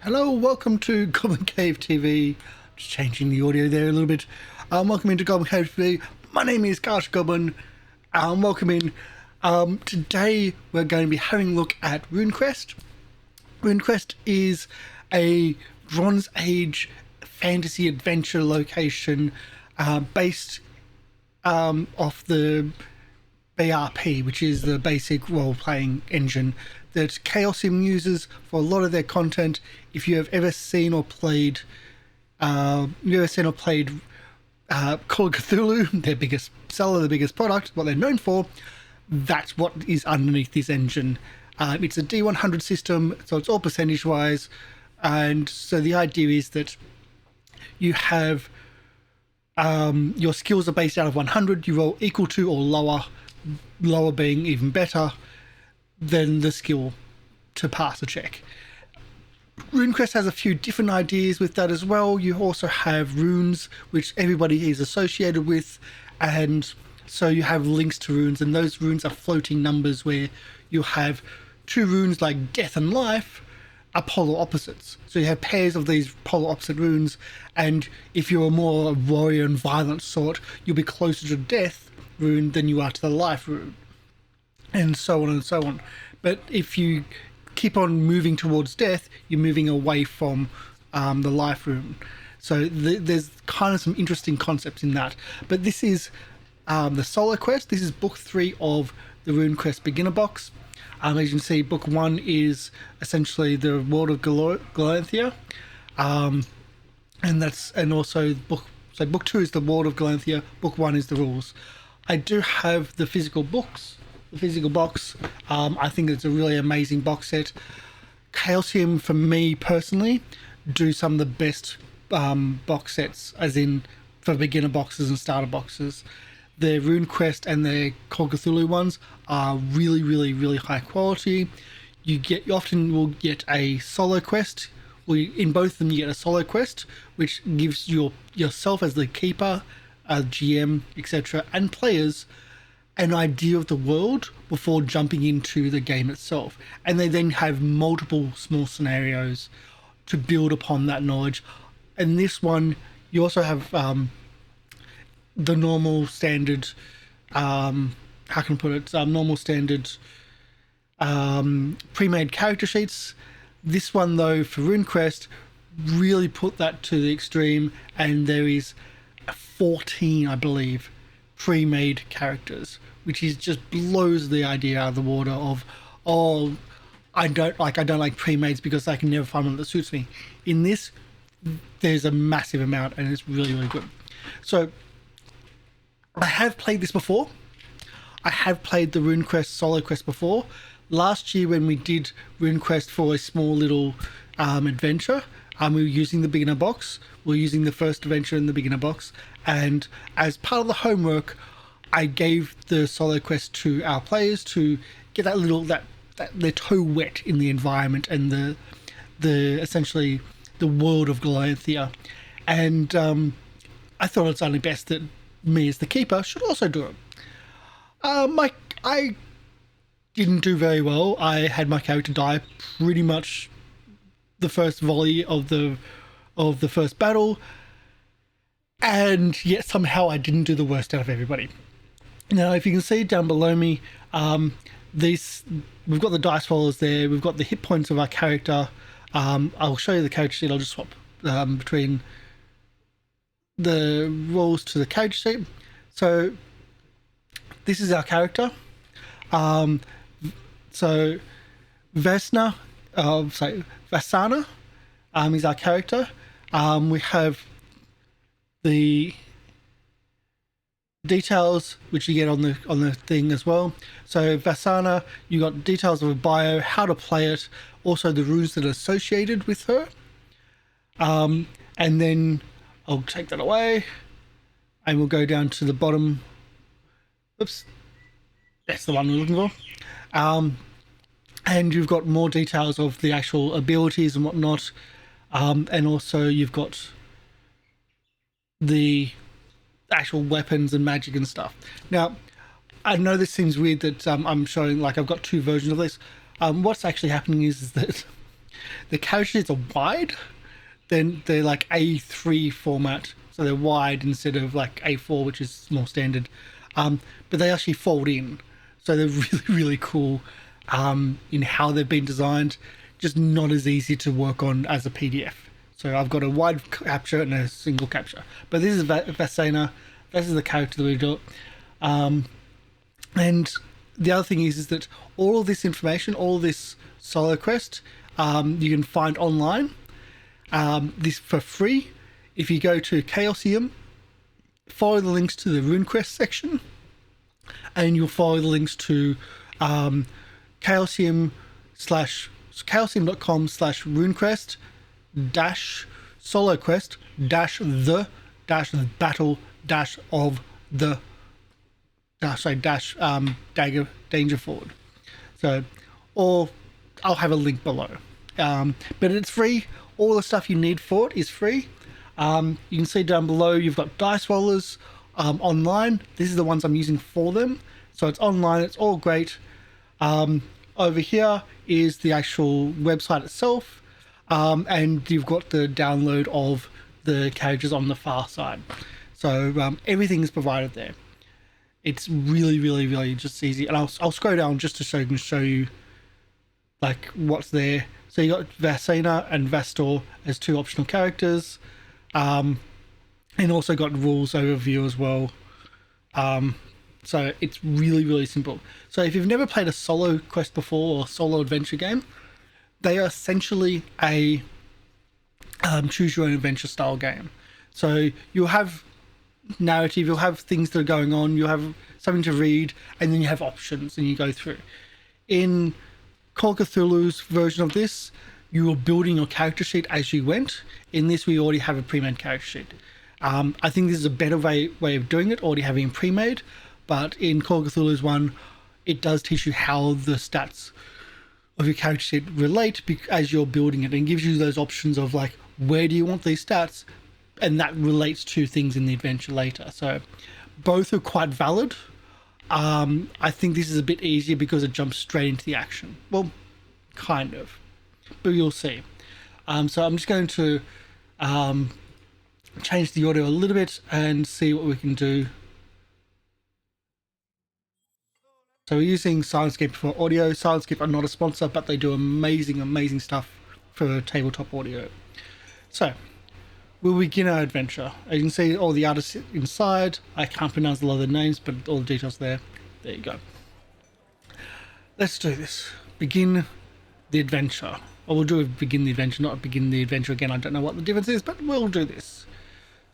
Hello, welcome to Goblin Cave TV. Just changing the audio there a little bit. Welcome into Goblin Cave TV. My name is Gosh Goblin. Welcome in. Today we're going to be having a look at RuneQuest. RuneQuest is a Bronze Age fantasy adventure location based off the BRP, which is the basic role-playing engine that Chaosium uses for a lot of their content. If you have ever seen or played, Call of Cthulhu, their biggest seller, the biggest product, what they're known for, that's what is underneath this engine. It's a D100 system, so it's all percentage-wise, and so the idea is that you have your skills are based out of 100. You roll equal to or lower being even better than the skill to pass a check. RuneQuest has a few different ideas with that as well. You also have runes, which everybody is associated with, and so you have links to runes, and those runes are floating numbers where you have two runes like death and life are polar opposites. So you have pairs of these polar opposite runes, and if you're a more warrior and violent sort, you'll be closer to death rune than you are to the life rune, and so on and so on. But if you keep on moving towards death, you're moving away from the life rune. So there's kind of some interesting concepts in that. But this is the SoloQuest. This is book 3 of the RuneQuest beginner box. As you can see, book 1 is essentially the world of Galanthea, and also book 2 is the world of Galanthea. Book 1 is the rules. I do have the physical books. The physical box. I think it's a really amazing box set. Chaosium, for me personally, do some of the best box sets, as in for beginner boxes and starter boxes. Their RuneQuest and their Call of Cthulhu ones are really, really, really high quality. You often will get a SoloQuest. In both of them, you get a SoloQuest, which gives yourself as the keeper, GM, etc., and players an idea of the world before jumping into the game itself, and they then have multiple small scenarios to build upon that knowledge. And this one, you also have the normal standard, how can I put it, normal standard pre-made character sheets. This one though, for RuneQuest, really put that to the extreme, and there is 14, I believe, pre-made characters, which is just blows the idea out of the water of, oh, I don't like pre-mades because I can never find one that suits me. In this, there's a massive amount, and it's really, really good. So I have played this before. I have played the RuneQuest SoloQuest before. Last year when we did RuneQuest for a small little adventure, we were using the beginner box. We were using the first adventure in the beginner box, and as part of the homework, I gave the SoloQuest to our players to get their toe wet in the environment and the essentially the world of Galanthea. And I thought it's only best that me as the keeper should also do it. I didn't do very well. I had my character die pretty much the first volley of the first battle, and yet somehow I didn't do the worst out of everybody. Now, if you can see down below me, we've got the dice rollers there. We've got the hit points of our character. I'll show you the character sheet. I'll just swap between the rolls to the character sheet. So this is our character. So Vasana is our character. We have the details which you get on the thing as well. So Vasana, you got details of a bio, how to play it, also the runes that are associated with her. And then I'll take that away, and we'll go down to the bottom. Oops, that's the one we're looking for. And you've got more details of the actual abilities and whatnot, and also you've got the actual weapons and magic and stuff. Now, I know this seems weird that I'm showing, like, I've got two versions of this. What's actually happening is that The character sheets are wide, then they're like A3 format, so they're wide instead of like A4, which is more standard. But they actually fold in, so they're really, really cool in how they've been designed. Just not as easy to work on as a PDF. So I've got a wide capture and a single capture. But this is Vasena. This is the character that we do. And the other thing is that all of this information, all this SoloQuest, you can find online. This for free. If you go to Chaosium, follow the links to the RuneQuest section, and you'll follow the links to chaosium.com/RuneQuest SoloQuest the battle of the Dangerford. So, or I'll have a link below. But it's free. All the stuff you need for it is free. You can see down below you've got dice rollers online. This is the ones I'm using for them. So it's online. It's all great. Over here is the actual website itself. And you've got the download of the characters on the far side. So everything is provided there. It's really, really, really just easy. And I'll scroll down just to show you like what's there. So you got Vasena and Vastor as two optional characters. And also got rules overview as well. So it's really, really simple. So if you've never played a solo quest before or solo adventure game, they are essentially a choose your own adventure style game. So you'll have narrative, you'll have things that are going on, you'll have something to read, and then you have options and you go through. In Call of Cthulhu's version of this, you were building your character sheet as you went. In this, we already have a pre-made character sheet. I think this is a better way of doing it, already having pre-made, but in Call of Cthulhu's one, it does teach you how the stats of your character sheet relate as you're building it, and gives you those options of like, where do you want these stats? And that relates to things in the adventure later. So both are quite valid. I think this is a bit easier because it jumps straight into the action. Well, kind of, but you'll see. So I'm just going to change the audio a little bit and see what we can do. So we're using Silenscape for audio. Silenscape are not a sponsor, but they do amazing, amazing stuff for tabletop audio. So we'll begin our adventure. As you can see, all the artists inside. I can't pronounce a lot of the names, but all the details there. There you go. Let's do this. Begin the adventure. Or we'll do begin the adventure, not begin the adventure again. I don't know what the difference is, but we'll do this.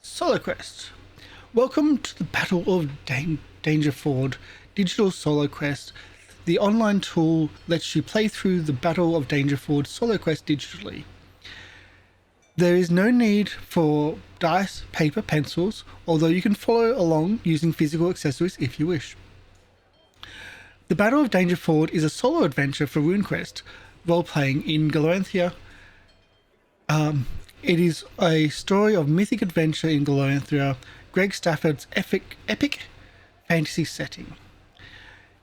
SoloQuest. Welcome to the Battle of Dangerford digital SoloQuest. The online tool lets you play through the Battle of Dangerford SoloQuest digitally. There is no need for dice, paper, pencils, although you can follow along using physical accessories if you wish. The Battle of Dangerford is a solo adventure for RuneQuest role-playing in Galoranthia. It is a story of mythic adventure in Galoranthia, Greg Stafford's epic fantasy setting.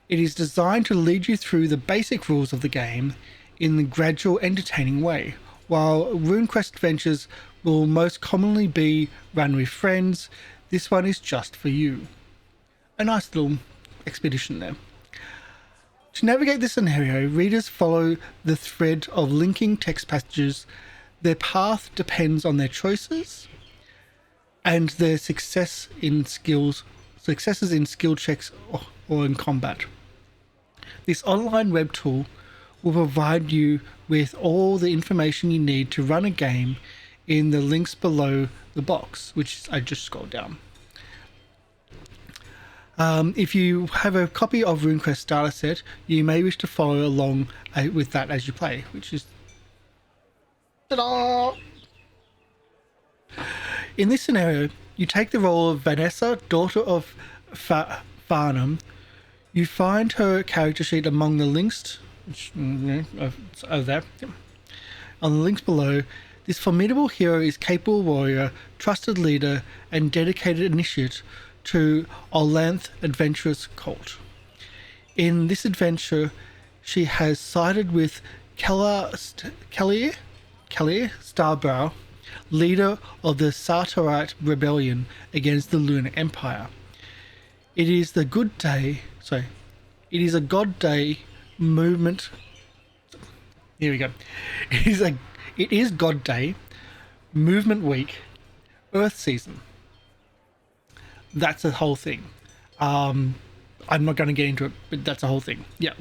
It is designed to lead you through the basic rules of the game in the gradual, entertaining way. While RuneQuest adventures will most commonly be run with friends, this one is just for you. A nice little expedition there. To navigate this scenario, readers follow the thread of linking text passages. Their path depends on their choices and their successes in skill checks or in combat. This online web tool will provide you with all the information you need to run a game in the links below the box, which I just scrolled down. If you have a copy of RuneQuest Starter Set, you may wish to follow along with that as you play, which is... Ta-da! In this scenario, you take the role of Vanessa, daughter of Farnham. You find her character sheet among the links, over there. Yep. On the links below, this formidable hero is capable warrior, trusted leader, and dedicated initiate to Olanth adventurous cult. In this adventure, she has sided with Kalir Starbrow, leader of the Sartorite rebellion against the Lunar Empire. It is the good day. Sorry, it is a God Day movement. Here we go. It is God Day, Movement Week, Earth Season. That's the whole thing. I'm not going to get into it, but that's the whole thing. Yeah.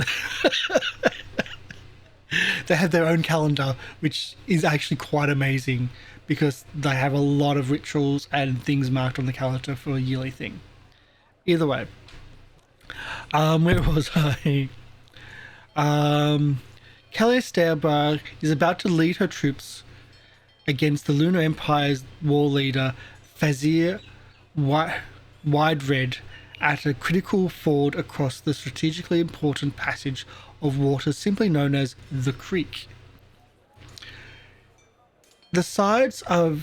They have their own calendar, which is actually quite amazing because they have a lot of rituals and things marked on the calendar for a yearly thing. Either way. Where was I? Kelly Starbrow is about to lead her troops against the Lunar Empire's war leader, Fazir Wide Red, at a critical ford across the strategically important passage of water simply known as the Creek. The sides are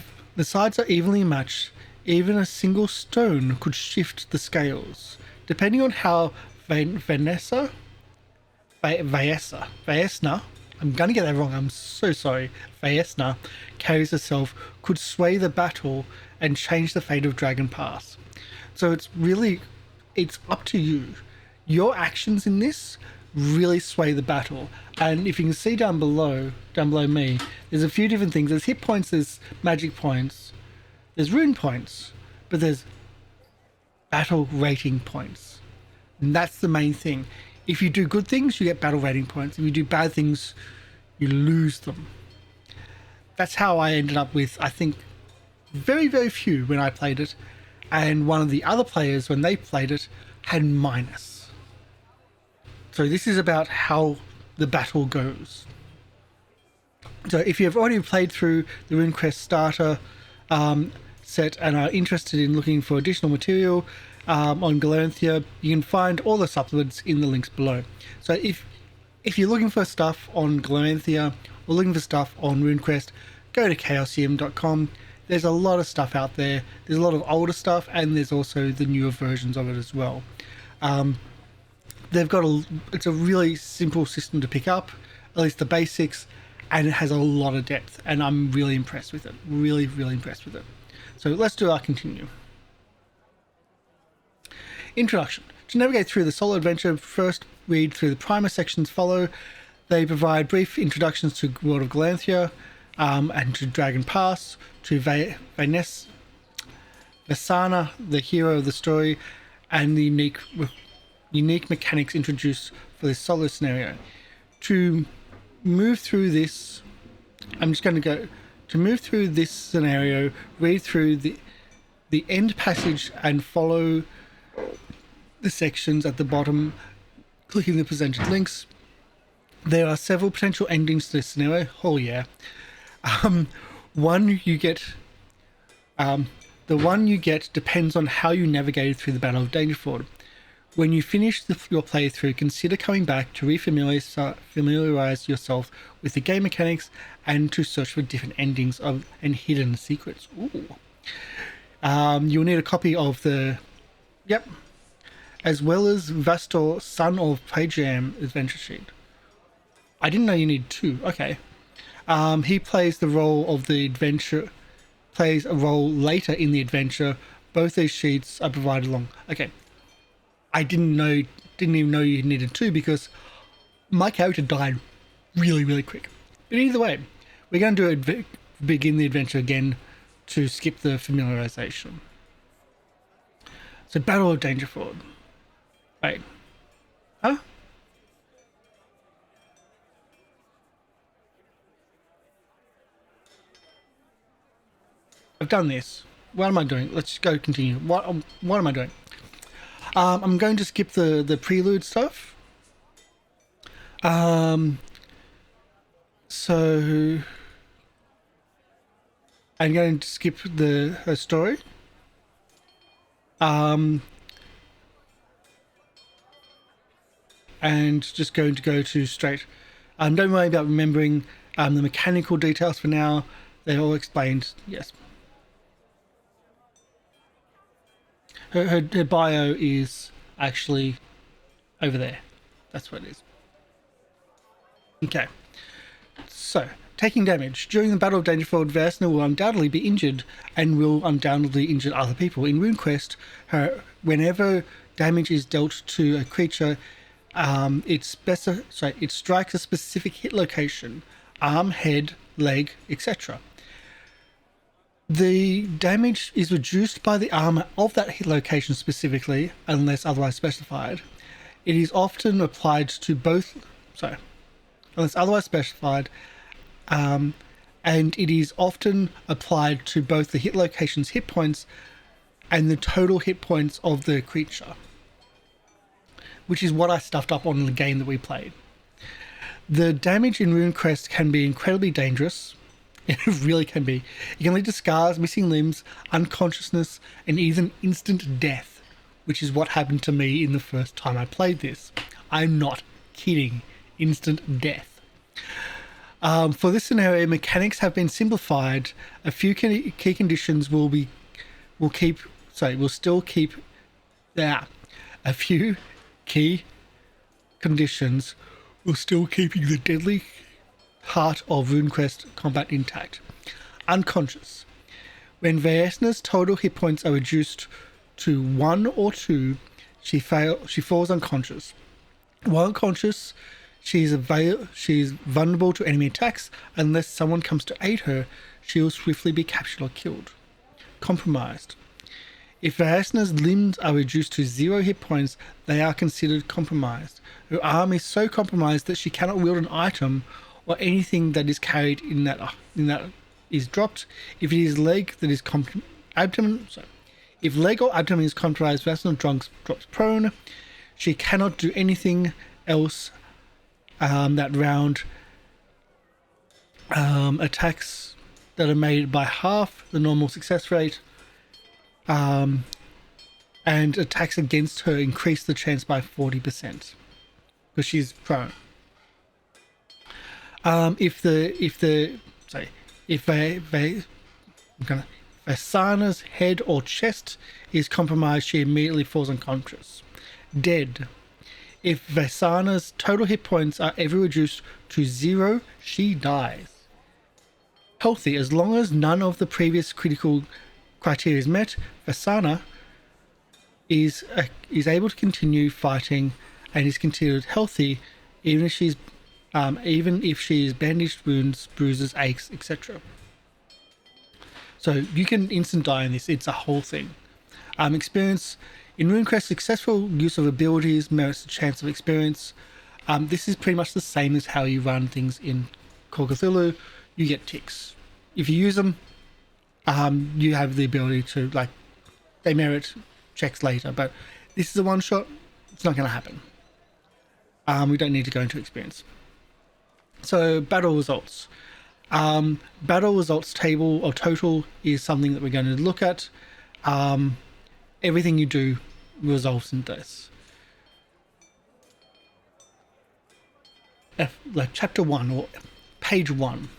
evenly matched. Even a single stone could shift the scales, depending on how Vaesna, I'm gonna get that wrong, I'm so sorry, Vaesna carries herself, could sway the battle and change the fate of Dragon Pass. So it's up to you. Your actions in this really sway the battle. And if you can see down below me, there's a few different things. There's hit points, there's magic points, there's rune points, but there's battle rating points. And that's the main thing. If you do good things, you get battle rating points. If you do bad things, you lose them. That's how I ended up with, I think, very, very few when I played it. And one of the other players, when they played it, had minus. So this is about how the battle goes. So if you've already played through the RuneQuest Starter Set and are interested in looking for additional material on Galanthea, you can find all the supplements in the links below. So if you're looking for stuff on Galanthea or looking for stuff on RuneQuest, go to chaosium.com. There's a lot of stuff out there. There's a lot of older stuff, and there's also the newer versions of it as well. It's a really simple system to pick up, at least the basics, and it has a lot of depth, and I'm really impressed with it. Really, really impressed with it. So let's do our continue. Introduction. To navigate through the solo adventure, first read through the primer sections follow. They provide brief introductions to World of Galanthea, and to Dragon Pass, to Vaesna, the hero of the story, and the unique mechanics introduced for this solo scenario. To move through this, to move through this scenario, read through the end passage and follow the sections at the bottom, clicking the presented links. There are several potential endings to this scenario. Oh yeah. The one you get depends on how you navigated through the Battle of Dangerford. When you finish your playthrough, consider coming back to familiarize yourself with the game mechanics and to search for different endings and hidden secrets. Ooh. You'll need a copy of as well as Vastor, Son of Pajam adventure sheet. I didn't know you need two. Okay. He plays a role later in the adventure. Both these sheets are provided along. Okay. I didn't even know you needed two because my character died really, really quick. But either way, we're going to begin the adventure again to skip the familiarization. So, Battle of Dangerford. Wait. Huh? I've done this. What am I doing? Let's go continue. What am I doing? I'm going to skip the prelude stuff. So I'm going to skip her story. And just going to go to straight. Don't worry about remembering the mechanical details for now. They're all explained. Yes. Her bio is actually over there. That's what it is. Okay. So, taking damage. During the Battle of Dangerfield, Vesna will undoubtedly be injured and will undoubtedly injure other people. In RuneQuest, whenever damage is dealt to a creature, it strikes a specific hit location, arm, head, leg, etc. The damage is reduced by the armor of that hit location specifically, unless otherwise specified. It is often applied to both, unless otherwise specified, and it is often applied to both the hit location's hit points and the total hit points of the creature, which is what I stuffed up on the game that we played. The damage in RuneQuest can be incredibly dangerous. It really can be. It can lead to scars, missing limbs, unconsciousness, and even instant death, which is what happened to me in the first time I played this. I'm not kidding. Instant death. For this scenario, mechanics have been simplified. A few key conditions will still keep keeping the deadly heart of RuneQuest combat intact. Unconscious. When Vesna's total hit points are reduced to 1 or 2, she falls unconscious. While unconscious, she is vulnerable to enemy attacks. Unless someone comes to aid her, she will swiftly be captured or killed. Compromised. If Vesna's limbs are reduced to 0 hit points, they are considered compromised. Her arm is so compromised that she cannot wield an item or anything that is carried in that is dropped. If it is leg that is if leg or abdomen is compromised, Vesna drops prone. She cannot do anything else that round. Attacks that are made by half the normal success rate, and attacks against her increase the chance by 40% because she's prone. If Vesana's head or chest is compromised, she immediately falls unconscious. Dead. If Vesana's total hit points are ever reduced to 0, she dies. Healthy. As long as none of the previous critical criteria is met, Vesana is able to continue fighting and is considered healthy, even if she is bandaged, wounds, bruises, aches, etc. So you can instant die in this. It's a whole thing. Experience. In RuneQuest, successful use of abilities merits the chance of experience. This is pretty much the same as how you run things in Call of Cthulhu. You get ticks. If you use them, you have the ability to, they merit checks later. But this is a one-shot. It's not going to happen. We don't need to go into experience. So, battle results. Battle results table or total is something that we're going to look at. Everything you do results in this. Chapter 1 or page 1.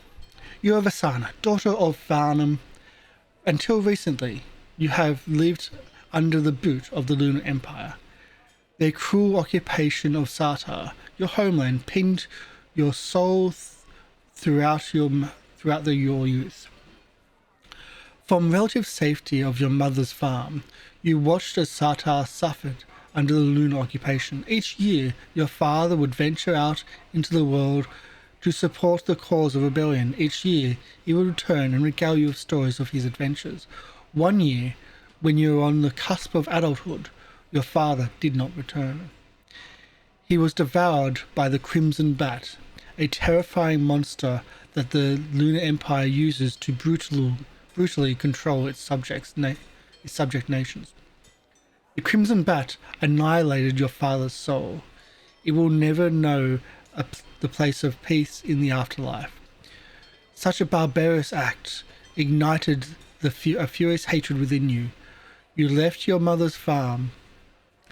You are Vesana, daughter of Varnam. Until recently, you have lived under the boot of the Lunar Empire. Their cruel occupation of Sartar, your homeland, pinned your soul throughout your youth. From relative safety of your mother's farm, you watched as Sartar suffered under the lunar occupation. Each year, your father would venture out into the world to support the cause of rebellion. Each year, he would return and regale you with stories of his adventures. One year, when you were on the cusp of adulthood, your father did not return. He was devoured by the Crimson Bat, a terrifying monster that the Lunar Empire uses to brutally control its subject nations. The Crimson Bat annihilated your father's soul. It will never know the place of peace in the afterlife. Such a barbarous act ignited a furious hatred within you. You left your mother's farm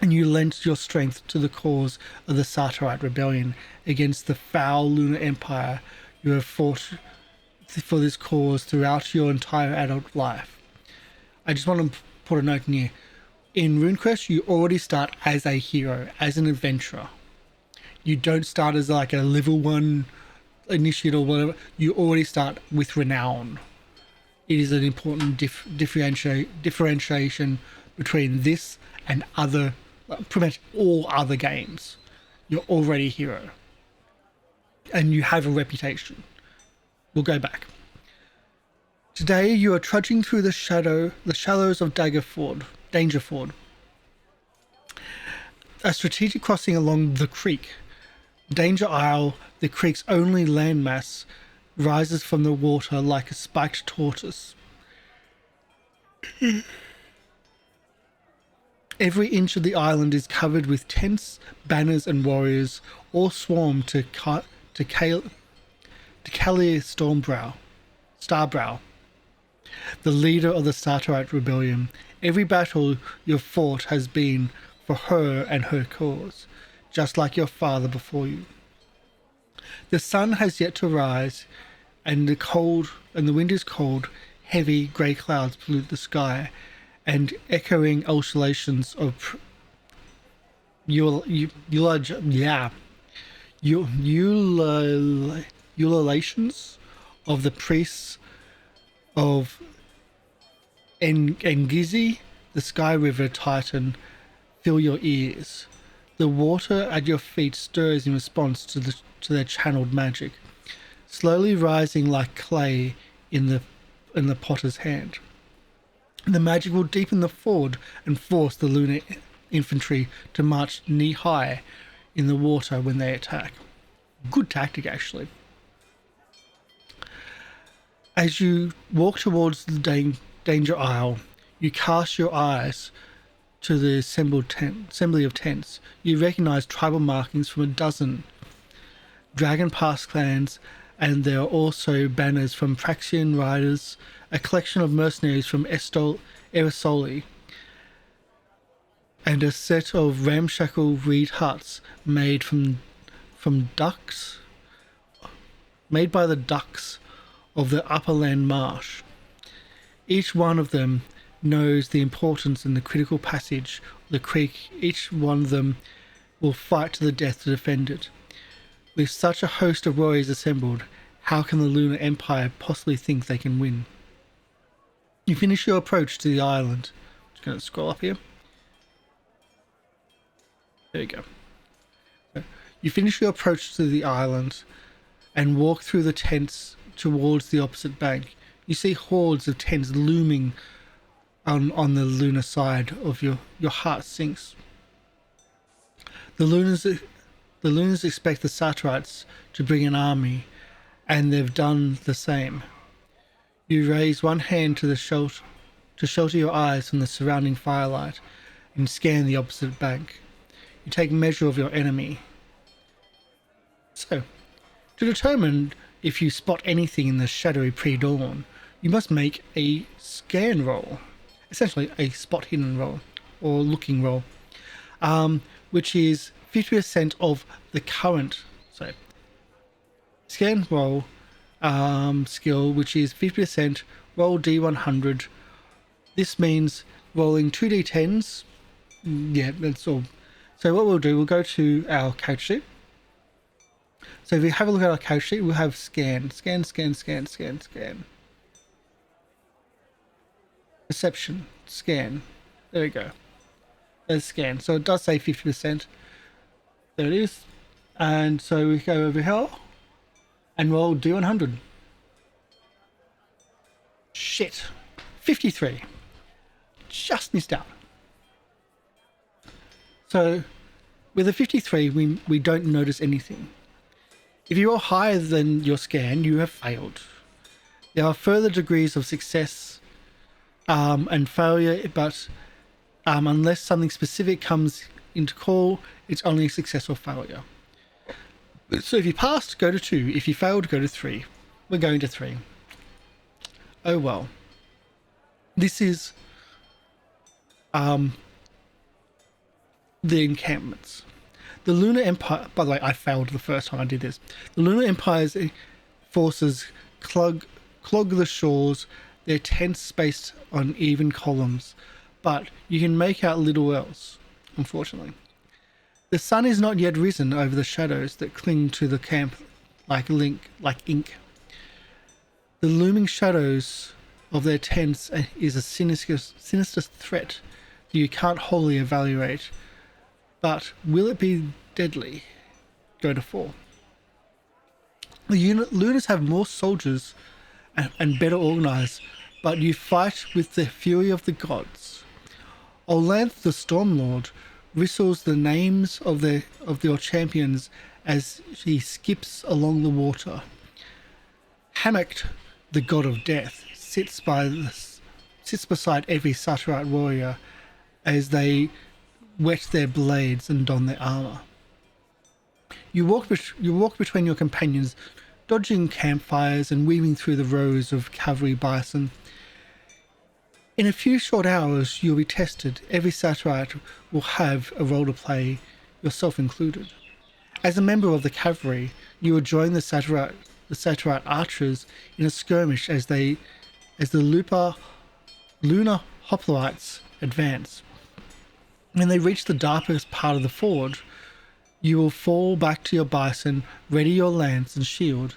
and you lent your strength to the cause of the Sartarite rebellion against the foul Lunar Empire. You have fought for this cause throughout your entire adult life. I just want to put a note in here. In RuneQuest, you already start as a hero, as an adventurer. You don't start as like a level 1 initiate or whatever, you already start with renown. It is an important differentiation between this and other, pretty much all other games. You're already a hero, and you have a reputation. We'll go back. Today you are trudging through the shallows of Dangerford, a strategic crossing along the creek. Danger Isle, the creek's only landmass, rises from the water like a spiked tortoise. Every inch of the island is covered with tents, banners, and warriors, all swarm to Callier Starbrow, the leader of the Starterite Rebellion. Every battle you've fought has been for her and her cause, just like your father before you. The sun has yet to rise, and the wind is cold. Heavy grey clouds pollute the sky, and echoing oscillations of ululations of the priests of Engizi, the Sky River Titan, fill your ears. The water at your feet stirs in response to their channeled magic, slowly rising like clay in the potter's hand. The magic will deepen the ford and force the lunar infantry to march knee-high in the water when they attack. Good tactic, actually. As you walk towards the Danger Isle, you cast your eyes to the assembly of tents. You recognize tribal markings from a dozen Dragon Pass clans, and there are also banners from Praxian riders, a collection of mercenaries from Erasoli, and a set of ramshackle reed huts made by the ducks of the upperland marsh. Each one of them knows the importance and the critical passage of the creek. Each one of them will fight to the death to defend it. With such a host of warriors assembled, how can the Lunar Empire possibly think they can win? You finish your approach to the island. I'm just going to scroll up here. There you go. You finish your approach to the island and walk through the tents towards the opposite bank. You see hordes of tents looming on the lunar side of your heart sinks. The lunars expect the Starterites to bring an army, and they've done the same. You raise one hand to shelter your eyes from the surrounding firelight and scan the opposite bank. You take measure of your enemy. So, to determine if you spot anything in the shadowy pre-dawn, you must make a scan roll, essentially a spot hidden roll or looking roll, which is 50% of the current. So, scan roll skill, which is 50%, roll D100. This means rolling 2d10s. Yeah, that's all. So what we'll do, we'll go to our character sheet. So if we have a look at our character sheet, we'll have scan. Perception, scan. There we go. There's scan. So it does say 50%. There it is. And so we go over here and roll D100. Shit. 53. Just missed out. So with a 53, we don't notice anything. If you are higher than your scan, you have failed. There are further degrees of success and failure, but unless something specific comes into call, it's only success or failure. So if you passed, go to 2. If you failed, go to 3. We're going to 3. Oh well. This is the encampments. The Lunar Empire, by the way, I failed the first time I did this. The Lunar Empire's forces clog the shores, their tents spaced on even columns, but you can make out little else, unfortunately. The sun is not yet risen over the shadows that cling to the camp like ink. The looming shadows of their tents is a sinister threat that you can't wholly evaluate. But will it be deadly? Go to 4. The Lunars have more soldiers and better organized, but you fight with the fury of the gods. Olanth the Stormlord whistles the names of your champions as he skips along the water. Hammocked, the god of death, sits beside every Saturite warrior as they wet their blades and don their armor. You walk between your companions, dodging campfires and weaving through the rows of cavalry bison. In a few short hours, you'll be tested. Every Saturite will have a role to play, yourself included. As a member of the cavalry, you will join the Saturite archers in a skirmish as the lunar hoplites advance. When they reach the darkest part of the ford, you will fall back to your bison, ready your lance and shield,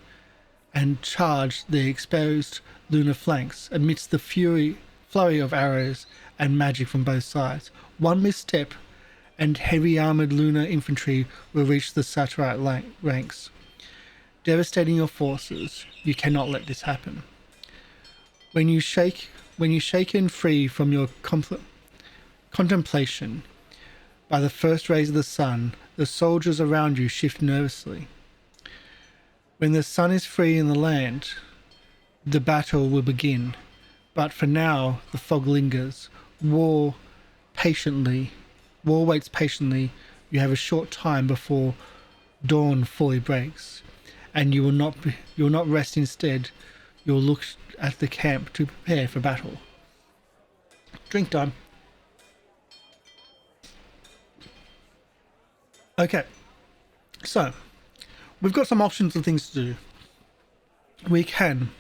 and charge the exposed lunar flanks amidst the flurry of arrows and magic from both sides. One misstep, and heavy armored lunar infantry will reach the Saturite ranks, devastating your forces. You cannot let this happen. When you shaken free from your contemplation by the first rays of the sun, the soldiers around you shift nervously. When the sun is free in the land, the battle will begin. But for now, the fog lingers. War waits patiently. You have a short time before dawn fully breaks, and you will not rest. Instead, you will look at the camp to prepare for battle. Drink time. Okay, so we've got some options of things to do. We can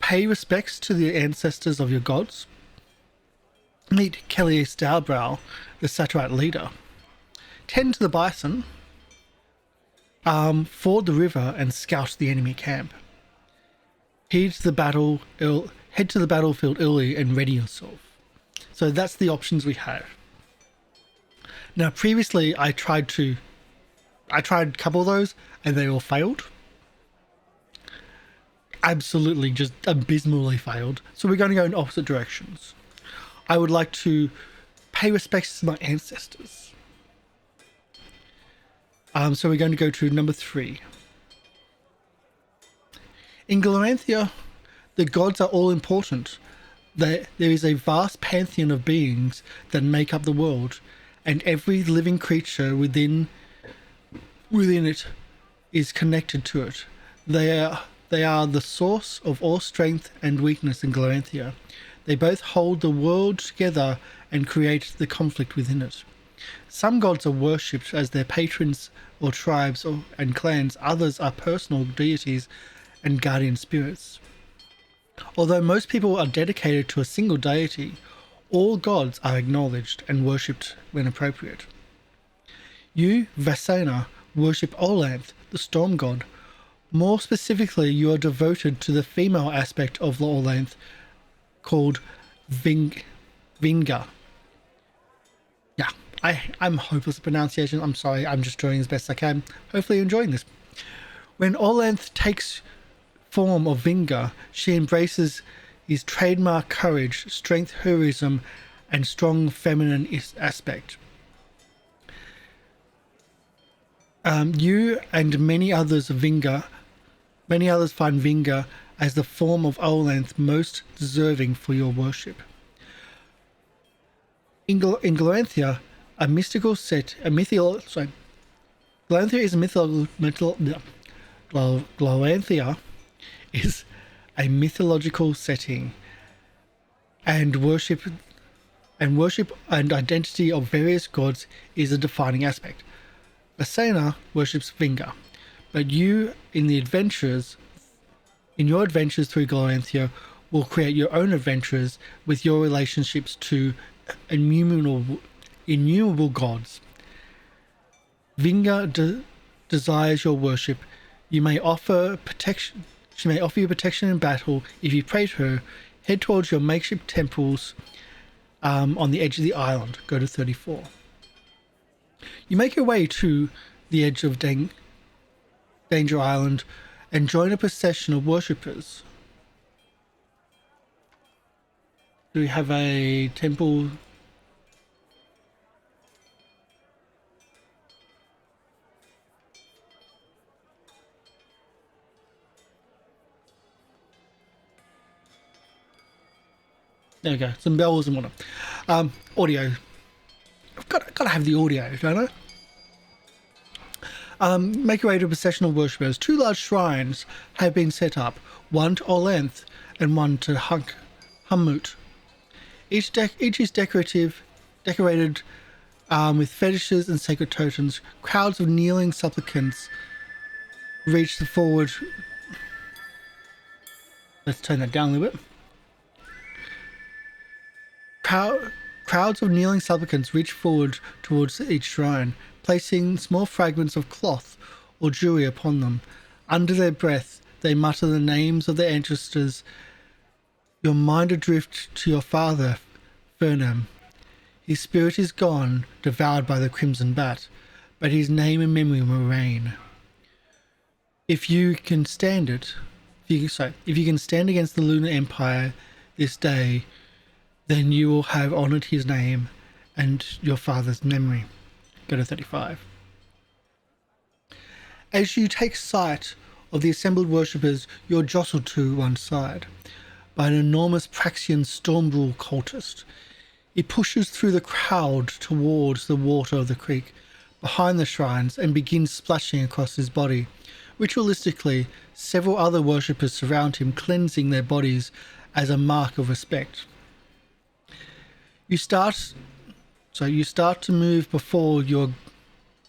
pay respects to the ancestors of your gods, meet Kelly Stowbrow, the Saturite leader, tend to the bison, ford the river and scout the enemy camp. Head to the battlefield early and ready yourself. So that's the options we have. Now, previously I tried a couple of those and they all failed. Absolutely, just abysmally failed. So we're going to go in opposite directions. I would like to pay respects to my ancestors. So we're going to go to number 3. In Gloranthia, the gods are all important. There is a vast pantheon of beings that make up the world, and every living creature within it is connected to it. They are the source of all strength and weakness in Gloranthia. They both hold the world together and create the conflict within it. Some gods are worshipped as their patrons or tribes and clans. Others are personal deities and guardian spirits. Although most people are dedicated to a single deity, all gods are acknowledged and worshipped when appropriate. You, Vasena, worship Olanth, the storm god. More specifically, you are devoted to the female aspect of Olanth called Vinga. Yeah, I'm hopeless at pronunciation. I'm sorry, I'm just doing as best I can. Hopefully you're enjoying this. When Olanth takes form of Vinga, she embraces his trademark courage, strength, heroism, and strong feminine aspect. You and many others find Vinga as the form of Olanth most deserving for your worship. In Gloranthia, Gloranthia is a mythological setting, and worship and identity of various gods is a defining aspect. Asena worships Vinga, but you, in your adventures through Gloranthia, will create your own adventures with your relationships to innumerable gods. Vinga desires your worship. You may offer protection. She may offer you protection in battle if you pray to her. Head towards your makeshift temples on the edge of the island. Go to 34. You make your way to the edge of Danger Island and join a procession of worshippers. Do we have a temple? There we go. Some bells and whatnot. Audio. I've got to have the audio, don't I? Make your way to a procession of worshippers. 2 large shrines have been set up, one to Olenth and one to Hummut. Each is decorated with fetishes and sacred totems. Crowds of kneeling supplicants reach the forward. Let's turn that down a little bit. Crowds of kneeling supplicants reach forward towards each shrine, placing small fragments of cloth or jewelry upon them. Under their breath, they mutter the names of their ancestors. Your mind adrift to your father, Fernam. His spirit is gone, devoured by the crimson bat, but his name and memory will remain. If you can stand it, if you can stand against the Lunar Empire this day, then you will have honoured his name and your father's memory. Go to 35. As you take sight of the assembled worshippers, you're jostled to one side by an enormous Praxian Stormbrule cultist. He pushes through the crowd towards the water of the creek behind the shrines and begins splashing across his body. Ritualistically, several other worshippers surround him, cleansing their bodies as a mark of respect. You start to move before you're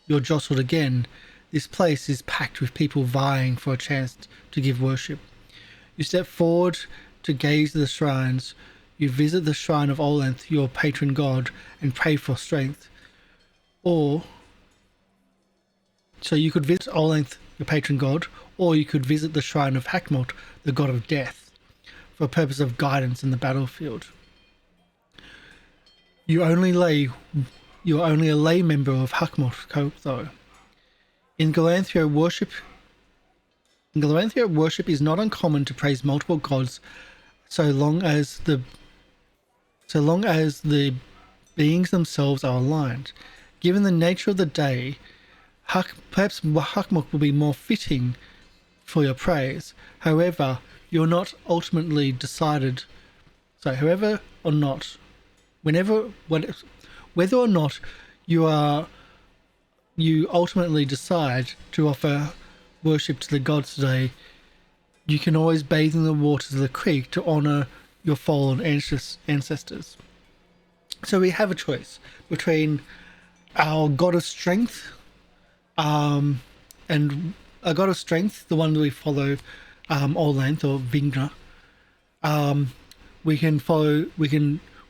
jostled again. This place is packed with people vying for a chance to give worship. You step forward to gaze at the shrines. You visit the shrine of Olenth, your patron god, and pray for strength. So you could visit Olenth, your patron god, or you could visit the shrine of Hakmot, the god of death, for a purpose of guidance in the battlefield. You're only a lay member of Hakmot, though. In Galanthria, worship is not uncommon to praise multiple gods, so long as the beings themselves are aligned. Given the nature of the day, perhaps Hakmot will be more fitting for your praise. However, you're not ultimately decided. So, whether or not you ultimately decide to offer worship to the gods today, you can always bathe in the waters of the creek to honour your fallen ancestors. So we have a choice between our god of strength, and a god of strength, the one that we follow, Olenth or Vigna.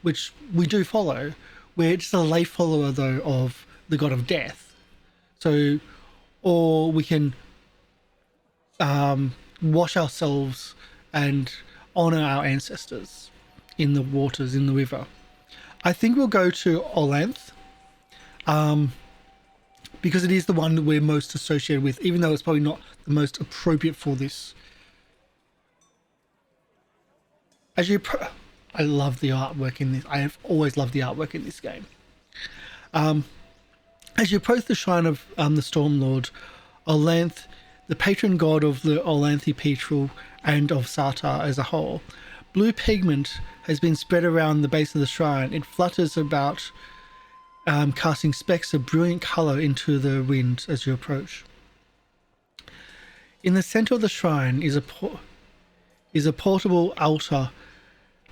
Which we do follow. We're just a lay follower, though, of the god of death. So, or we can wash ourselves and honour our ancestors in the waters, in the river. I think we'll go to Olenth, because it is the one that we're most associated with, even though it's probably not the most appropriate for this. I love the artwork in this. I have always loved the artwork in this game. As you approach the shrine of the Stormlord, Olenth, the patron god of the Olenthi Petrel and of Sartar as a whole, blue pigment has been spread around the base of the shrine. It flutters about, casting specks of brilliant colour into the wind as you approach. In the centre of the shrine is a portable altar,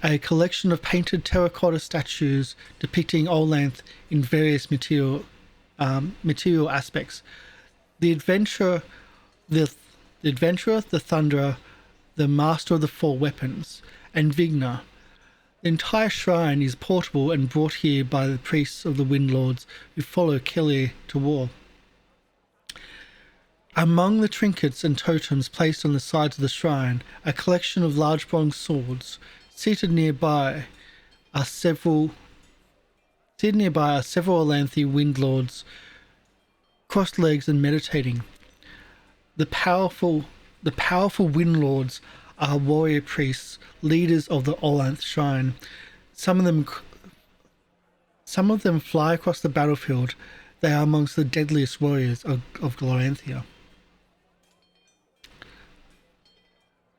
a collection of painted terracotta statues depicting Olenth in various material aspects. The adventurer, the thunderer, the master of the four weapons, and Vigna. The entire shrine is portable and brought here by the priests of the Windlords who follow Kelly to war. Among the trinkets and totems placed on the sides of the shrine, a collection of large bronze swords. Seated nearby are several Olanthi wind lords, crossed legs and meditating. The powerful wind lords are warrior priests, leaders of the Olanth shrine. Some of them fly across the battlefield. They are amongst the deadliest warriors of Gloranthia.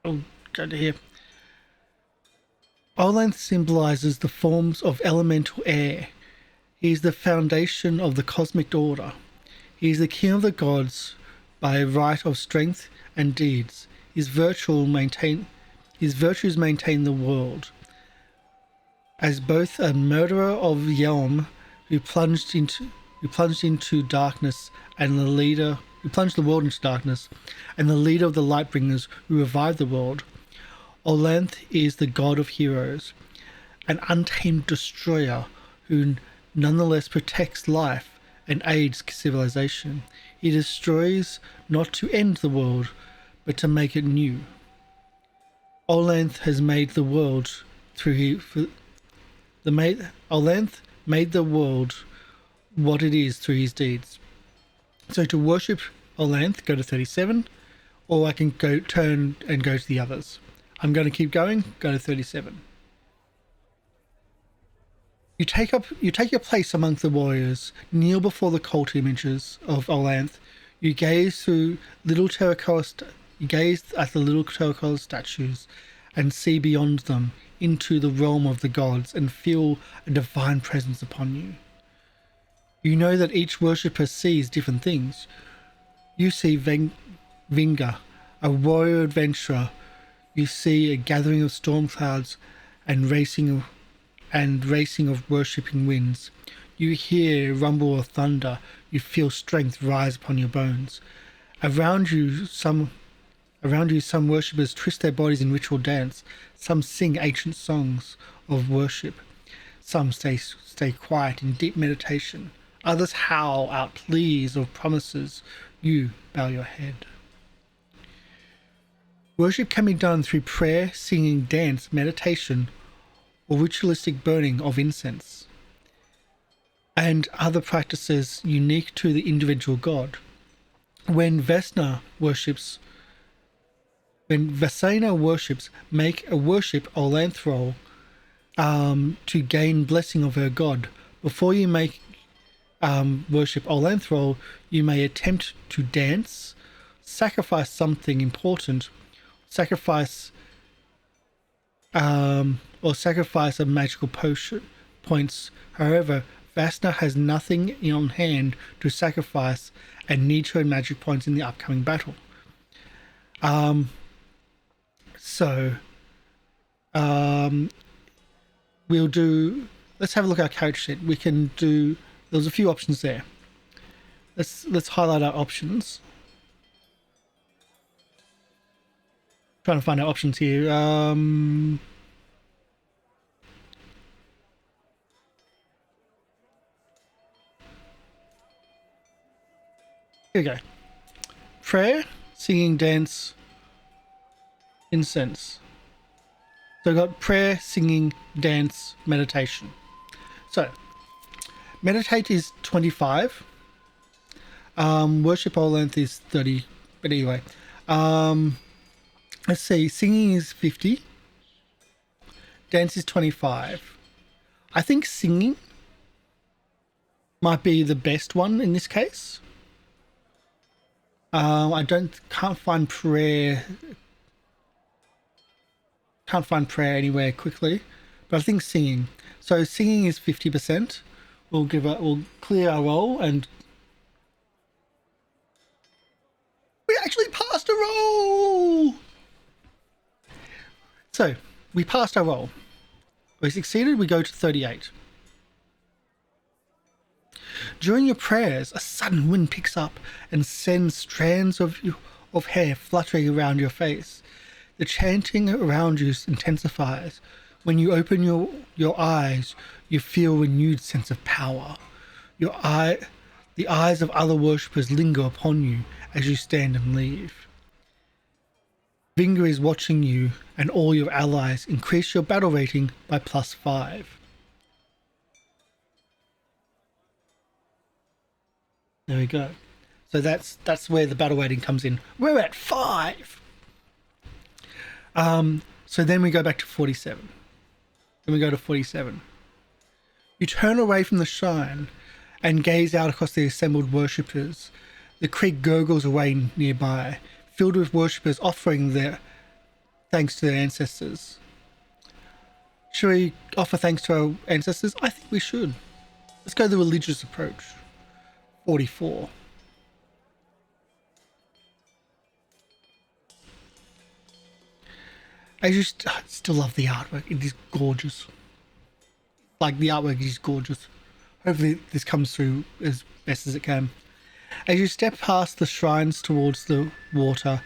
I'll go to here. Olanth symbolizes the forms of elemental air. He is the foundation of the cosmic order. He is the king of the gods by right of strength and deeds. His virtues maintain the world. As both a murderer of Yelm, who plunged into darkness, and who plunged the world into darkness, and the leader of the Lightbringers, who revived the world, Olanth is the god of heroes, an untamed destroyer who nonetheless protects life and aids civilization. He destroys not to end the world, but to make it new. Olanth has made the world Olanth made the world what it is through his deeds. So to worship Olanth, go to 37, or I can turn and go to the others. I'm going to keep going, go to 37. You take your place amongst the warriors, kneel before the cult images of Olanth. You gaze at the little terracotta statues and see beyond them into the realm of the gods and feel a divine presence upon you. You know that each worshipper sees different things. You see Vinga, a warrior adventurer. You see a gathering of storm clouds and racing of worshipping winds. You hear a rumble of thunder. You feel strength rise upon your bones. Around you, some worshippers twist their bodies in ritual dance. Some sing ancient songs of worship. Some stay quiet in deep meditation. Others howl out pleas or promises. You bow your head. Worship can be done through prayer, singing, dance, meditation, or ritualistic burning of incense, and other practices unique to the individual god. When Vesna worships, make a worship Olanth roll to gain blessing of her god. Before you make worship Olanth roll, you may attempt to dance, sacrifice something important, sacrifice of magical points. However, Vasna has nothing on hand to sacrifice and needs her magic points in the upcoming battle. Let's have a look at our character sheet. We can do, there's a few options there. Let's highlight our options. Trying to find our options here. Here we go. Prayer, singing, dance, incense. So I've got prayer, singing, dance, meditation. So meditate is 25. Worship Olanth is 30. But anyway, let's see. Singing is 50. Dance is 25. I think singing might be the best one in this case. Can't find prayer anywhere quickly, but I think singing. So singing is 50%. We'll clear our roll, and we actually passed a roll. So we passed our roll. We succeeded. We go to 38. During your prayers, a sudden wind picks up and sends strands of hair fluttering around your face. The chanting around you intensifies. When you open your eyes, you feel a renewed sense of power. The The eyes of other worshippers linger upon you as you stand and leave. Vinga is watching you and all your allies increase your battle rating by +5. There we go. So that's where the battle rating comes in. We're at 5. So then we go back to 47. Then we go to 47. You turn away from the shrine and gaze out across the assembled worshippers. The creek gurgles away nearby, filled with worshippers offering their thanks to their ancestors. Should we offer thanks to our ancestors? I think we should. Let's go the religious approach. 44. I just still love the artwork. It is gorgeous. Like, the artwork is gorgeous. Hopefully this comes through as best as it can. As you step past the shrines towards the water,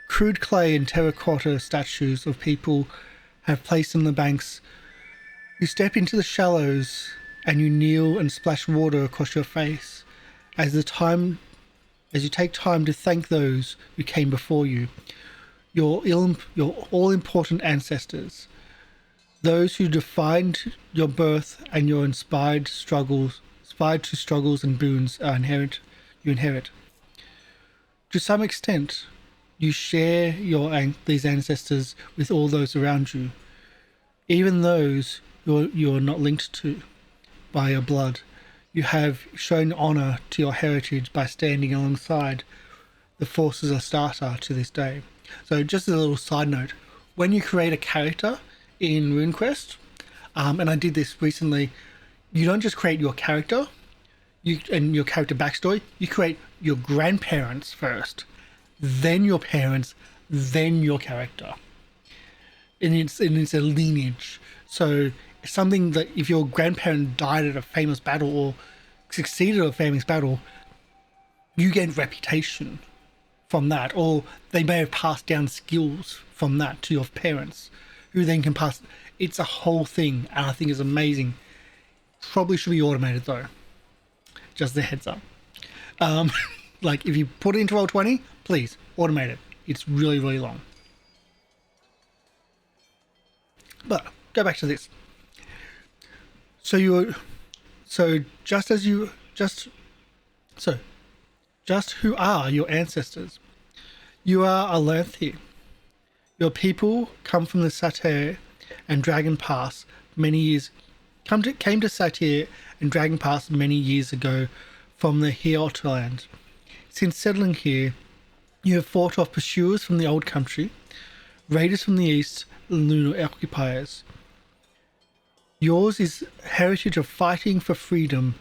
crude clay and terracotta statues of people have placed on the banks. You step into the shallows and you kneel and splash water across your face as you take time to thank those who came before you. Your all-important ancestors, those who defined your birth and your inspired to struggles and boons you inherit. To some extent, you share these ancestors with all those around you, even those you are not linked to by your blood. You have shown honor to your heritage by standing alongside the forces of Starter to this day. So just as a little side note, when you create a character in RuneQuest, and I did this recently, you don't just create your character and your character backstory, you create your grandparents first, then your parents, then your character. And it's a lineage. So it's something that if your grandparent died at a famous battle or succeeded at a famous battle, you gain reputation from that, or they may have passed down skills from that to your parents, who then can pass. It's a whole thing, and I think it's amazing. Probably should be automated though. Just a heads up. Like, if you put it into Roll20, please automate it. It's really, really long. But go back to this. Just who are your ancestors? You are Alanthi. Your people come from the Satyr and Dragon Pass came to Satyr and Dragon Pass many years ago from the Heotland. Since settling here, you have fought off pursuers from the old country, raiders from the east, and lunar occupiers. Yours is heritage of fighting for freedom,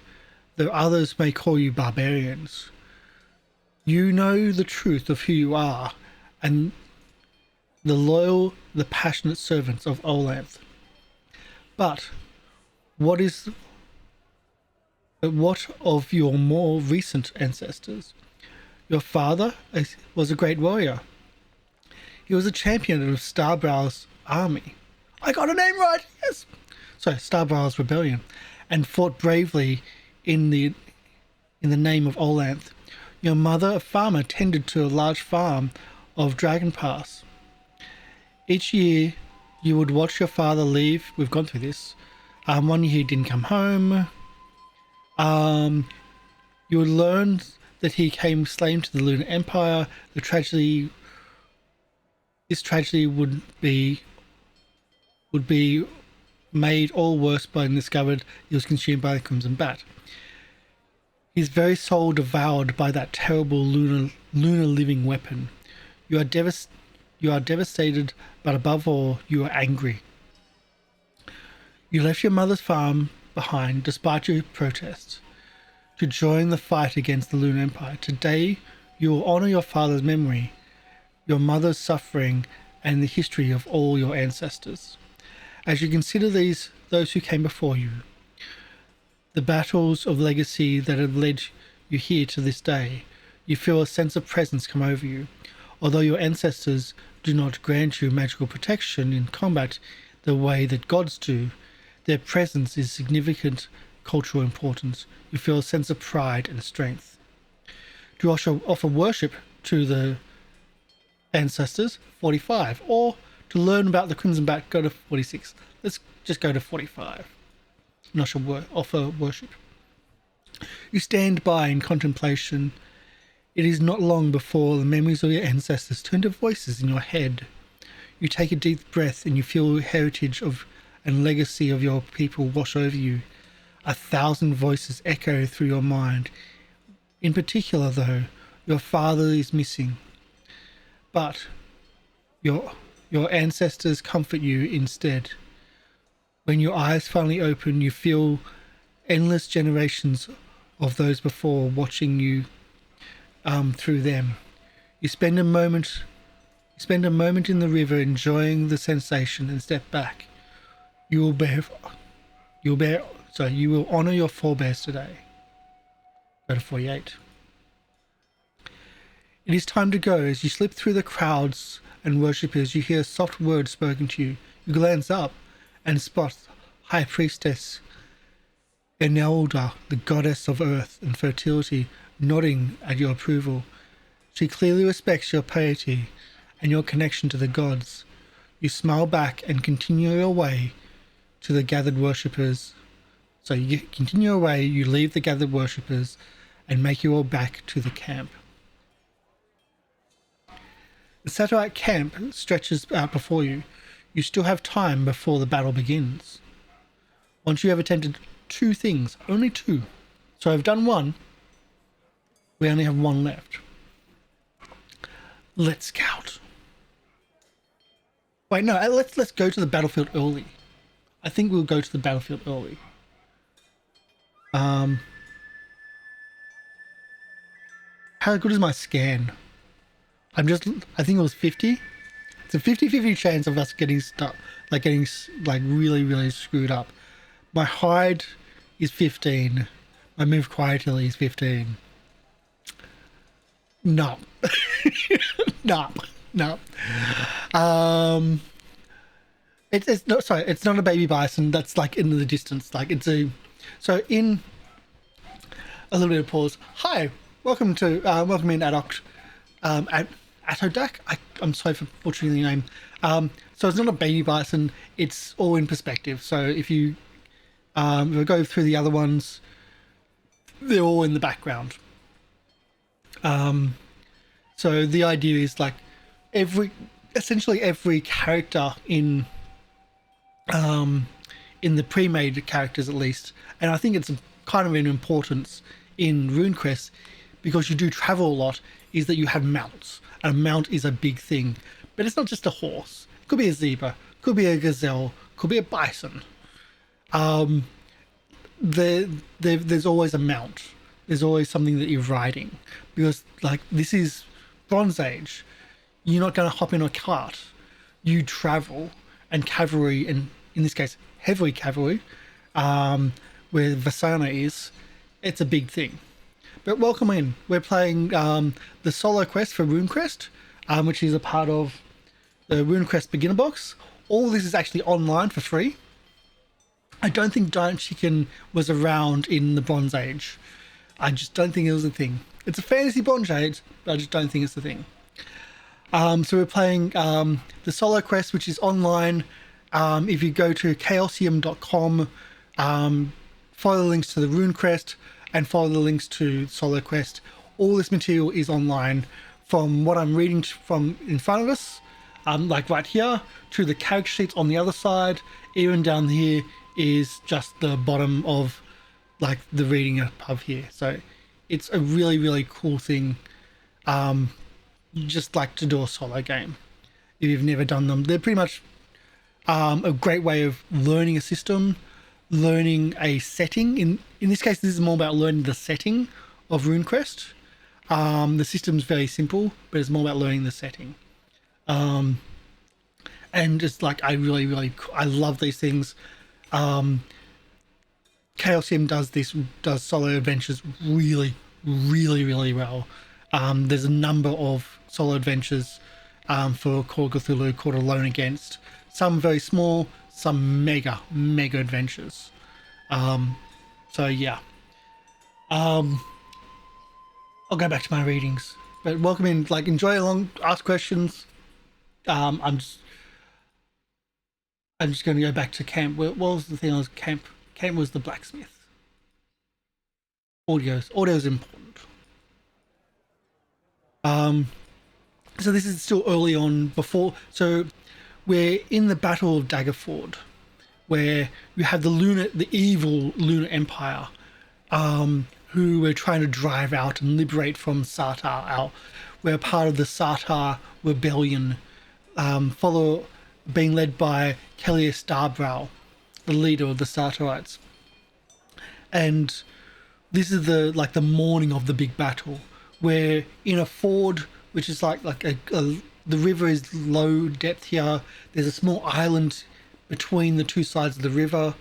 though others may call you barbarians. You know the truth of who you are, and the loyal, the passionate servants of Olanth. But what of your more recent ancestors? Your father was a great warrior. He was a champion of Starbrow's army. I got a name right, yes! Sorry, Starbrow's rebellion, and fought bravely in the name of Olanth. Your mother, a farmer, tended to a large farm of Dragon Pass. Each year, you would watch your father leave. We've gone through this. One year he didn't come home. You would learn that he came slain to the Lunar Empire. This tragedy would be made all worse by being discovered he was consumed by the Crimson Bat. His very soul devoured by that terrible lunar living weapon. You are devastated, but above all, you are angry. You left your mother's farm behind, despite your protests, to join the fight against the Lunar Empire. Today, you will honor your father's memory, your mother's suffering, and the history of all your ancestors. As you consider those who came before you, the battles of legacy that have led you here to this day, you feel a sense of presence come over you. Although your ancestors do not grant you magical protection in combat the way that gods do, their presence is significant cultural importance. You feel a sense of pride and strength. To also offer worship to the ancestors, 45, or to learn about the Crimson Bat, go to 46. Let's just go to 45. Not sure, offer worship. You stand by in contemplation. It is not long before the memories of your ancestors turn to voices in your head. You take a deep breath and you feel the heritage of and legacy of your people wash over you. 1,000 voices echo through your mind. In particular, though, your father is missing. But your ancestors comfort you instead. When your eyes finally open, you feel endless generations of those before watching you through them. You spend a moment in the river enjoying the sensation and step back. You will honor your forebears today. Go to 48. It is time to go. As you slip through the crowds and worshippers, you hear a soft word spoken to you. You glance up and spot High Priestess Enelda, the goddess of earth and fertility, nodding at your approval. She clearly respects your piety and your connection to the gods. You smile back and continue your way to the gathered worshippers. So you continue your way, you leave the gathered worshippers and make your way back to the camp. The satellite camp stretches out before you. You still have time before the battle begins. Once you have attempted 2 things, only 2. So I've done 1. We only have 1 left. Let's scout. Wait, no, let's go to the battlefield early. I think we'll go to the battlefield early. How good is my scan? I think it was 50. It's a 50-50 chance of us getting stuck, getting really screwed up. My hide is 15. My move quietly is 15. No. No. It's not, sorry, it's not a baby bison that's in the distance. So in a little bit of pause. Hi, welcome in Adoc. Atodak. I'm sorry for butchering the name. So it's not a baby bison. It's all in perspective. So if you go through the other ones, they're all in the background. So the idea is essentially every character in the pre-made characters at least, and I think it's kind of an importance in RuneQuest because you do travel a lot, is that you have mounts. And a mount is a big thing, but it's not just a horse. It could be a zebra, could be a gazelle, could be a bison. There's always a mount. There's always something that you're riding, because this is Bronze Age. You're not going to hop in a cart. You travel, and cavalry, and in this case heavy cavalry, where Vasana is, it's a big thing. But welcome in. We're playing the SoloQuest for RuneQuest, which is a part of the RuneQuest beginner box. All this is actually online for free. I don't think Giant Chicken was around in the Bronze Age. I just don't think it was a thing. It's a fantasy Bronze Age, but I just don't think it's the thing. So we're playing the SoloQuest, which is online. If you go to chaosium.com, follow the links to the RuneQuest and follow the links to SoloQuest. All this material is online from what I'm reading from in front of us, right here, to the character sheets on the other side. Even down here is just the bottom of the reading above here. So it's a really cool thing, just to do a solo game if you've never done them. They're pretty much a great way of learning a system, learning a setting. In this case, this is more about learning the setting of RuneQuest. The system's very simple, but it's more about learning the setting. And just I love these things. Chaosium does solo adventures really well. There's a number of solo adventures for Call of Cthulhu called Alone Against. Some very small, some mega adventures. So yeah, I'll go back to my readings. But welcome in, like, enjoy along, ask questions. I'm just going to go back to camp. What was the thing? I was camp. Camp was the blacksmith. Audio's important. So this is still early on before. So we're in the Battle of Daggerford, where you have the evil Lunar Empire, who we're trying to drive out and liberate from Sartar. We're part of the Sartar rebellion, being led by Kellier Starbrow, the leader of the Sartorites. And this is the morning of the big battle. We're in a ford, which is the river is low depth here. There's a small island between the two sides of the river,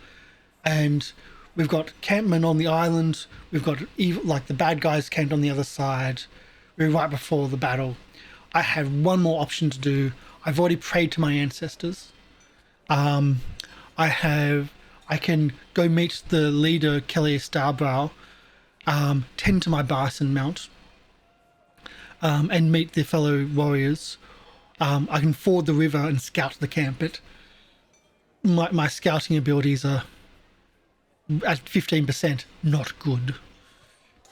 and we've got campmen on the island. We've got the bad guys camped on the other side. We're right before the battle. I have one more option to do. I've already prayed to my ancestors. I can go meet the leader, Kellier Starbrow, tend to my bison mount, and meet the fellow warriors. I can ford the river and scout the camp, but my scouting abilities are at 15%, not good.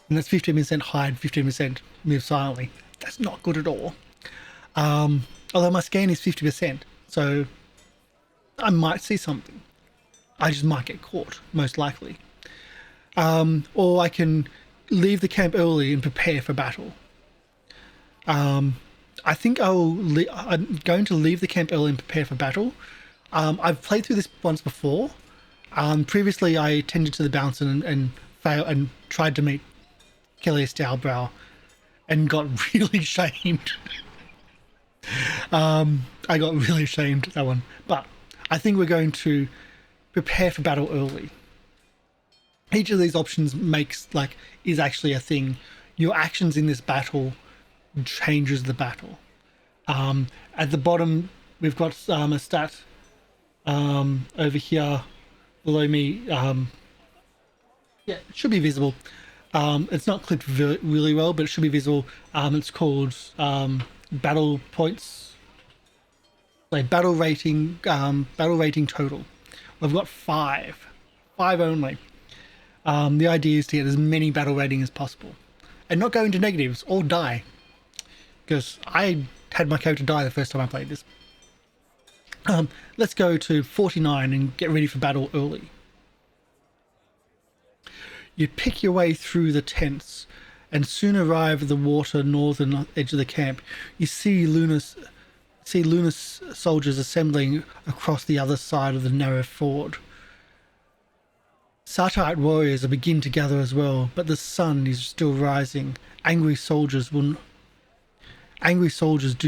And that's 15% hide, 15% move silently. That's not good at all. Although my scan is 50%, so I might see something. I just might get caught, most likely. Or I can leave the camp early and prepare for battle. I think I'm going to leave the camp early and prepare for battle. I've played through this once before. Previously, I tended to the bounce and failed and tried to meet Kellier Starbrow and got really shamed. I got really shamed that one. But I think we're going to prepare for battle early. Each of these options is actually a thing. Your actions in this battle changes the battle. At the bottom, we've got a stat over here below me. Yeah, it should be visible. It's not clipped really well, but it should be visible. It's called battle points, battle rating total. We've got five only. The idea is to get as many battle rating as possible and not go into negatives or die, because I had my character die the first time I played this. Let's go to 49 and get ready for battle early. You pick your way through the tents and soon arrive at the northern edge of the camp. You see lunar soldiers assembling across the other side of the narrow ford. Sartarite warriors begin to gather as well, but the sun is still rising. Angry soldiers do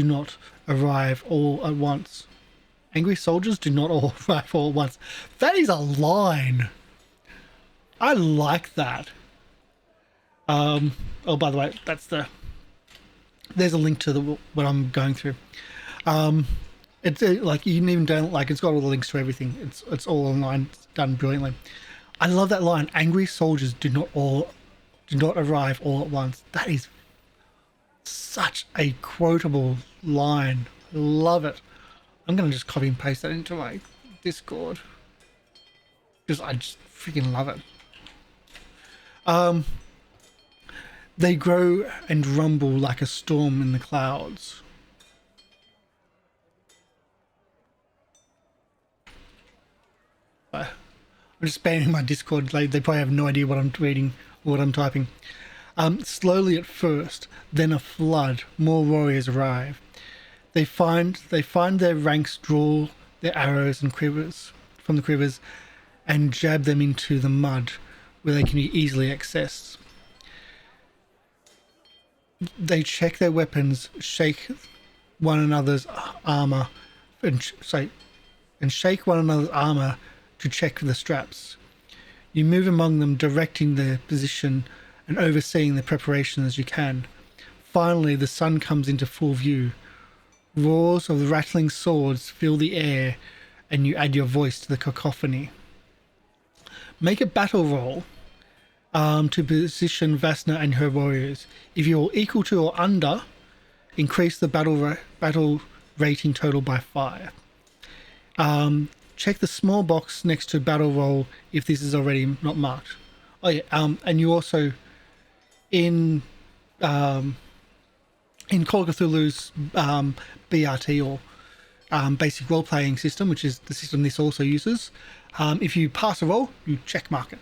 not arrive all at once. Angry soldiers do not all arrive all at once. That is a line. I like that. Oh, by the way, there's a link to what I'm going through. It's like, you can even download, it's got all the links to everything. It's all online. It's done brilliantly. I love that line. Angry soldiers do not arrive all at once. That is such a quotable line. I love it. I'm going to just copy and paste that into my Discord, because I just freaking love it. They grow and rumble like a storm in the clouds. I'm just spamming my Discord. They probably have no idea what I'm reading or what I'm typing. Slowly at first, then a flood. More warriors arrive. They find their ranks draw their arrows and quivers from the quivers and jab them into the mud where they can be easily accessed. They check their weapons, shake one another's armor, and shake one another's armor to check the straps. You move among them, directing their position and overseeing their preparation as you can. Finally, the sun comes into full view. Roars of rattling swords fill the air, and you add your voice to the cacophony. Make a battle roll. to position Vasna and her warriors. If you're equal to or under, increase the battle rating total by 5. Check the small box next to battle roll if this is already not marked. Oh yeah, and you also in Call of Cthulhu's BRT or basic role-playing system, which is the system this also uses, if you pass a roll, you check mark it.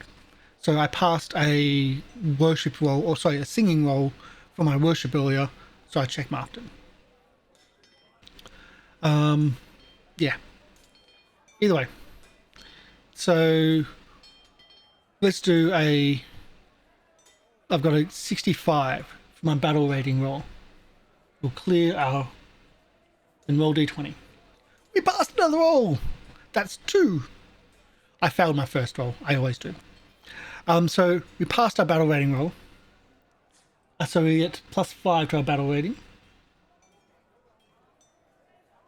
So I passed a worship roll, or sorry, a singing roll for my worship earlier, so I check marked it. Yeah. Either way. So let's do I've got a 65 for my battle rating roll. We'll clear our and roll d20. We passed another roll. That's 2. I failed my first roll. I always do. So we passed our battle rating roll. So we get +5 to our battle rating.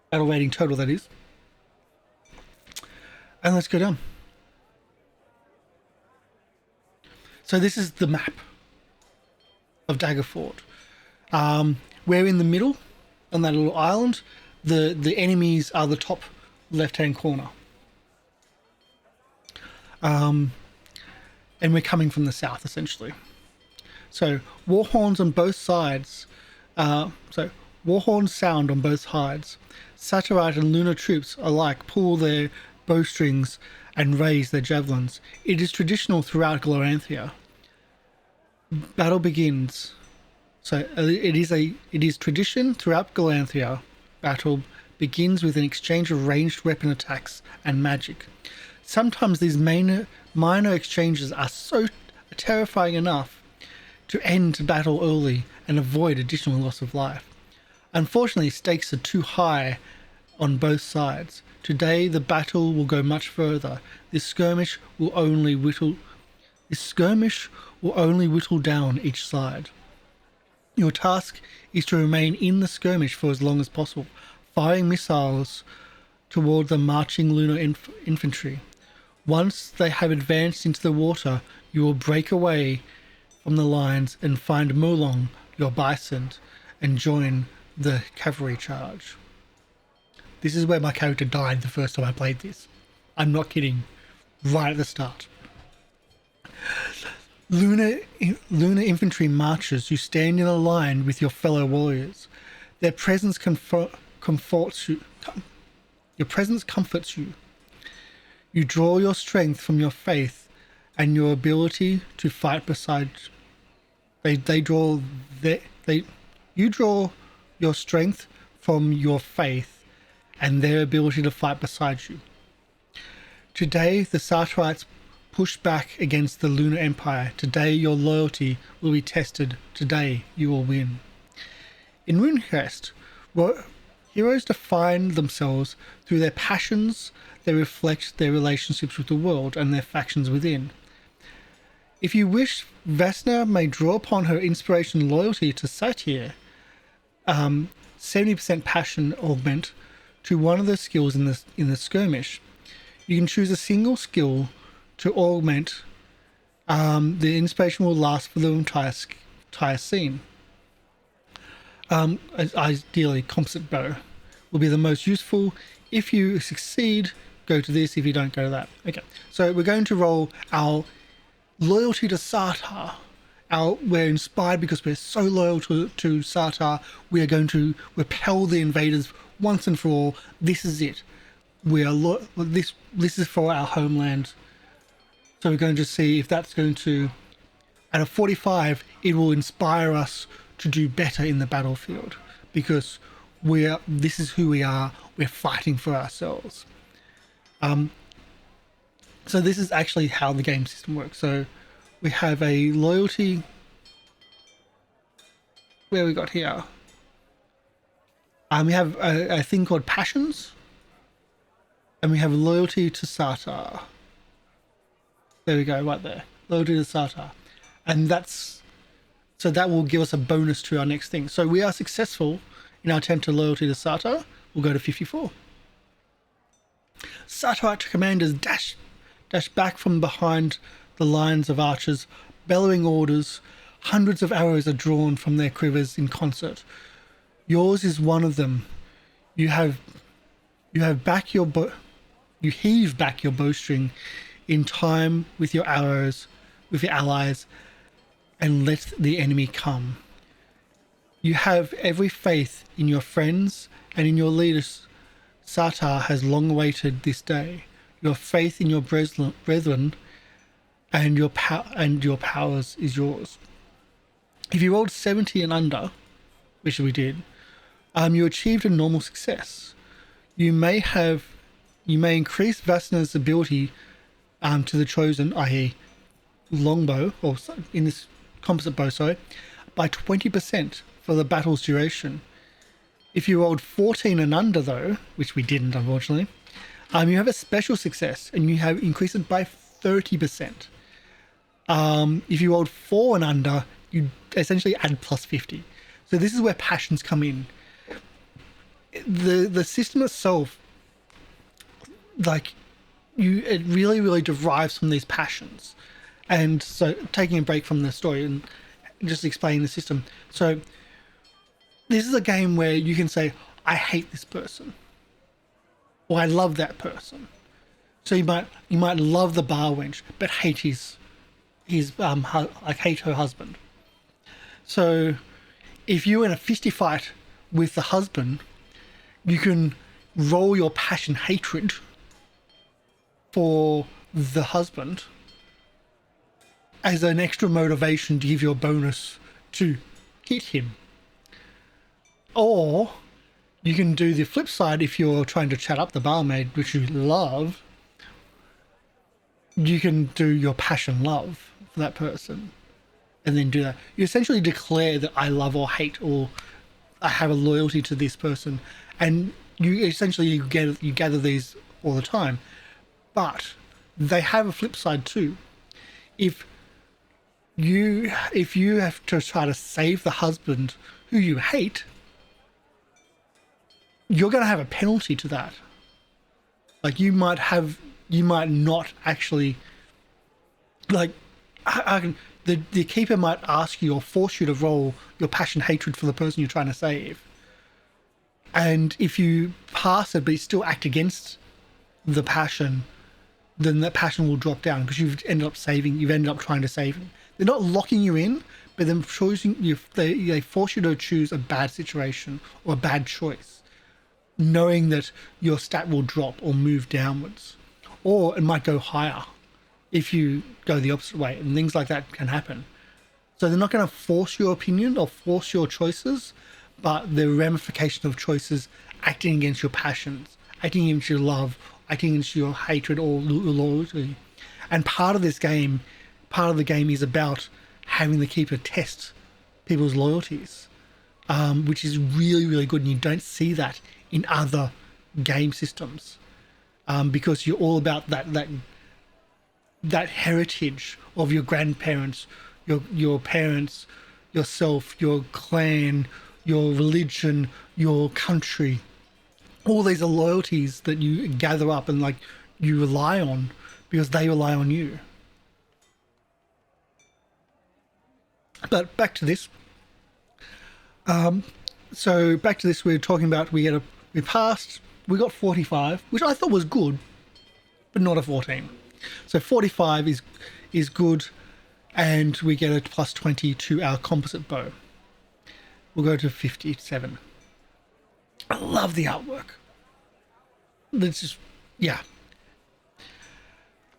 Battle rating total, that is. And let's go down. So this is the map of Daggerford. We're in the middle on that little island. The enemies are the top left-hand corner. And we're coming from the south, essentially. So war horns on both sides. War horns sound on both sides. Saturite and lunar troops alike pull their bowstrings and raise their javelins. It is traditional throughout Gloranthia. Battle begins. So it is tradition throughout Gloranthia. Battle begins with an exchange of ranged weapon attacks and magic. Sometimes these minor exchanges are so terrifying enough to end battle early and avoid additional loss of life. Unfortunately, stakes are too high on both sides. Today, the battle will go much further. This skirmish will only whittle down each side. Your task is to remain in the skirmish for as long as possible, firing missiles toward the marching lunar infantry. Once they have advanced into the water, you will break away from the lines and find Molong, your bison, and join the cavalry charge. This is where my character died the first time I played this. I'm not kidding. Right at the start. Lunar infantry marchers, you stand in a line with your fellow warriors. Their presence comforts you. Your presence comforts you. You draw your strength from your faith and your ability to fight beside. You draw your strength from your faith and their ability to fight beside you. Today, the Sartorites push back against the Lunar Empire. Today, your loyalty will be tested. Today, you will win. In RuneQuest, heroes define themselves through their passions. They reflect their relationships with the world and their factions within. If you wish, Vasna may draw upon her inspiration and loyalty to Satyr. 70% passion augment to one of the skills in the skirmish. You can choose a single skill to augment. The inspiration will last for the entire scene. Ideally, composite bow will be the most useful. If you succeed, go to this. If you don't, go to that. Okay, so we're going to roll our loyalty to Sartar. We're inspired because we're so loyal to Sartar. We are going to repel the invaders once and for all. This is it. We are this is for our homeland. So we're going to see if that's going to, at a 45, it will inspire us to do better in the battlefield because this is who we are. We're fighting for ourselves. So this is actually how the game system works. So we have a loyalty. Where we got here? We have a thing called passions. And we have loyalty to Sartar. There we go, right there. Loyalty to Sartar. And so that will give us a bonus to our next thing. So we are successful in our attempt to loyalty to Sartar. We'll go to 54. Sartarite commanders dash back from behind the lines of archers, bellowing orders. Hundreds of arrows are drawn from their quivers in concert. Yours is one of them. You heave back your bowstring in time with your arrows, with your allies, and let the enemy come. You have every faith in your friends and in your leaders. Satar has long awaited this day. Your faith in your brethren and your powers is yours. If you rolled 70 and under, which we did, you achieved a normal success. You may increase Vasna's ability to the chosen, i.e. longbow, or in this composite bow, sorry, by 20% for the battle's duration. If you rolled 14 and under, though, which we didn't, unfortunately, you have a special success, and you have increased it by 30%. If you rolled 4 and under, you essentially add plus 50. So this is where passions come in. The system itself, it really derives from these passions. And so, taking a break from the story and just explaining the system. So this is a game where you can say, I hate this person, or I love that person. So you might love the bar wench, but hate hate her husband. So if you're in a fisty fight with the husband, you can roll your passion hatred for the husband as an extra motivation to give you a bonus to hit him. Or you can do the flip side. If you're trying to chat up the barmaid, which you love, you can do your passion love for that person and then do that. You essentially declare that I love or hate, or I have a loyalty to this person, and you gather these all the time. But they have a flip side too. If you have to try to save the husband who you hate, you're going to have a penalty to that. Like you might not actually, the keeper might ask you or force you to roll your passion hatred for the person you're trying to save. And if you pass it, but you still act against the passion, then that passion will drop down because you've ended up trying to save him. They're not locking you in, but them choosing you. They force you to choose a bad situation or a bad choice, knowing that your stat will drop or move downwards, or it might go higher if you go the opposite way, and things like that can happen. So they're not going to force your opinion or force your choices, but the ramification of choices acting against your passions, acting against your love, acting against your hatred or loyalty. And part of the game is about having the keeper test people's loyalties, which is really good, and you don't see that in other game systems, because you're all about that heritage of your grandparents, your parents, yourself, your clan, your religion, your country. All these are loyalties that you gather up and you rely on because they rely on you. But back to this. So back to this, we're talking about we got 45, which I thought was good, but not a 14. So 45 is good, and we get a plus 20 to our composite bow. We'll go to 57. I love the artwork. It's just, yeah.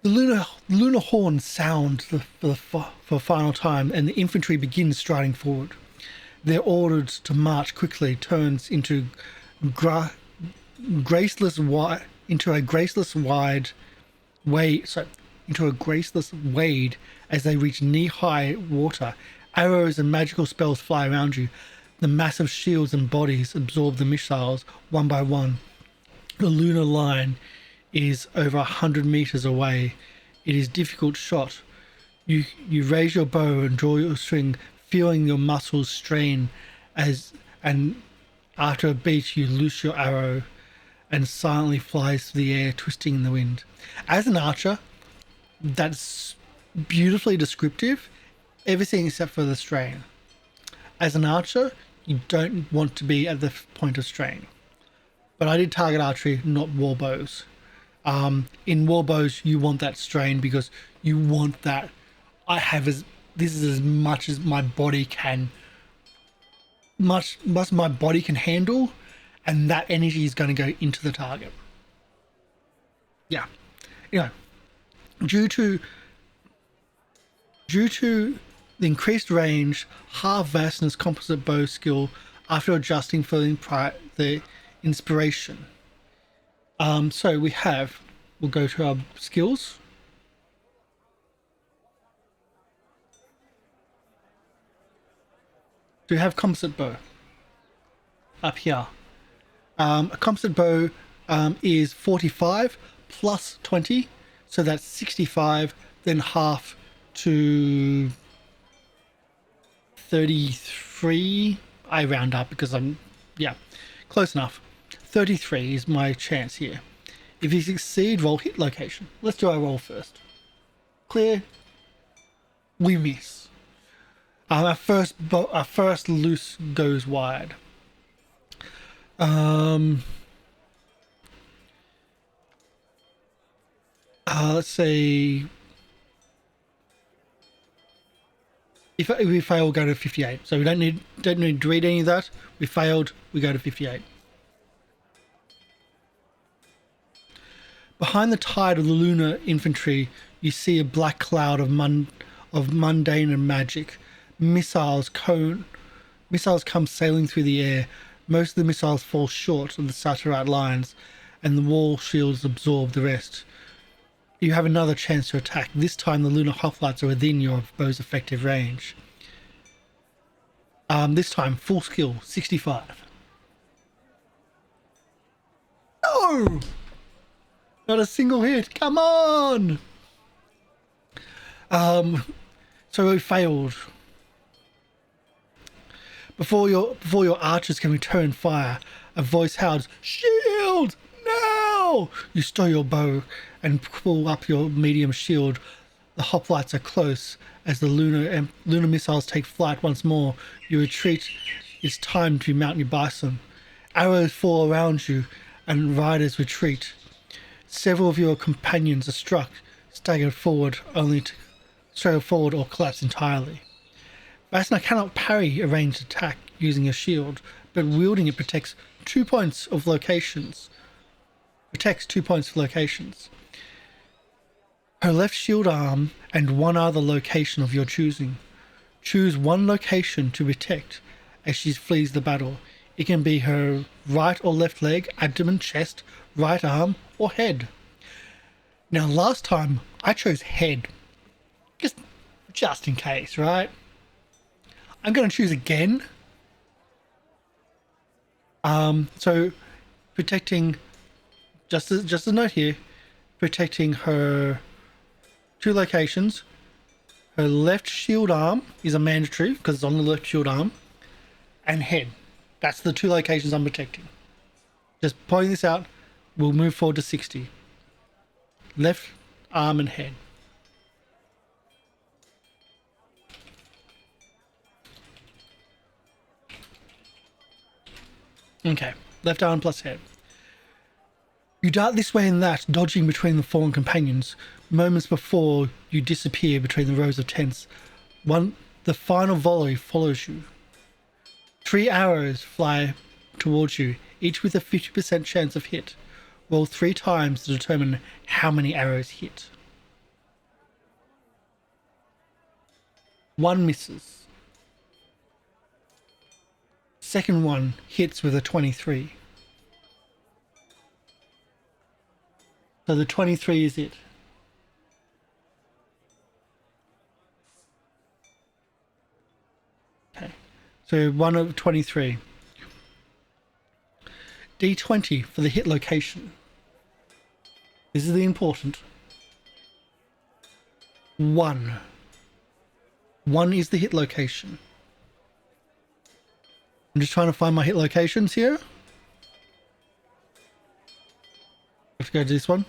The lunar horn sound for final time, and the infantry begins striding forward. Their orders to march quickly turns into a graceless wade as they reach knee-high water. Arrows and magical spells fly around you. The massive shields and bodies absorb the missiles one by one. The lunar line is over 100 meters away. It is difficult shot. You raise your bow and draw your string, feeling your muscles strain and after a beat you loose your arrow and silently flies through the air, twisting in the wind. As an archer, that's beautifully descriptive, everything except for the strain. As an archer, you don't want to be at the point of strain. But I did target archery, not war bows. In war bows, you want that strain because you want that. This is as much as my body can, much my body can handle, and that energy is going to go into the target. Yeah, due to the increased range, half vastness composite bow skill after adjusting for the inspiration. So we'll go to our skills. Do we have composite bow up here? A composite bow is 45 plus 20, so that's 65, then half to 33. I round up because close enough. 33 is my chance here. If you succeed, roll hit location. Let's do our roll first. Clear. We miss. Our first loose goes wide. Let's say if we fail, we'll go to 58. So we don't need to read any of that. We failed, we go to 58. Behind the tide of the lunar infantry, you see a black cloud of mundane and magic. Missiles come sailing through the air. Most of the missiles fall short of the Satellite lines, and the wall shields absorb the rest. You have another chance to attack. This time the lunar hoplites are within your bow's effective range. This time full skill, 65. No! Not a single hit. Come on! So we failed. Before your archers can return fire, a voice howls, "Shield! Now!" You stow your bow and pull up your medium shield. The hoplites are close. As the lunar missiles take flight once more, you retreat. It's time to mount your bison. Arrows fall around you, and riders retreat. Several of your companions are struck, stagger forward or collapse entirely. Vasna cannot parry a ranged attack using a shield, but wielding it protects 2 points of locations. Her left shield arm and one other location of your choosing. Choose one location to protect as she flees the battle. It can be her right or left leg, abdomen, chest, right arm, or head. Now, last time I chose head, just in case, right? I'm going to choose again. So protecting, just a note here, protecting her 2 locations. Her left shield arm is a mandatory because it's on the left shield arm, and head. That's the 2 locations I'm protecting. Just pointing this out. We'll move forward to 60. Left arm and head. Okay, left arm plus head. You dart this way and that, dodging between the fallen companions. Moments before you disappear between the rows of tents, the final volley follows you. 3 arrows fly towards you, each with a 50% chance of hit. Roll 3 times to determine how many arrows hit. 1 misses. Second one hits with a 23. So the 23 is it. Okay, so 1 of 23. D20 for the hit location. This is the important. 1. 1 is the hit location. I'm just trying to find my hit locations here. Let's go to this one.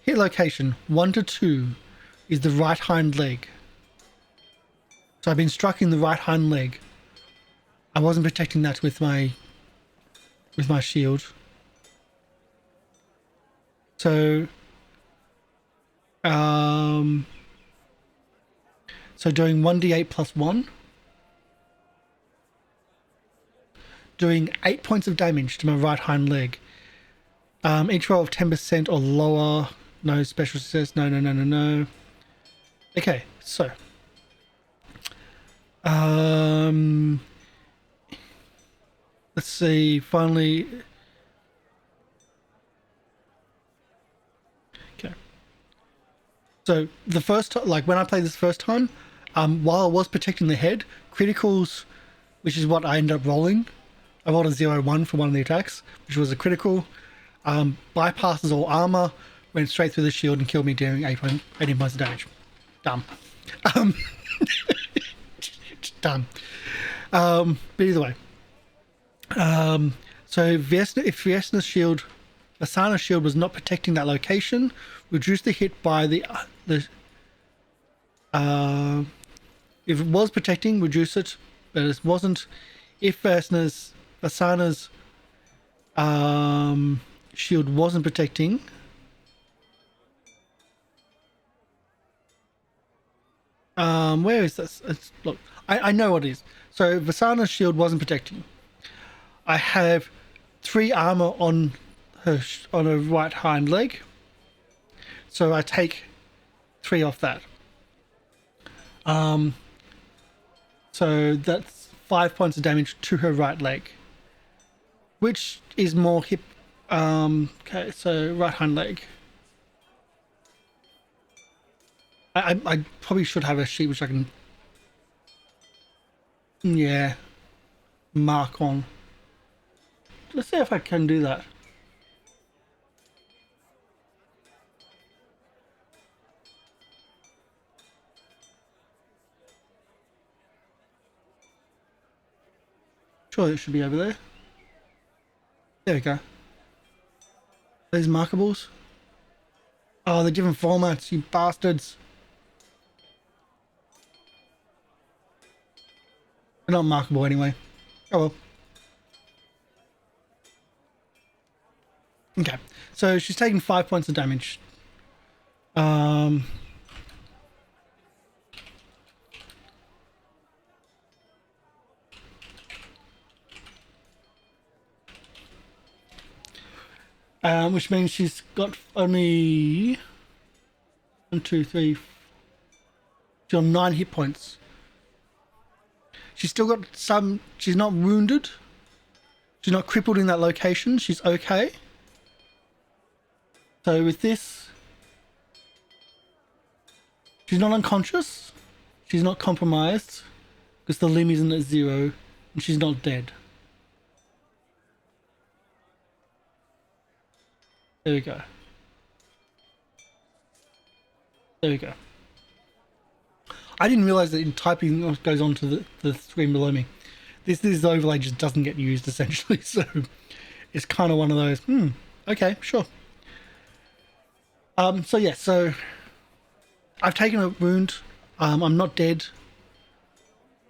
Hit location 1 to 2 is the right hind leg. So I've been struck in the right hind leg. I wasn't protecting that with my shield. So doing 1d8 plus 1, doing 8 points of damage to my right hind leg. Each roll of 10% or lower. No special success. No. Okay, so let's see. Finally, okay. So the first time, like when I played this first time, while I was protecting the head, criticals, which is what I ended up rolling. I rolled a 0-1 for one of the attacks, which was a critical. Bypasses all armor, went straight through the shield and killed me, dealing 18 points of damage. Dumb. Dumb. But either way. So if Vesna's shield, Asana's shield was not protecting that location, reduce the hit by if it was protecting, reduce it, but it wasn't. If Asana's shield wasn't protecting, where is this? Look, I know what it is. So Vasana's shield wasn't protecting. I have 3 armor on her right hind leg, so I take 3 off that. So that's 5 points of damage to her right leg, which is more hip. Okay, so right hind leg. I probably should have a sheet which I can, mark on. Let's see if I can do that. Surely it should be over there. There we go. These markables. Oh, the different formats, you bastards. They're not markable anyway. Oh well. Okay, so she's taken 5 points of damage. Which means she's got only 1, 2, 3. She's got 9 hit points. She's still got some. She's not wounded. She's not crippled in that location. She's okay. So with this, she's not unconscious. She's not compromised because the limb isn't at 0, and she's not dead. There we go. There we go. I didn't realize that in typing goes on to the screen below me. This overlay just doesn't get used essentially, so it's kind of one of those. Okay, sure. So yeah, so I've taken a wound. I'm not dead.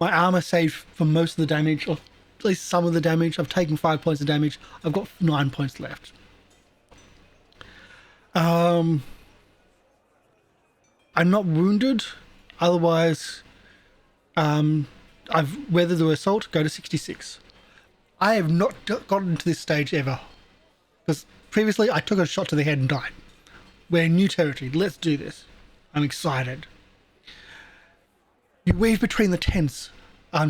My armor saved for most of the damage, or at least some of the damage. I've taken 5 points of damage. I've got 9 points left. I'm not wounded. Otherwise, I've weathered the assault, go to 66. I have not gotten to this stage ever. Because previously I took a shot to the head and died. We're in new territory. Let's do this. I'm excited. You weave between the tents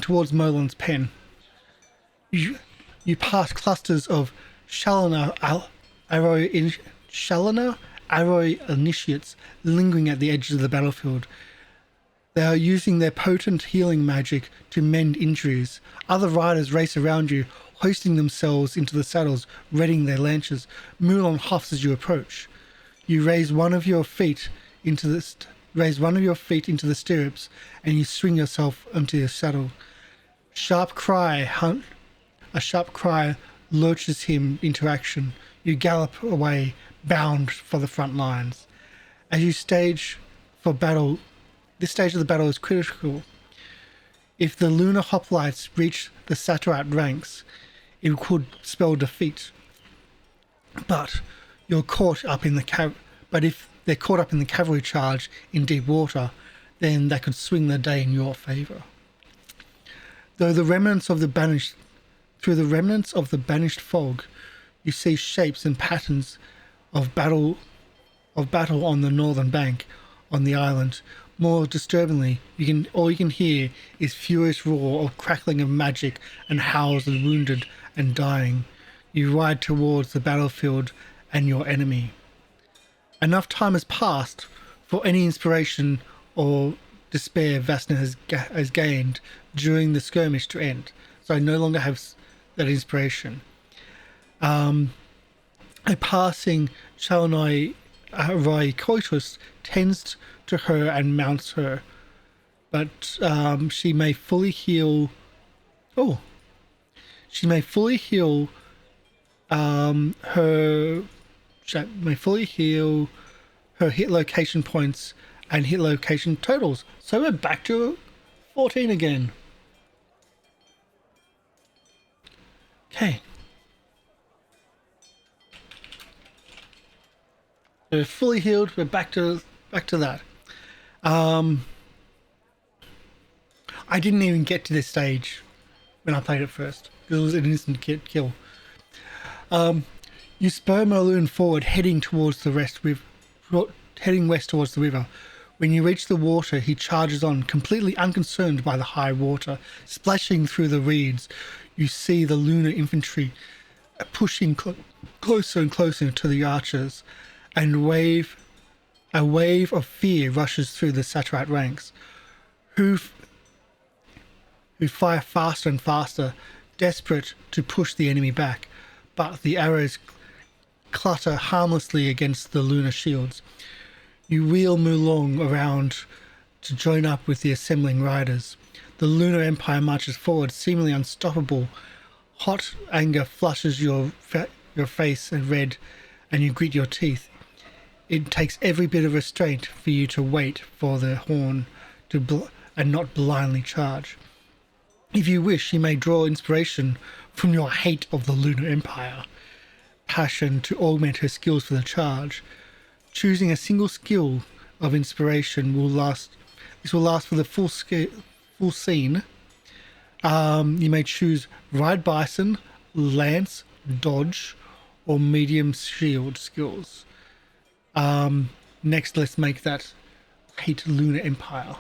towards Merlin's pen. You pass clusters of Shalana arrow initiates lingering at the edges of the battlefield. They are using their potent healing magic to mend injuries. Other riders race around you, hoisting themselves into the saddles, readying their lances. Mulan huffs as you approach. You raise one of your feet into the stirrups, and you swing yourself onto your saddle. A sharp cry lurches him into action. You gallop away, bound for the front lines. As you stage for battle. This stage of the battle is critical. If the lunar hoplites reach the Saturite ranks, it could spell defeat. But you're caught up in the But if they're caught up in the cavalry charge in deep water, then that could swing the day in your favour. Through the remnants of the banished fog, you see shapes and patterns of battle on the northern bank on the island. More disturbingly, all you can hear is furious roar of crackling of magic and howls of wounded and dying. You ride towards the battlefield and your enemy. Enough time has passed for any inspiration or despair Vasna has gained during the skirmish to end. So I no longer have that inspiration. A passing Chalnai Rai Koitus tends to her and mounts her, but she may fully heal. She may fully heal her hit location points and hit location totals. So we're back to 14 again. Okay. We're fully healed. We're back to that. I didn't even get to this stage when I played it first. It was an instant kill. You spur Merloon forward, heading west towards the river. When you reach the water, he charges on, completely unconcerned by the high water. Splashing through the reeds, you see the lunar infantry pushing closer and closer to the archers, and a wave of fear rushes through the Saturite ranks, who fire faster and faster, desperate to push the enemy back, but the arrows clatter harmlessly against the lunar shields. You wheel Mulong around to join up with the assembling riders. The Lunar Empire marches forward, seemingly unstoppable. Hot anger flushes your face and red, and you grit your teeth. It takes every bit of restraint for you to wait for the horn and not blindly charge. If you wish, you may draw inspiration from your hate of the Lunar Empire passion to augment her skills for the charge. Choosing a single skill of inspiration will last. This will last for the full scene. You may choose Ride Bison, Lance, Dodge, or Medium Shield skills. Next, let's make that hate Lunar Empire.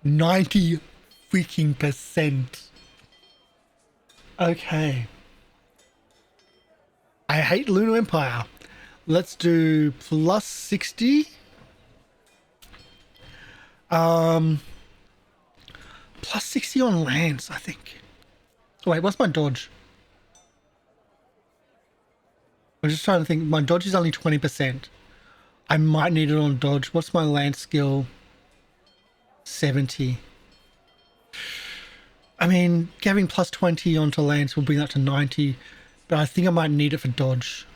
90 freaking %. Okay. I hate Lunar Empire. Let's do plus 60. Plus 60 on Lance, I think. Oh, wait, what's my dodge? I'm just trying to think. My dodge is only 20%. I might need it on dodge. What's my Lance skill? 70. I mean, having plus 20 onto Lance will bring that to 90, but I think I might need it for dodge.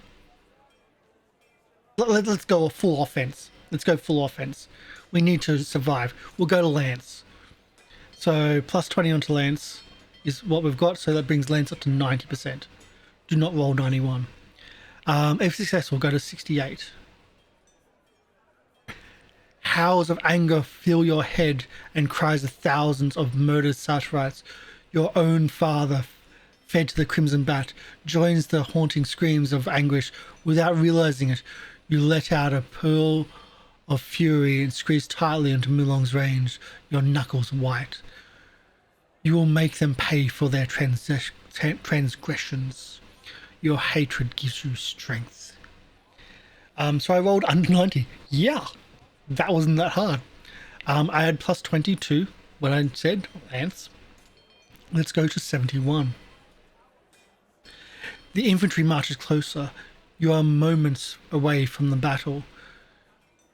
Let's go full offense. Let's go full offense. We need to survive. We'll go to Lance. So plus 20 onto Lance is what we've got. So that brings Lance up to 90%. Do not roll 91. If successful, go to 68. Howls of anger fill your head and cries of thousands of murdered Satirites. Your own father, fed to the Crimson Bat, joins the haunting screams of anguish. Without realizing it, you let out a pearl of fury and squeeze tightly into Mulong's range, your knuckles white. You will make them pay for their transgressions. Your hatred gives you strength. So I rolled under 90. Yeah, that wasn't that hard. I had plus 22, what I said, Lance. Let's go to 71. The infantry marches closer. You are moments away from the battle.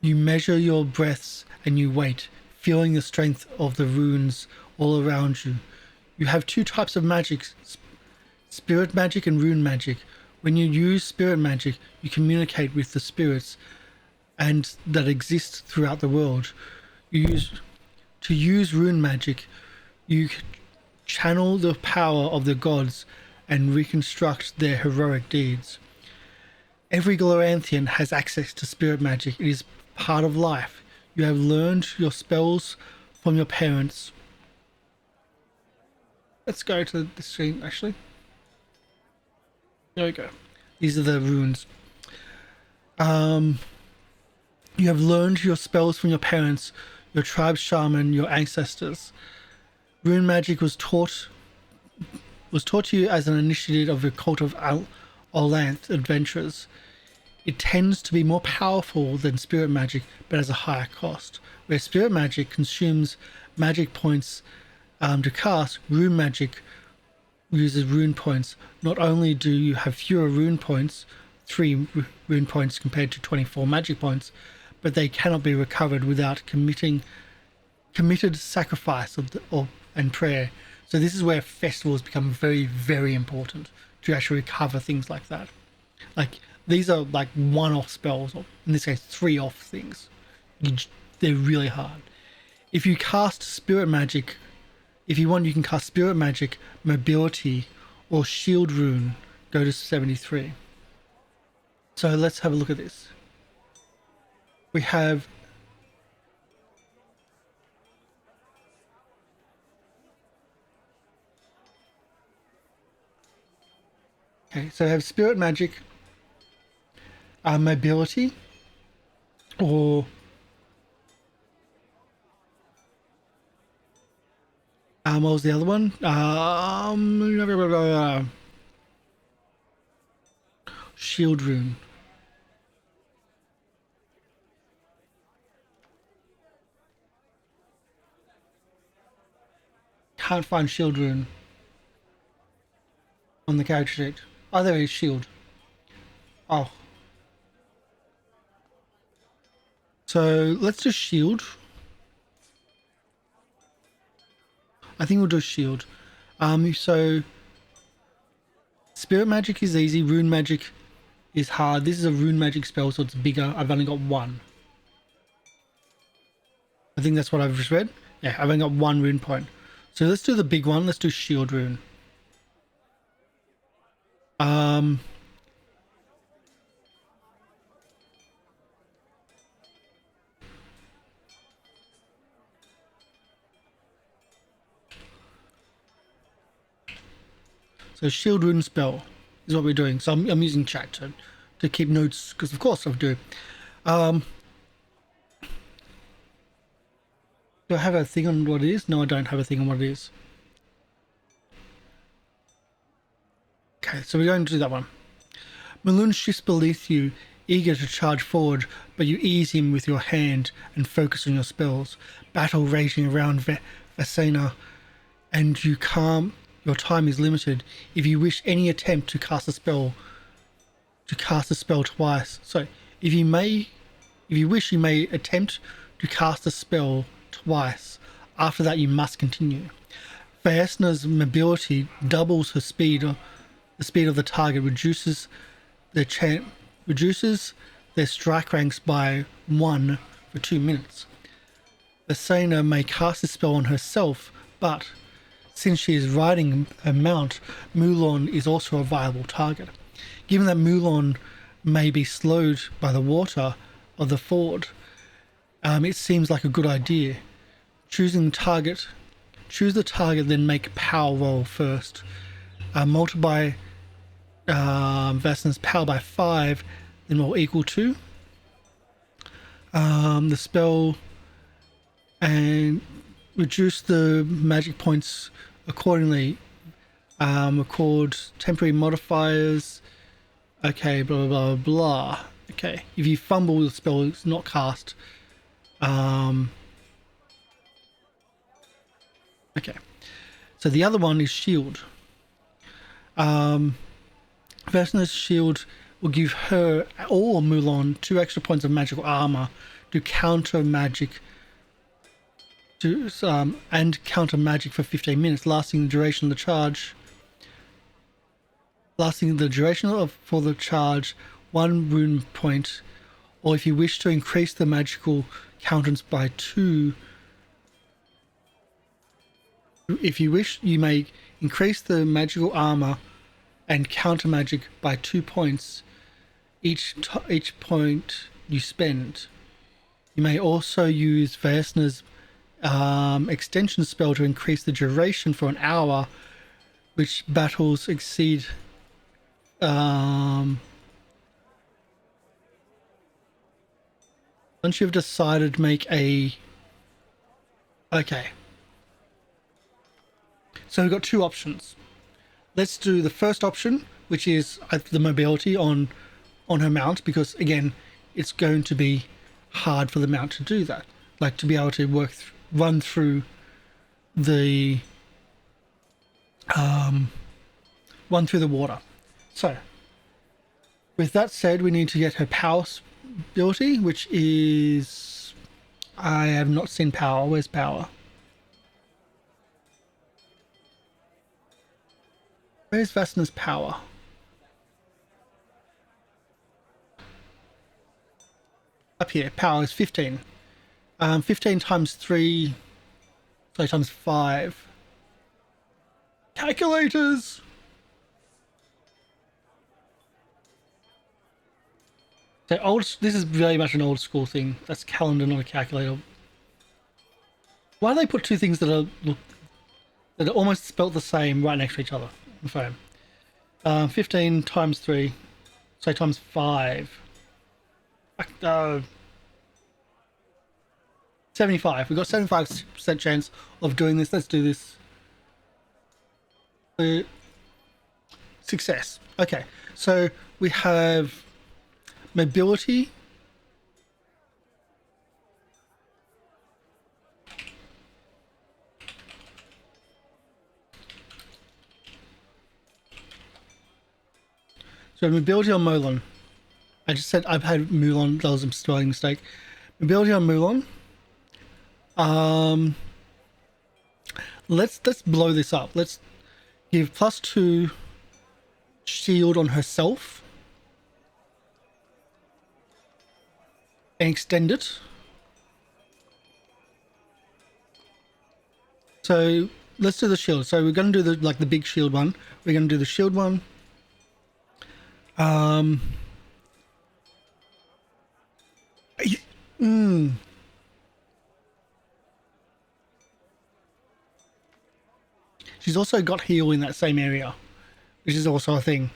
You measure your breaths and you wait, feeling the strength of the runes all around you. You have two types of magic, spirit magic and rune magic. When you use spirit magic, you communicate with the spirits and that exist throughout the world. To use rune magic, you channel the power of the gods and reconstruct their heroic deeds. Every Gloranthian has access to spirit magic. It is part of life. You have learned your spells from your parents. Let's go to the screen, actually. There we go. These are the runes. You have learned your spells from your parents, your tribe's shaman, your ancestors. Rune magic was taught to you as an initiative of the cult of Olanth adventurers. It tends to be more powerful than spirit magic, but has a higher cost. Where spirit magic consumes magic points to cast, rune magic uses rune points. Not only do you have fewer rune points, 3 rune points compared to 24 magic points, but they cannot be recovered without committed sacrifice and prayer. So this is where festivals become very, very important to actually recover things like that. Like, these are like one-off spells, or in this case 3-off things. They're really hard. If you cast spirit magic, if you want, you can cast spirit magic, mobility, or shield rune. Go to 73. So let's have a look at this. We have so I have spirit magic, mobility, or what was the other one? Shield rune. Can't find shield rune on the character sheet. Oh, there is shield. Oh. So let's do shield. I think we'll do shield. So spirit magic is easy, rune magic is hard. This is a rune magic spell, so it's bigger. I've only got 1. I think that's what I've just read. Yeah, I've only got 1 rune point. So let's do the big one. Let's do shield rune. So shield rune spell is what we're doing. So I'm using chat to keep notes, because of course I do. Do I have a thing on what it is? No, I don't have a thing on what it is. Okay, so we're going to do that one. Maloon shifts beneath you, eager to charge forward, but you ease him with your hand and focus on your spells. Battle raging around Vasena, and you calm. Your time is limited. If you wish any attempt to cast a spell twice. So if you wish, you may attempt to cast a spell twice. After that, you must continue. Vasena's mobility doubles her speed. The speed of the target reduces their strike ranks by 1 for 2 minutes. Vasena may cast a spell on herself, but since she is riding a mount, Mulan is also a viable target. Given that Mulan may be slowed by the water of the ford, it seems like a good idea. Choose the target, then make a power roll first. Multiply Vasena's power by 5, then roll equal to the spell, and reduce the magic points accordingly. Record temporary modifiers. Okay, blah blah blah blah. Okay, if you fumble, the spell is not cast. Okay, so the other one is shield. Vasena's shield will give her or Mulan 2 extra points of magical armor to counter magic. And counter magic for 15 minutes, lasting the duration of the charge. For the charge, 1 rune point or if you wish to increase the magical countenance by 2, if you wish, you may increase the magical armor and counter magic by 2 points each point you spend. You may also use Vesna's extension spell to increase the duration for an hour, which battles exceed once you've decided, make a... Okay. So we've got 2 options. Let's do the first option, which is the mobility on her mount, because again, it's going to be hard for the mount to do that. Like to be able to run through the water. So with that said, we need to get her power ability, which is... I have not seen power. Where's power? Where's Vesna's power? Up here. Power is 15. 15 times 3... Sorry, times 5. Calculators! So this is very much an old school thing. That's calendar, not a calculator. Why do they put 2 things that are almost spelt the same right next to each other on the phone? 15 times 3, so times 5. 75. We've got 75% chance of doing this. Let's do this. Success. Okay, so we have mobility. So mobility on Mulan. I just said I've had Mulan. That was a spelling mistake. Mobility on Mulan. Let's blow this up. Let's give +2 shield on herself and extend it. So let's do the shield. So we're going to do the big shield one. We're going to do the shield one. She's also got heal in that same area, which is also a thing.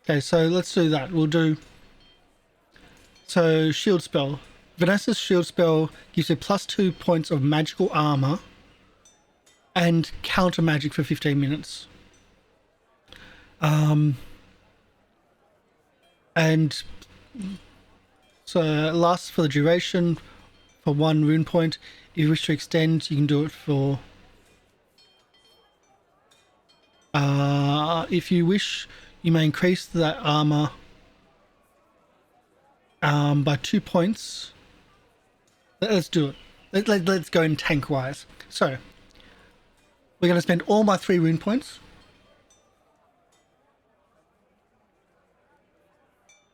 Okay, so let's do that. We'll do... So, shield spell. Vanessa's shield spell gives you +2 points of magical armor and counter magic for 15 minutes. And so it lasts for the duration for 1 rune point. If you wish to extend, you can do it for... if you wish, you may increase that armor by 2 points. Let's do it. Let's go in tank wise. So we're going to spend all my 3 rune points,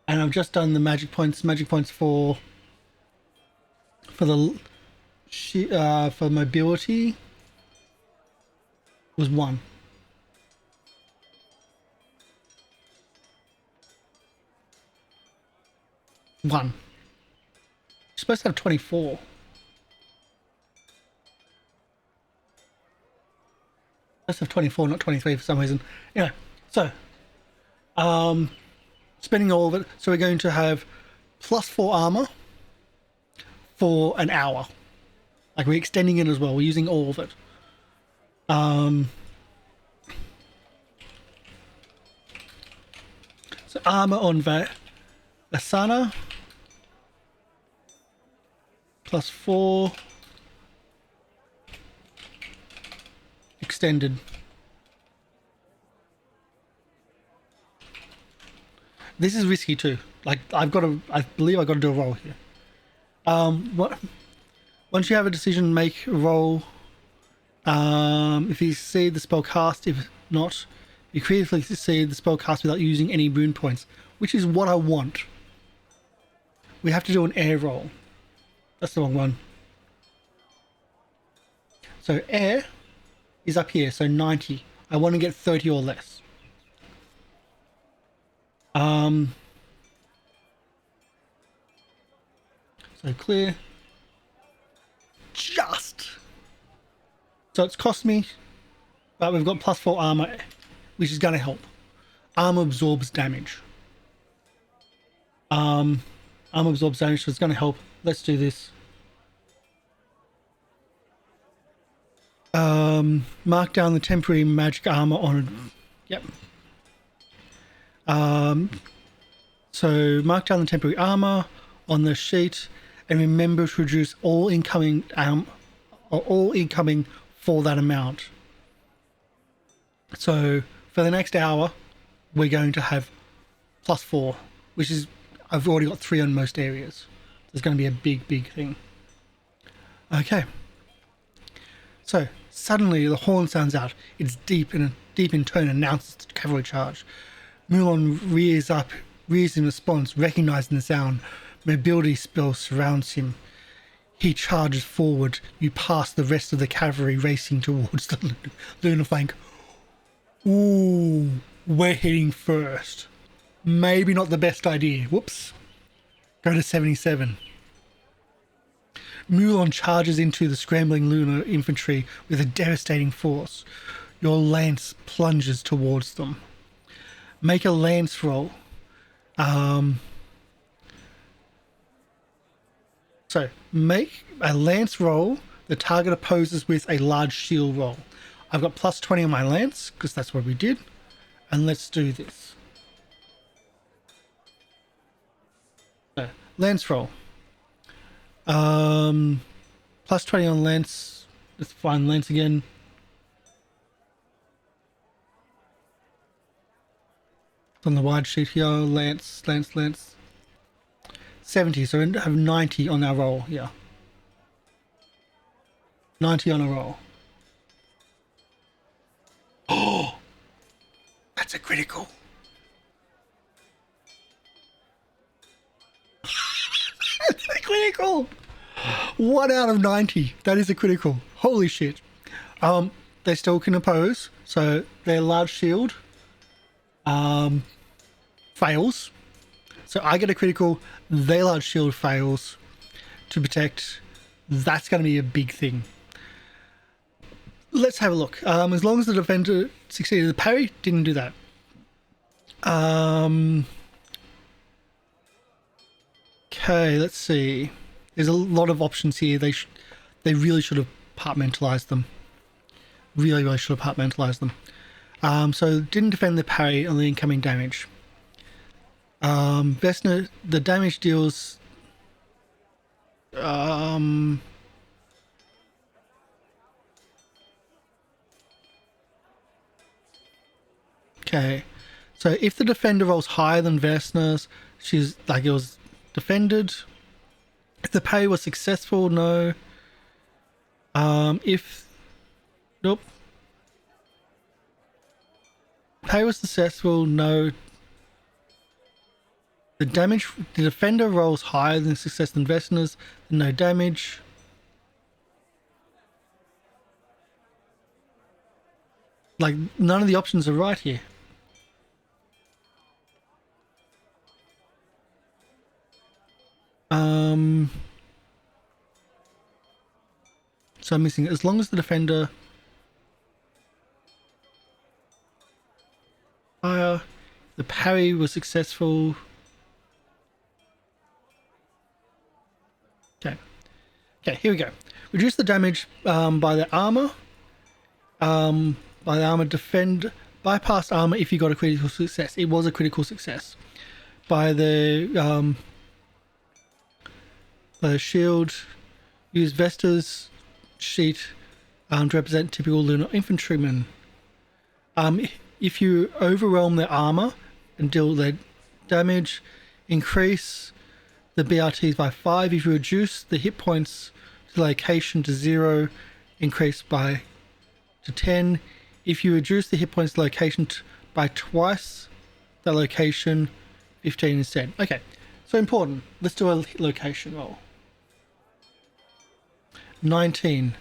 and I've just done the magic points. Magic points for mobility was 1. You're supposed to have 24. Supposed to have 24, not 23 for some reason. Anyway, so spending all of it. So we're going to have +4 armor for an hour. Like, we're extending it as well. We're using all of it. So armor on Asana. +4 extended. This is risky too. Like, I believe I've got to do a roll here. Once you have a decision, make a roll If you succeed the spell cast, if not, you critically succeed the spell cast without using any rune points, which is what I want. We have to do an air roll. That's the wrong one. So air is up here, so 90. I want to get 30 or less. So clear. Just. So it's cost me, but we've got +4 armor, which is going to help. Armor absorbs damage. Armor absorbs damage, so it's going to help. Let's do this. Mark down the temporary magic armor on. Yep. So mark down the temporary armor on the sheet, and remember to reduce all incoming for that amount. So for the next hour, we're going to have +4, which is, I've already got 3 on most areas. There's going to be a big thing. Okay. So suddenly the horn sounds out. It's deep in tone, announces the cavalry charge. Mulan rears in response, recognizing the sound. Mobility spell surrounds him. He charges forward. You pass the rest of the cavalry racing towards the lunar flank. Ooh, we're heading first. Maybe not the best idea. Whoops. Go to 77. Mulan charges into the scrambling lunar infantry with a devastating force. Your lance plunges towards them. Make a lance roll. So make a lance roll. The target opposes with a large shield roll. I've got +20 on my lance because that's what we did. And let's do this. So, lance roll. +20 on lance. Let's find lance again. It's on the wide sheet here. Lance. 70, so we have 90 on our roll here. 90 on a roll. Oh, that's a critical. That's a critical. 1 out of 90. That is a critical. Holy shit. They still can oppose, so their large shield fails. So I get a critical, their large shield fails to protect. That's going to be a big thing. Let's have a look. As long as the defender succeeded, the parry didn't do that. Okay, let's see. There's a lot of options here. They really should have compartmentalized them. Really should have compartmentalized them. So didn't defend the parry on the incoming damage. Vesna, the damage deals. Okay, so if the defender rolls higher than Vesna's, she's like, it was defended. If the parry was successful, no. Nope. Parry was successful, no. The defender rolls higher than success than Vesna's, no damage. Like, none of the options are right here. So I'm missing, as long as the defender higher, the parry was successful. Okay, here we go. Reduce the damage by the armor. Defend. Bypass armor if you got a critical success. It was a critical success. By the shield. Use Vesta's sheet to represent typical lunar infantrymen. If you overwhelm their armor and deal their damage, increase the BRTs by 5. If you reduce the hit points to location to 0, increase by to 10. If you reduce the hit points location by twice the location, 15 instead. Okay, so important. Let's do a hit location roll. 19.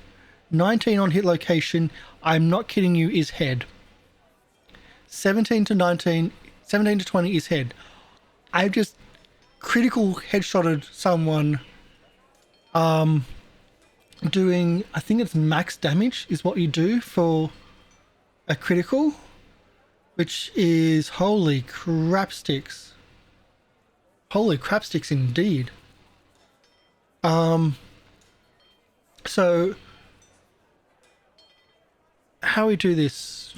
19 on hit location, I'm not kidding you, is head. 17 to 19, 17 to 20 is head. I've just critical headshotted someone doing, I think it's max damage is what you do for a critical, which is holy crap sticks. Holy crap sticks indeed. So how we do this?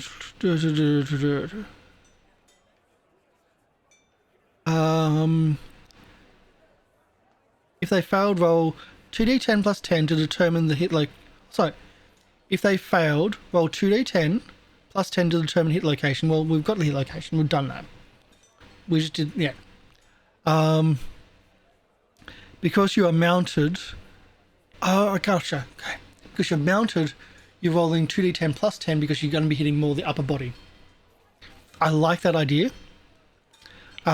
If they failed, roll 2d10 plus 10 to determine the hit so if they failed, roll 2d10 plus 10 to determine hit location. Well, we've got the hit location, we've done that. We just did, yeah. Because you are mounted, oh gotcha, okay. Because you're mounted, you're rolling 2d10 plus 10 because you're going to be hitting more the upper body. I like that idea. They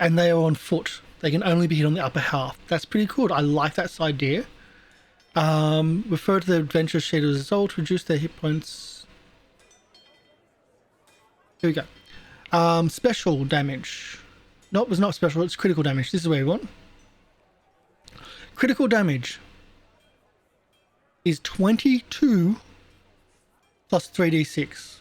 are on foot. They can only be hit on the upper half. That's pretty cool. I like that idea. Refer to the adventure sheet as a result. Reduce their hit points. Here we go. Special damage. No, it was not special. It's critical damage. This is where we want. Critical damage is 22 plus 3d6.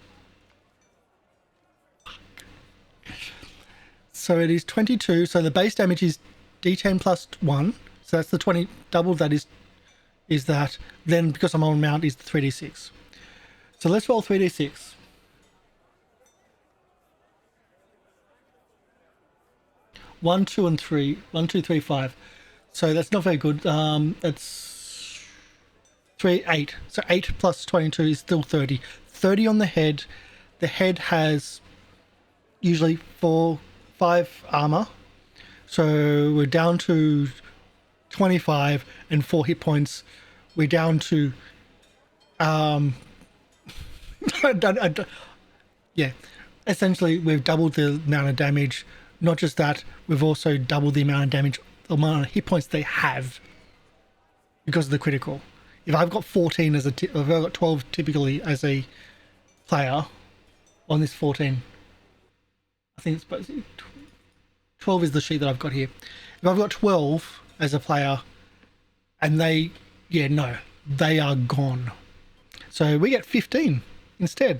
So it is 22. So the base damage is d10 plus 1. So that's the 20. Double that is that. Then because I'm on mount is the 3d6. So let's roll 3d6. 1, 2, and 3. 1, 2, 3, 5. So that's not very good. That's 3, 8. So 8 plus 22 is still 30. 30 on the head. The head has usually 5 armor. So we're down to 25 and 4 hit points. We're down to yeah. Essentially, we've doubled the amount of damage. Not just that, we've also doubled the amount of damage, the amount of hit points they have because of the critical. If I've got 14 as if I've got 12 typically as a player on this 14, I think it's supposed to be 12 is the sheet that I've got here. If I've got 12 as a player and they are gone. So we get 15 instead.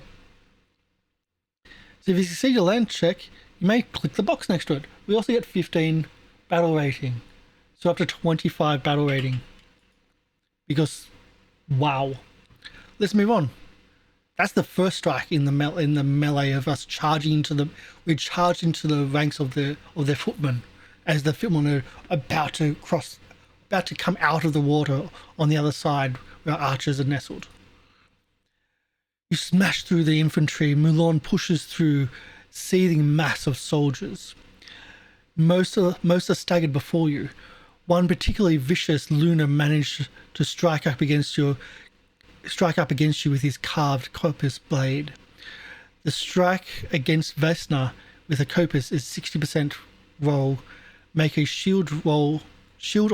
So if you succeed your land check, you may click the box next to it. We also get 15 battle rating. So up to 25 battle rating. Because, wow. Let's move on. That's the first strike in the melee of us charging into the... We charged into the ranks of their footmen as the footmen are about to come out of the water on the other side where our archers are nestled. You smash through the infantry. Mulan pushes through seething mass of soldiers. Most are staggered before you. One particularly vicious Luna managed to strike up against you with his carved kopis blade. The strike against Vesna with a kopis is 60% roll. Make a shield or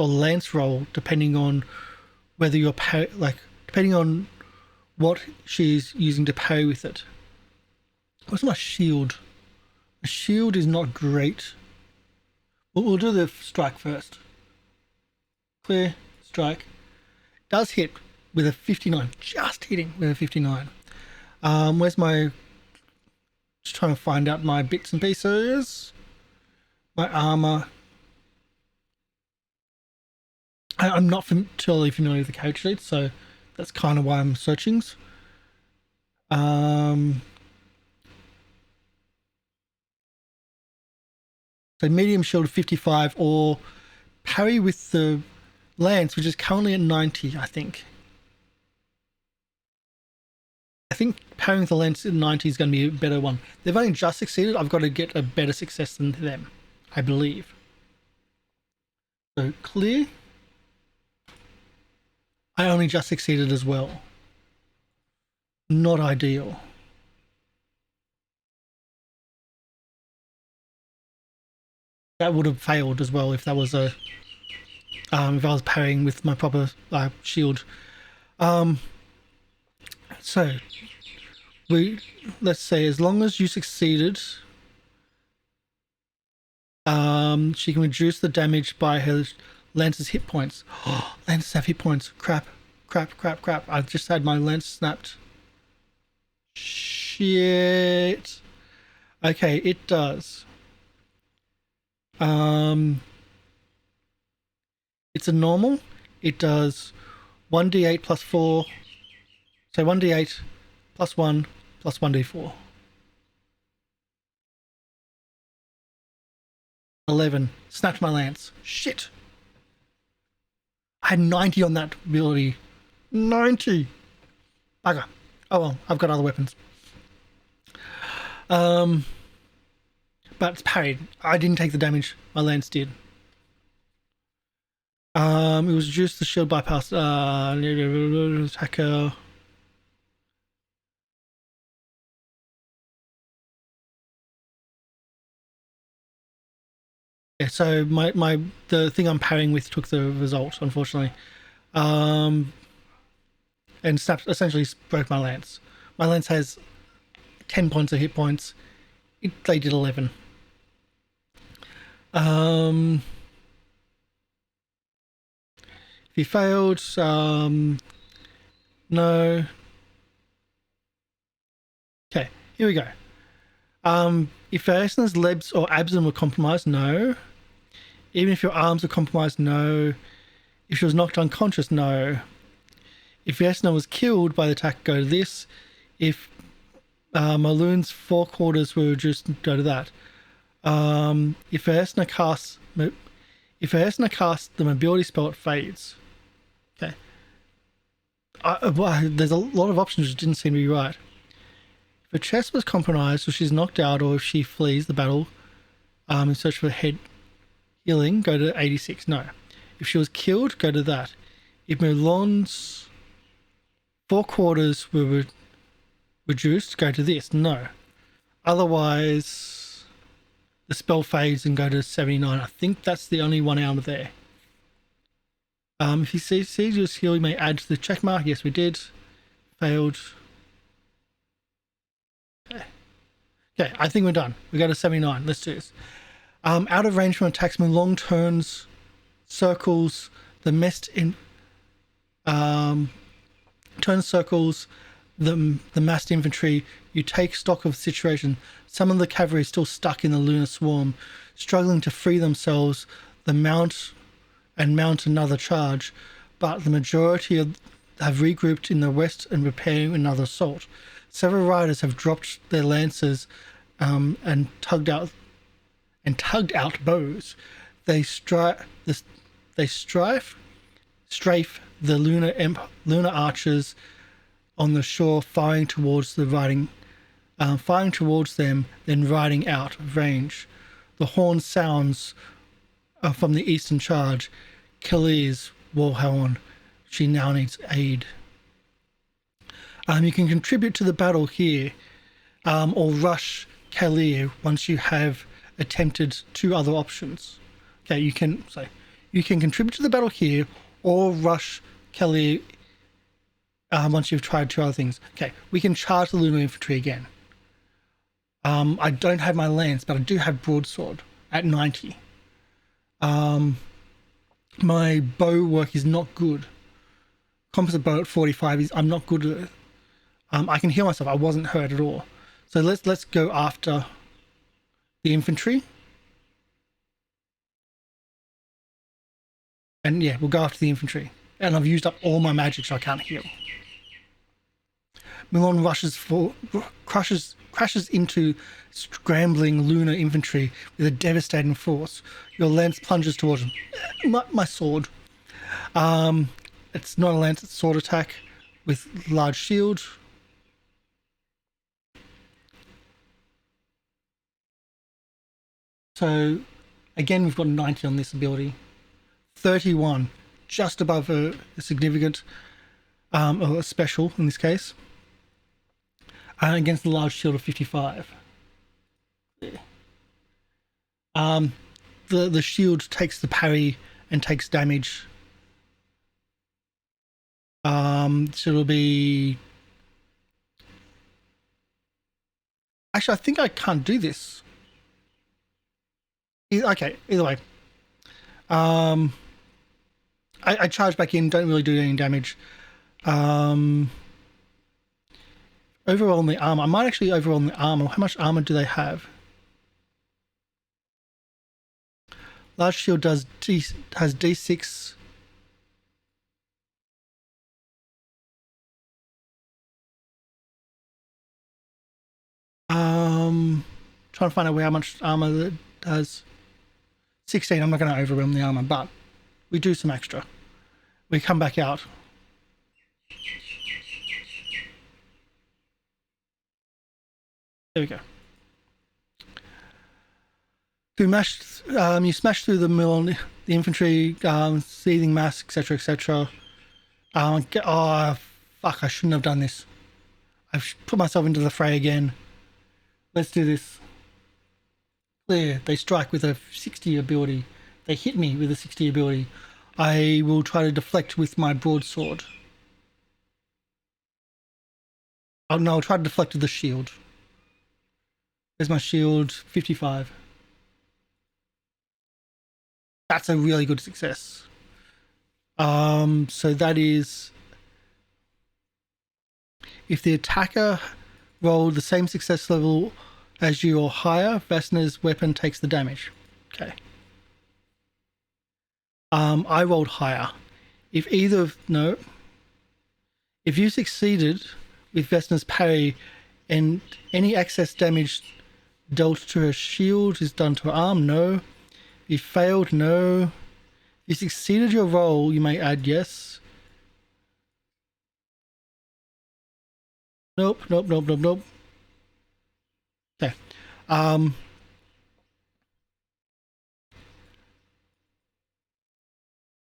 lance roll depending on whether you're depending on what she's using to parry with it. What's my shield? A shield is not great. We'll do the strike first. Clear, strike. Does hit with a 59. Just hitting with a 59. Where's my... Just trying to find out my bits and pieces. My armor. I'm not totally familiar with the character sheet, so that's kind of why I'm searching. So medium shield 55 or parry with the lance, which is currently at 90, I think. I think parrying with the lance at 90 is going to be a better one. They've only just succeeded. I've got to get a better success than them, I believe. So clear. I only just succeeded as well. not ideal. That would have failed as well if that was a if I was parrying with my proper shield. So let's say as long as you succeeded, she can reduce the damage by her lance's hit points. Oh, lances have hit points. Crap. I've just had my lance snapped. Shit. Okay, it does. It's a normal. It does 1d8 plus 4. So 1d8 plus 1 plus 1d4. 11. Snapped my lance. Shit. I had 90 on that ability. 90. Bugger. Oh well, I've got other weapons. But it's parried. I didn't take the damage. My lance did. It was reduced the shield bypass. Attacker. Yeah, so the thing I'm parrying with took the result, unfortunately. And essentially broke my lance. My lance has 10 points of hit points. They did 11. If he failed, no. Okay, here we go. If Aesna's legs or abdomen were compromised, no. Even if your arms were compromised, no. If she was knocked unconscious, no. If Aesna was killed by the attack, go to this. If Maloon's forequarters were reduced, go to that. If Aesna casts the mobility spell, it fades. Okay. There's a lot of options which didn't seem to be right. If her chest was compromised, or she's knocked out, or if she flees the battle in search for head healing, go to 86. No. If she was killed, go to that. If Mulan's forequarters were reduced, go to this. No. Otherwise, the spell fades and go to 79. I think that's the only one out of there. If you see your skill, you may add to the check mark. Yes, we did. Failed. Okay, I think we're done. We go to 79. Let's do this. Out of range from attacks, Mulong turns, circles, the massed infantry. You take stock of the situation. Some of the cavalry is still stuck in the lunar swarm, struggling to free themselves. Mount another charge, but the majority have regrouped in the west and preparing another assault. Several riders have dropped their lances and tugged out bows. They strafe the lunar archers on the shore, firing towards them, then riding out of range. The horn sounds from the eastern charge. Kelly's warhorn. She now needs aid. You can contribute to the battle here, or rush Kelly once you have attempted two other options. Okay, you can contribute to the battle here, or rush Kelly once you've tried two other things. Okay, we can charge the lunar infantry again. I don't have my lance, but I do have broadsword at 90. My bow work is not good. Composite bow at 45 I'm not good at it. I can heal myself. I wasn't hurt at all. So let's go after the infantry. And yeah, we'll go after the infantry. And I've used up all my magic, so I can't heal. Milan crashes into scrambling lunar infantry with a devastating force. Your lance plunges towards him. My sword. It's not a lance, it's a sword attack with large shield. So again, we've got 90 on this ability. 31, just above a significant, or a special in this case. against the large shield of 55. The shield takes the parry and takes damage. So it'll be... Actually, I think I can't do this. Okay, either way. I charge back in, don't really do any damage. Overall on the armor, I might actually overall on the armor. How much armor do they have? Large shield has D6. Trying to find out how much armor that does. 16. I'm not going to overwhelm the armor, but we do some extra. We come back out. There we go. You smash through the mill, the infantry, seething mass, etc., etc. Oh, fuck! I shouldn't have done this. I've put myself into the fray again. Let's do this. Clear. They strike with a 60 ability. They hit me with a 60 ability. I will try to deflect with my broadsword. Oh no, I'll try to deflect with the shield. There's my shield, 55. That's a really good success. So that is... If the attacker rolled the same success level as you or higher, Vesna's weapon takes the damage. Okay. I rolled higher. If you succeeded with Vesna's parry and any excess damage dealt to her shield is done to her arm, no. If you failed, no. If you succeeded your roll, you may add yes. Nope. Okay.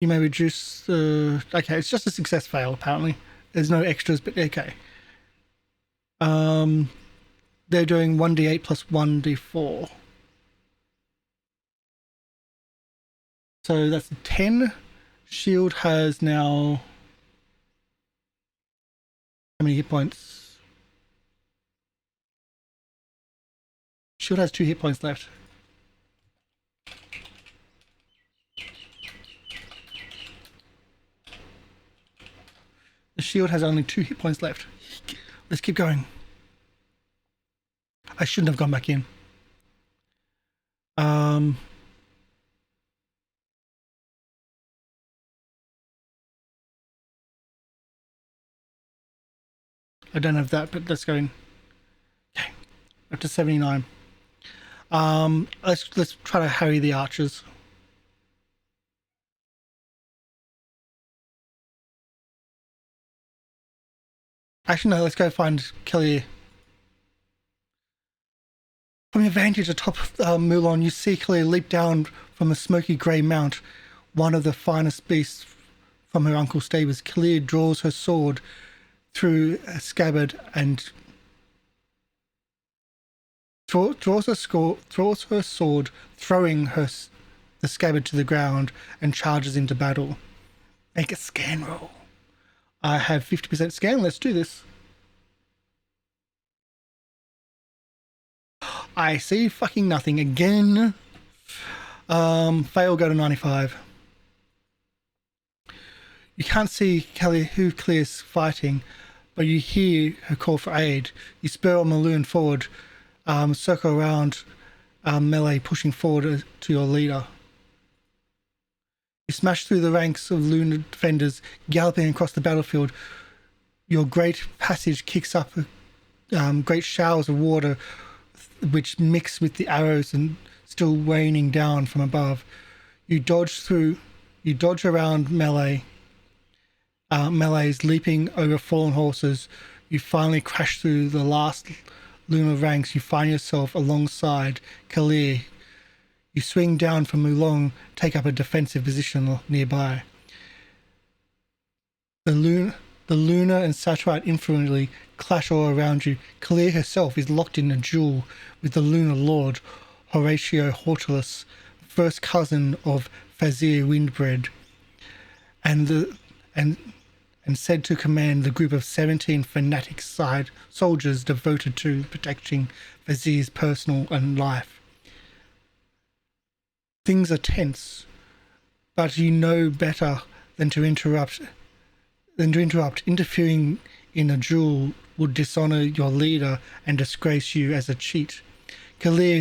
You may reduce the... Okay, it's just a success fail, apparently. There's no extras, but okay. They're doing 1d8 plus 1d4. So that's 10. Shield has now... How many hit points? Shield has 2 hit points left. The shield has only 2 hit points left. Let's keep going. I shouldn't have gone back in. I don't have that, but let's go in. Okay, up to 79. Let's try to harry the archers. Actually, no, let's go find Kelly. From your vantage atop Moulin, you see Kelly leap down from a smoky grey mount, one of the finest beasts from her uncle's stables. Kelly draws her sword through a scabbard and draws her sword, throwing the scabbard to the ground, and charges into battle. Make a scan roll. I have 50% scan. Let's do this. I see fucking nothing again. Fail, go to 95. You can't see Kelly who Clear's fighting, but you hear her call for aid. You spur on Maloon forward, circle around melee, pushing forward to your leader. You smash through the ranks of Loon defenders, galloping across the battlefield. Your great passage kicks up great showers of water, which mix with the arrows and still raining down from above. You dodge around melees leaping over fallen horses. You finally crash through the last Luna ranks. You find yourself alongside Kalir. You swing down from Mulong, take up a defensive position nearby. The The Lunar and Saturite influently clash all around you. Kalir herself is locked in a duel with the Lunar Lord, Horatio Hortulus, first cousin of Fazir Windbread, and said to command the group of 17 fanatic side soldiers devoted to protecting Fazir's personal and life. Things are tense, but you know better than to interrupt. Interfering in a duel would dishonor your leader and disgrace you as a cheat. Kalir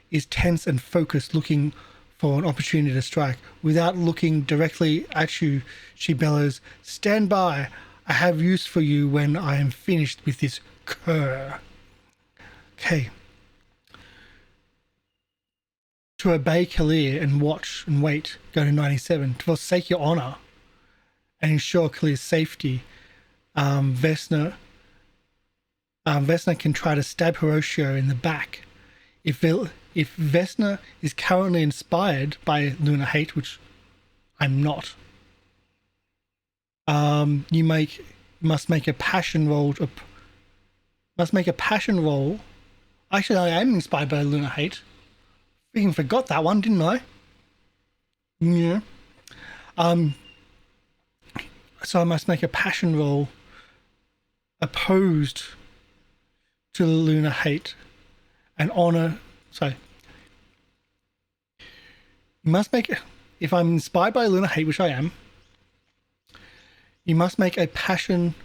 is tense and focused, looking for an opportunity to strike. Without looking directly at you, she bellows, "Stand by! I have use for you when I am finished with this cur." Okay. To obey Kalir and watch and wait, go to 97. To forsake your honor and ensure Kalir's safety, Vesna can try to stab Horatio in the back. If Vesna is currently inspired by Lunar Hate, which I'm not, you must make a passion roll. Actually, I am inspired by Lunar Hate. Freaking forgot that one, didn't I? Yeah. So I must make a passion roll opposed to the Lunar Hate and honor. So you must make, if I'm inspired by Lunar Hate, which I am, you must make a passion.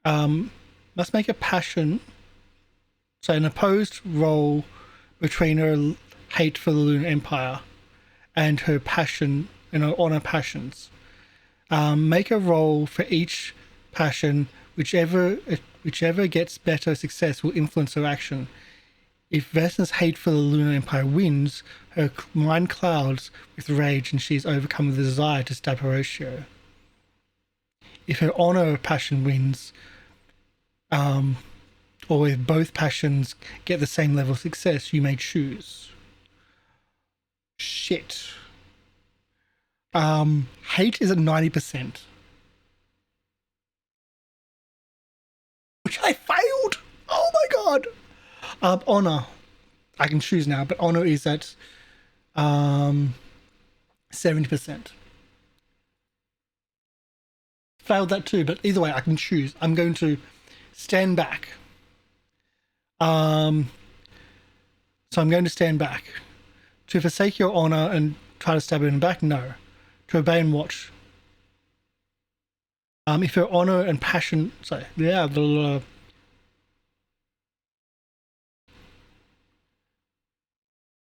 So an opposed roll between her hate for the Lunar Empire and her passion, honor passions. Make a roll for each passion. Whichever gets better success will influence her action. If Vesna's hate for the Lunar Empire wins, her mind clouds with rage and she is overcome with the desire to stab Horatio. If her honor passion wins, or if both passions get the same level of success, you may choose. Shit. Hate is at 90%. Which I failed! Oh my god! Honor. I can choose now, but honor is at 70%. Failed that too, but either way I can choose. I'm going to stand back. So I'm going to stand back. To forsake your honor and try to stab her in the back? No. To obey and watch. If her honor and passion... Sorry. Yeah.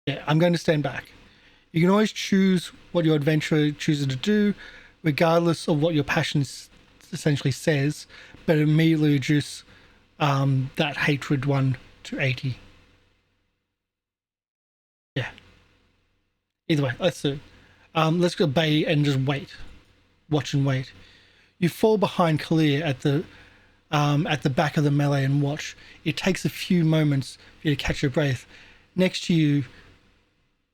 Yeah, I'm going to stand back. You can always choose what your adventurer chooses to do, regardless of what your passion essentially says, but immediately reduce that hatred one to 80. Yeah. Either way, let's do. Let's obey and just wait. Watch and wait. You fall behind Kalir at the back of the melee and watch. It takes a few moments for you to catch your breath. Next to you,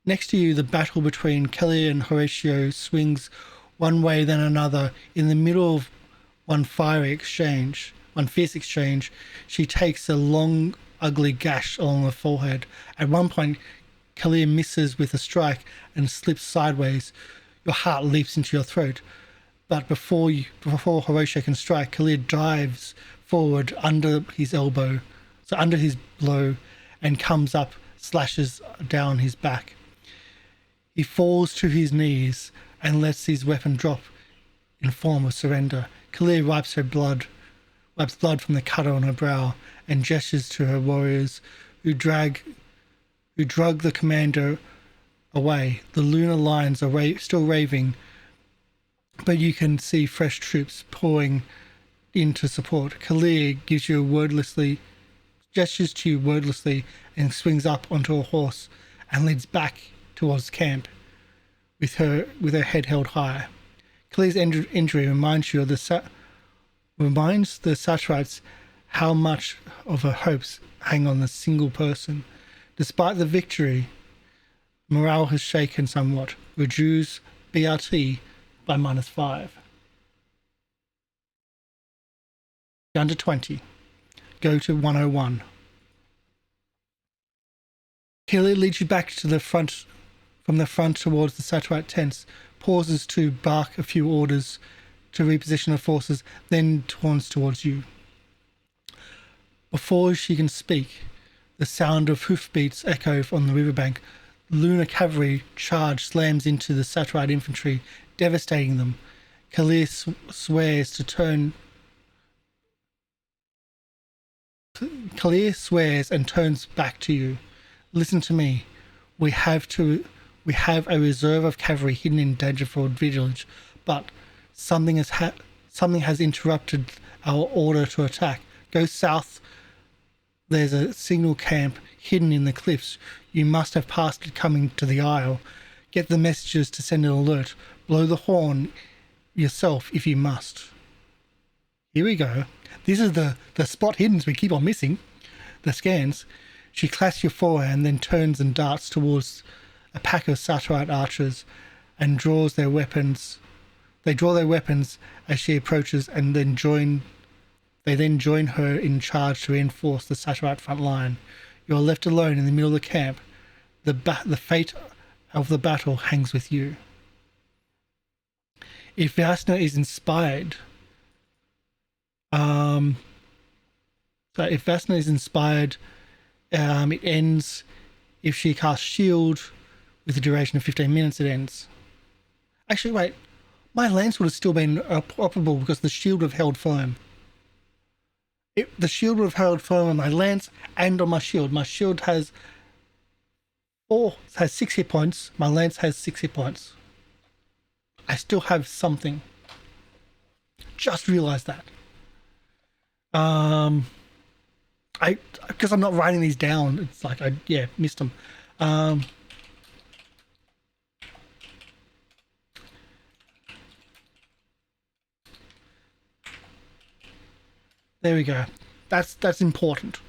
the battle between Kalir and Horatio swings one way then another. In the middle of one fierce exchange, she takes a long, ugly gash along the forehead. At one point, Kalir misses with a strike and slips sideways. Your heart leaps into your throat. But before Horatio can strike, Kalir dives forward under his elbow, so under his blow, and comes up, slashes down his back. He falls to his knees and lets his weapon drop in form of surrender. Kalir wipes blood from the cutter on her brow and gestures to her warriors who drug the commander away. The lunar lines are still raving, but you can see fresh troops pouring in to support. Kalir gestures to you wordlessly and swings up onto a horse and leads back towards camp with her head held high. Kalir's injury reminds the Satirites how much of her hopes hang on a single person. Despite the victory, morale has shaken somewhat. Raju's BRT by -5. Down to 20. Go to 101. Hilly leads you back to the front, from the front towards the Saturite tents, pauses to bark a few orders to reposition the forces, then turns towards you. Before she can speak, the sound of hoofbeats echo on the riverbank. Lunar cavalry charge slams into the Saturite infantry, devastating them. Kalir swears and turns back to you. Listen to me. We have a reserve of cavalry hidden in Dangerfield village, but something has interrupted our order to attack. Go south. There's a signal camp hidden in the cliffs. You must have passed it coming to the isle. Get the messengers to send an alert. Blow the horn yourself if you must. Here we go. This is the spot hiddens we keep on missing. The scans. She clasps your forehead and then turns and darts towards a pack of Saturite archers and draws their weapons. They draw their weapons as she approaches and then join her in charge to reinforce the Saturite front line. You are left alone in the middle of the camp. The fate of the battle hangs with you. If Vasna is inspired, it ends. If she casts shield with a duration of 15 minutes, it ends. Actually, wait. My lance would have still been operable because the shield would have held firm. The shield would have held firm on my lance and on my shield. My shield has 6 hit points. My lance has 6 hit points. I still have something. Just realized that. Because I'm not writing these down. It's like missed them. There we go. That's important.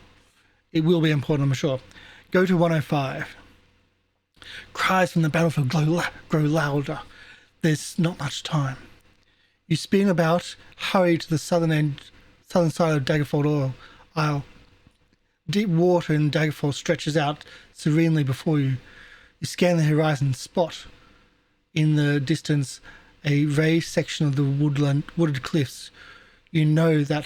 It will be important, I'm sure. Go to 105. Cries from the battlefield grow louder. There's not much time. You spin about, hurry to the southern side of Daggerford Isle. Deep water in Daggerford stretches out serenely before you. You scan the horizon, spot in the distance a raised section of the wooded cliffs. You know that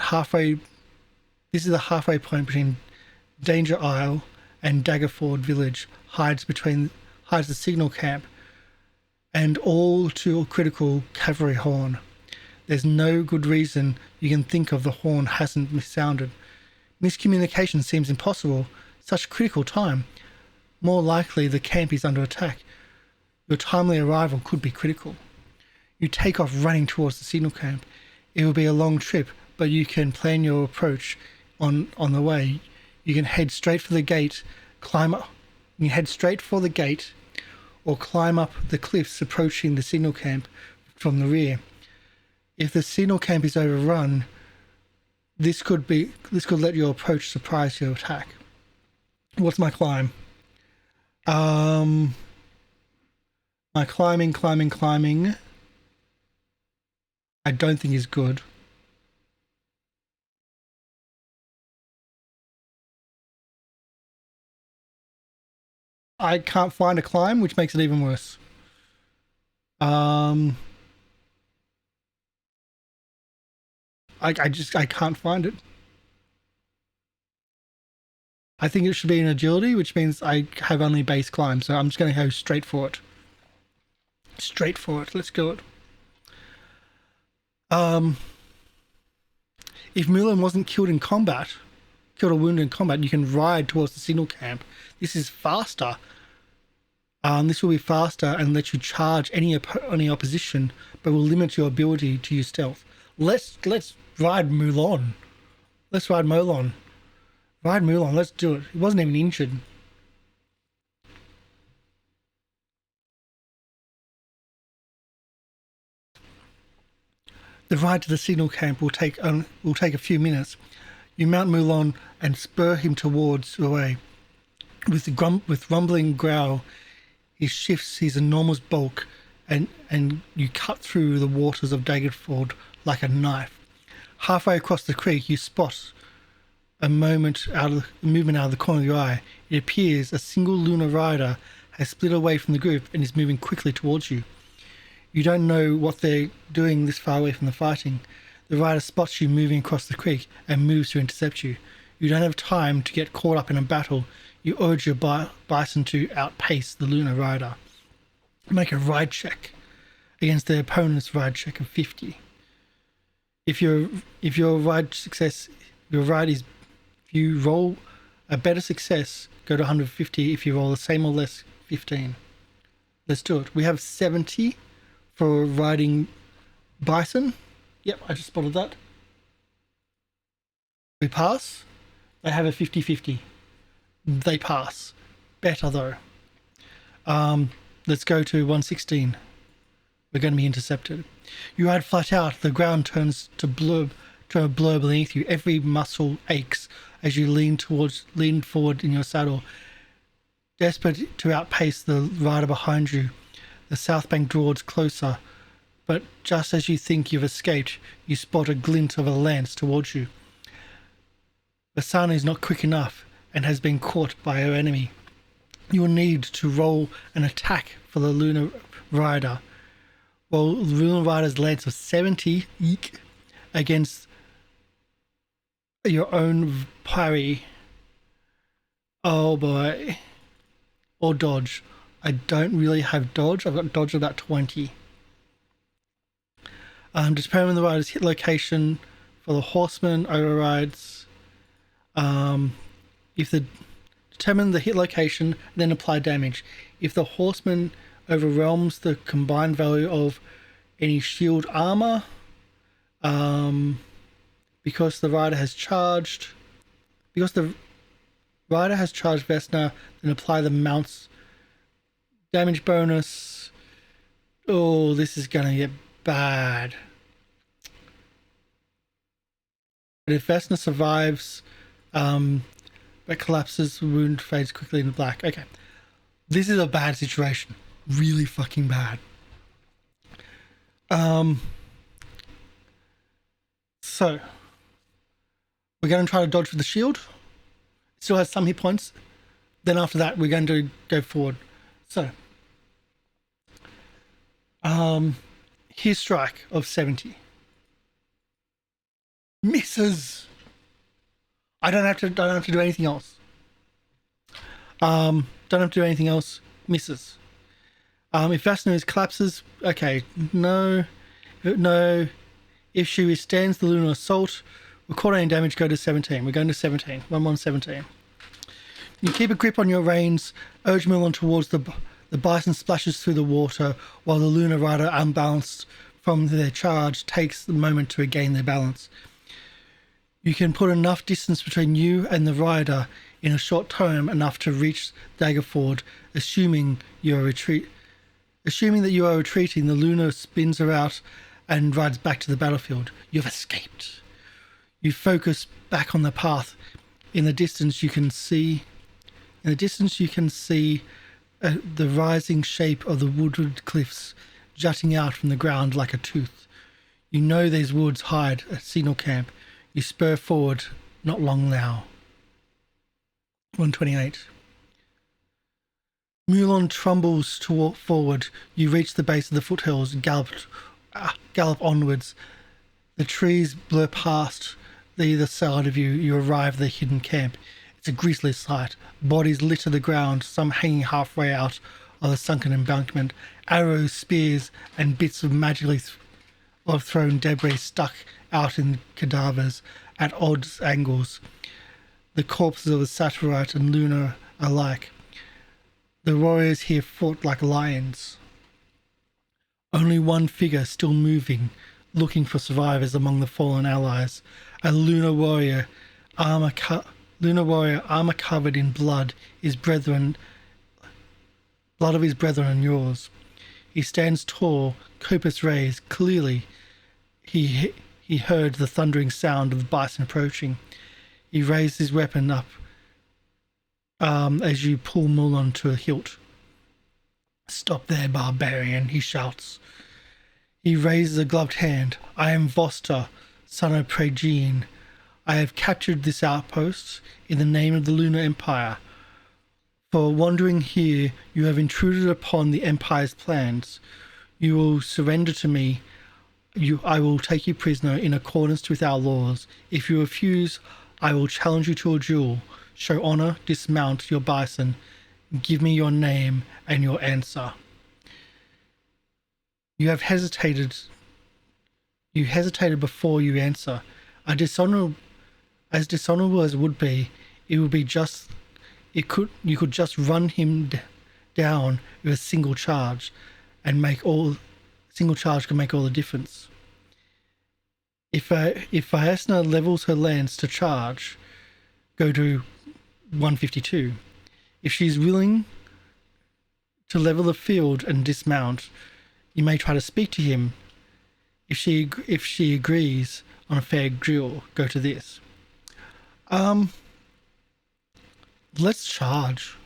this is the halfway point between Danger Isle and Daggerford village, hides the signal camp and all too critical cavalry horn. There's no good reason you can think of the horn hasn't sounded. Miscommunication seems impossible. Such critical time. More likely the camp is under attack. Your timely arrival could be critical. You take off running towards the signal camp. It will be a long trip, but you can plan your approach on the way. You can head straight for the gate, or climb up the cliffs approaching the signal camp from the rear. If the signal camp is overrun, this could let your approach surprise your attack. What's my climb? My climbing I don't think is good. I can't find a climb, which makes it even worse. I can't find it. I think it should be an agility, which means I have only base climb, so I'm just going to go straight for it. Straight for it. Let's do it. If Mulan wasn't killed or wounded in combat, you can ride towards the signal camp. This is faster. This will be faster and let you charge any opposition, but will limit your ability to use stealth. Let's ride Mulan. Let's ride Mulan. Ride Mulan. Let's do it. He wasn't even injured. The ride to the signal camp will take a few minutes. You mount Mulan and spur him towards the way. With rumbling growl, he shifts his enormous bulk and you cut through the waters of Daggerford like a knife. Halfway across the creek, you spot a movement out of the corner of your eye. It appears a single lunar rider has split away from the group and is moving quickly towards you. You don't know what they're doing this far away from the fighting. The rider spots you moving across the creek and moves to intercept you. You don't have time to get caught up in a battle. You urge your bison to outpace the lunar rider. Make a ride check against their opponent's ride check of 50. If you roll a better success, go to 150. If you roll the same or less, 15. Let's do it. We have 70 for riding bison. Yep, I just spotted that. We pass. They have a 50-50. They pass. Better though. Let's go to 116. We're going to be intercepted. You ride flat out. The ground turns to a blur beneath you. Every muscle aches as you lean forward in your saddle. Desperate to outpace the rider behind you, the south bank draws closer, but just as you think you've escaped, you spot a glint of a lance towards you. The sun is not quick enough and has been caught by her enemy. You will need to roll an attack for the lunar rider. Well, the lunar rider's lance of 70 against your own parry. Oh boy. Or dodge. I don't really have dodge. I've got dodge of about 20. Determine the rider's hit location for the horseman overrides. Determine the hit location, then apply damage. If the horseman overwhelms the combined value of any shield armor, because the rider has charged Vesna, then apply the mount's damage bonus. Oh, this is gonna get bad. But if Vesna survives, but collapses, the wound fades quickly into black. Okay, this is a bad situation. Really fucking bad. So we're going to try to dodge with the shield. Still has some hit points. Then after that, we're going to go forward. So, his strike of 70 misses. I don't have to do anything else. Don't have to do anything else. Misses. If Vasna collapses, okay, no. If she withstands the lunar assault, record any damage, go to 17. We're going to 17. 1-1-17. You keep a grip on your reins, urge Milon towards the bison splashes through the water, while the lunar rider, unbalanced from their charge, takes the moment to regain their balance. You can put enough distance between you and the rider in a short time enough to reach Daggerford, assuming that you are retreating. The lunar spins her out and rides back to the battlefield. You've escaped. You focus back on the path. In the distance, you can see the rising shape of the wooded cliffs jutting out from the ground like a tooth. You know these woods hide a signal camp. You spur forward. Not long now. 128. Mulon trumbles forward. You reach the base of the foothills and gallop onwards. The trees blur past either side of you. You arrive at the hidden camp. It's a grisly sight. Bodies litter the ground, some hanging halfway out of the sunken embankment. Arrows, spears, and bits of magically thrown debris stuck out in cadavers at odd angles. The corpses of the Saturite and Luna alike. The warriors here fought like lions. Only one figure still moving, looking for survivors among the fallen allies. A lunar warrior, armor covered in blood, blood of his brethren and yours. He stands tall, Copus raised. Clearly, he heard the thundering sound of the bison approaching. He raised his weapon up as you pull Mulon to a hilt. Stop there, barbarian, he shouts. He raises a gloved hand. I am Voster, son of Pregene. I have captured this outpost in the name of the Lunar Empire. For wandering here, you have intruded upon the Empire's plans. You will surrender to me. I will take you prisoner in accordance with our laws. If you refuse, I will challenge you to a duel. Show honor, dismount your bison. Give me your name and your answer. You have hesitated. You hesitated before you answer. As dishonorable as it would be, it would be just. You could just run him down with a single charge, and single charge can make all the difference. If Viasna levels her lance to charge, go to 152. If she's willing to level the field and dismount, you may try to speak to him. If she agrees on a fair duel, go to this. Let's charge.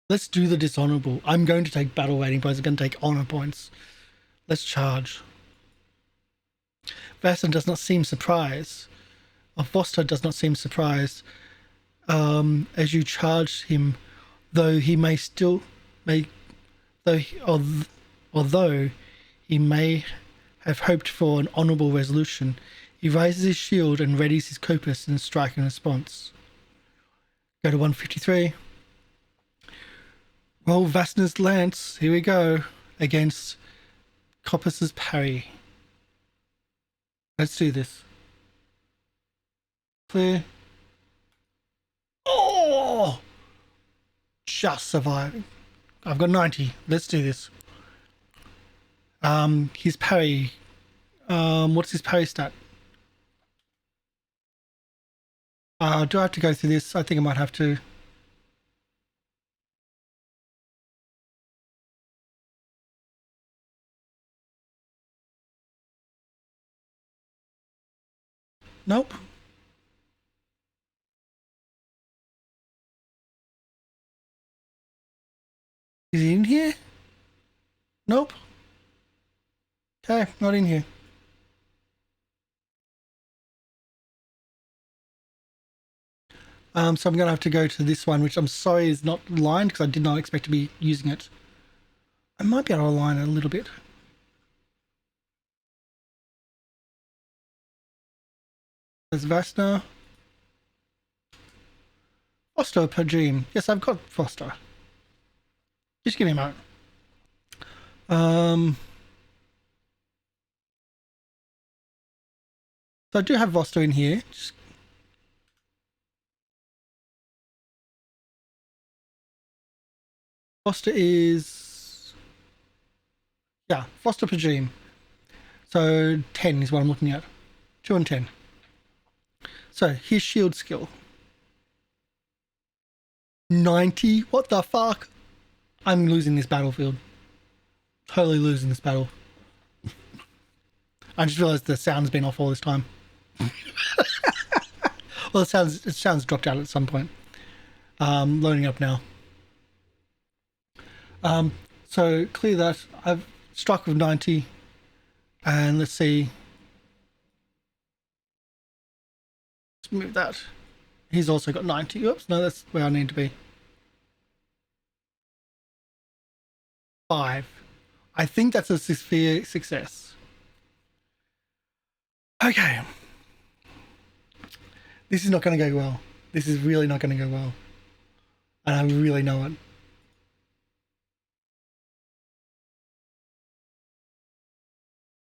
Let's do the dishonorable. I'm going to take battle rating points. I'm going to take honor points. Let's charge. Vasson does not seem surprised. Voster does not seem surprised as you charge him, although he may have hoped for an honourable resolution. He raises his shield and readies his copus in strike and response. Go to 153. Roll Vasna's lance. Here we go. Against Copus's parry. Let's do this. Clear. Oh! Just surviving. I've got 90. Let's do this. His parry. What's his parry stat? Do I have to go through this? I think I might have to. Nope. Is he in here? Nope. Okay, not in here. So I'm going to have to go to this one, which I'm sorry is not lined because I did not expect to be using it. I might be able to align it a little bit. There's Vasna. Foster per dream. Yes, I've got Foster. Just give me a moment. So I do have Foster in here. Foster is... Yeah, Foster per dream. So 10 is what I'm looking at. 2 and 10. So his shield skill. 90? What the fuck? I'm losing this battlefield. Totally losing this battle. I just realized the sound's been off all this time. Well, it sounds dropped out at some point. Loading up now. So clear that. I've struck with 90. And let's see. Let's move that. He's also got 90. Oops, no, that's where I need to be. 5. I think that's a severe success. Okay. This is not going to go well. This is really not going to go well. And I really know it.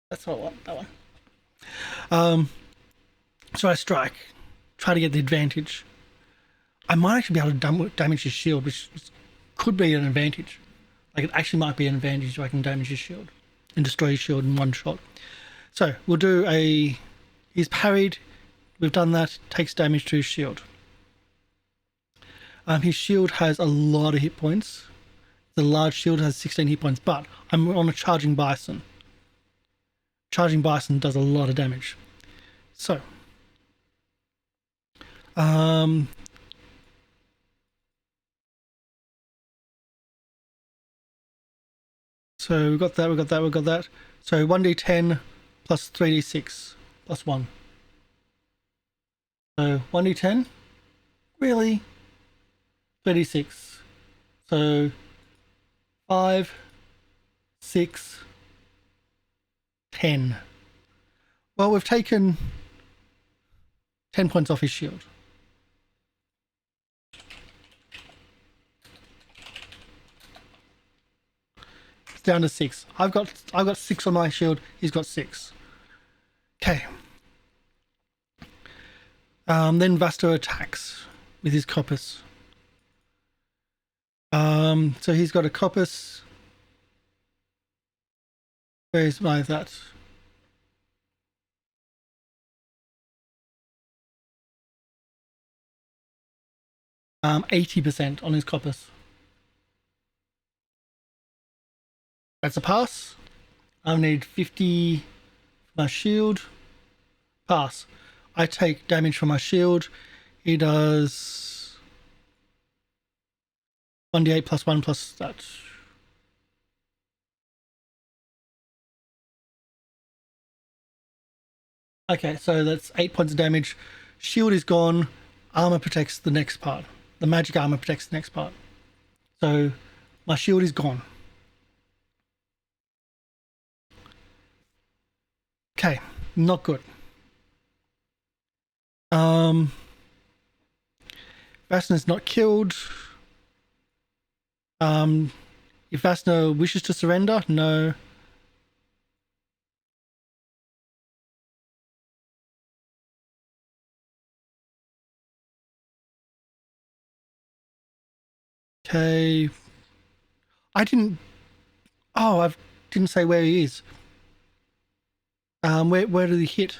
That's what I want, that one. So I strike. Try to get the advantage. I might actually be able to damage his shield, which could be an advantage. Like, it actually might be an advantage if I can damage his shield and destroy his shield in one shot. So we'll do a... He's parried. We've done that. Takes damage to his shield. His shield has a lot of hit points. The large shield has 16 hit points, but I'm on a charging bison. Charging bison does a lot of damage. So... So we got that, we got that, we got that. So 1d10 plus 3d6 plus 1. So 1d10? Really? 3d6. So 5, 6, 10. Well, we've taken 10 points off his shield. It's down to 6. I've got 6 on my shield. He's got 6. Okay. Then Vasto attacks with his coppice. So he's got a coppice. Where's my that? 80% on his coppice. That's a pass. I need 50 for my shield. Pass. I take damage from my shield. He does 1d8 plus 1 plus that. Okay, so that's 8 points of damage. Shield is gone. Armor protects the next part. The magic armor protects the next part. So my shield is gone. Okay, not good. Vasna's not killed. If Vasna wishes to surrender, no. Okay. I didn't. Oh, I didn't say where he is. Where did he hit?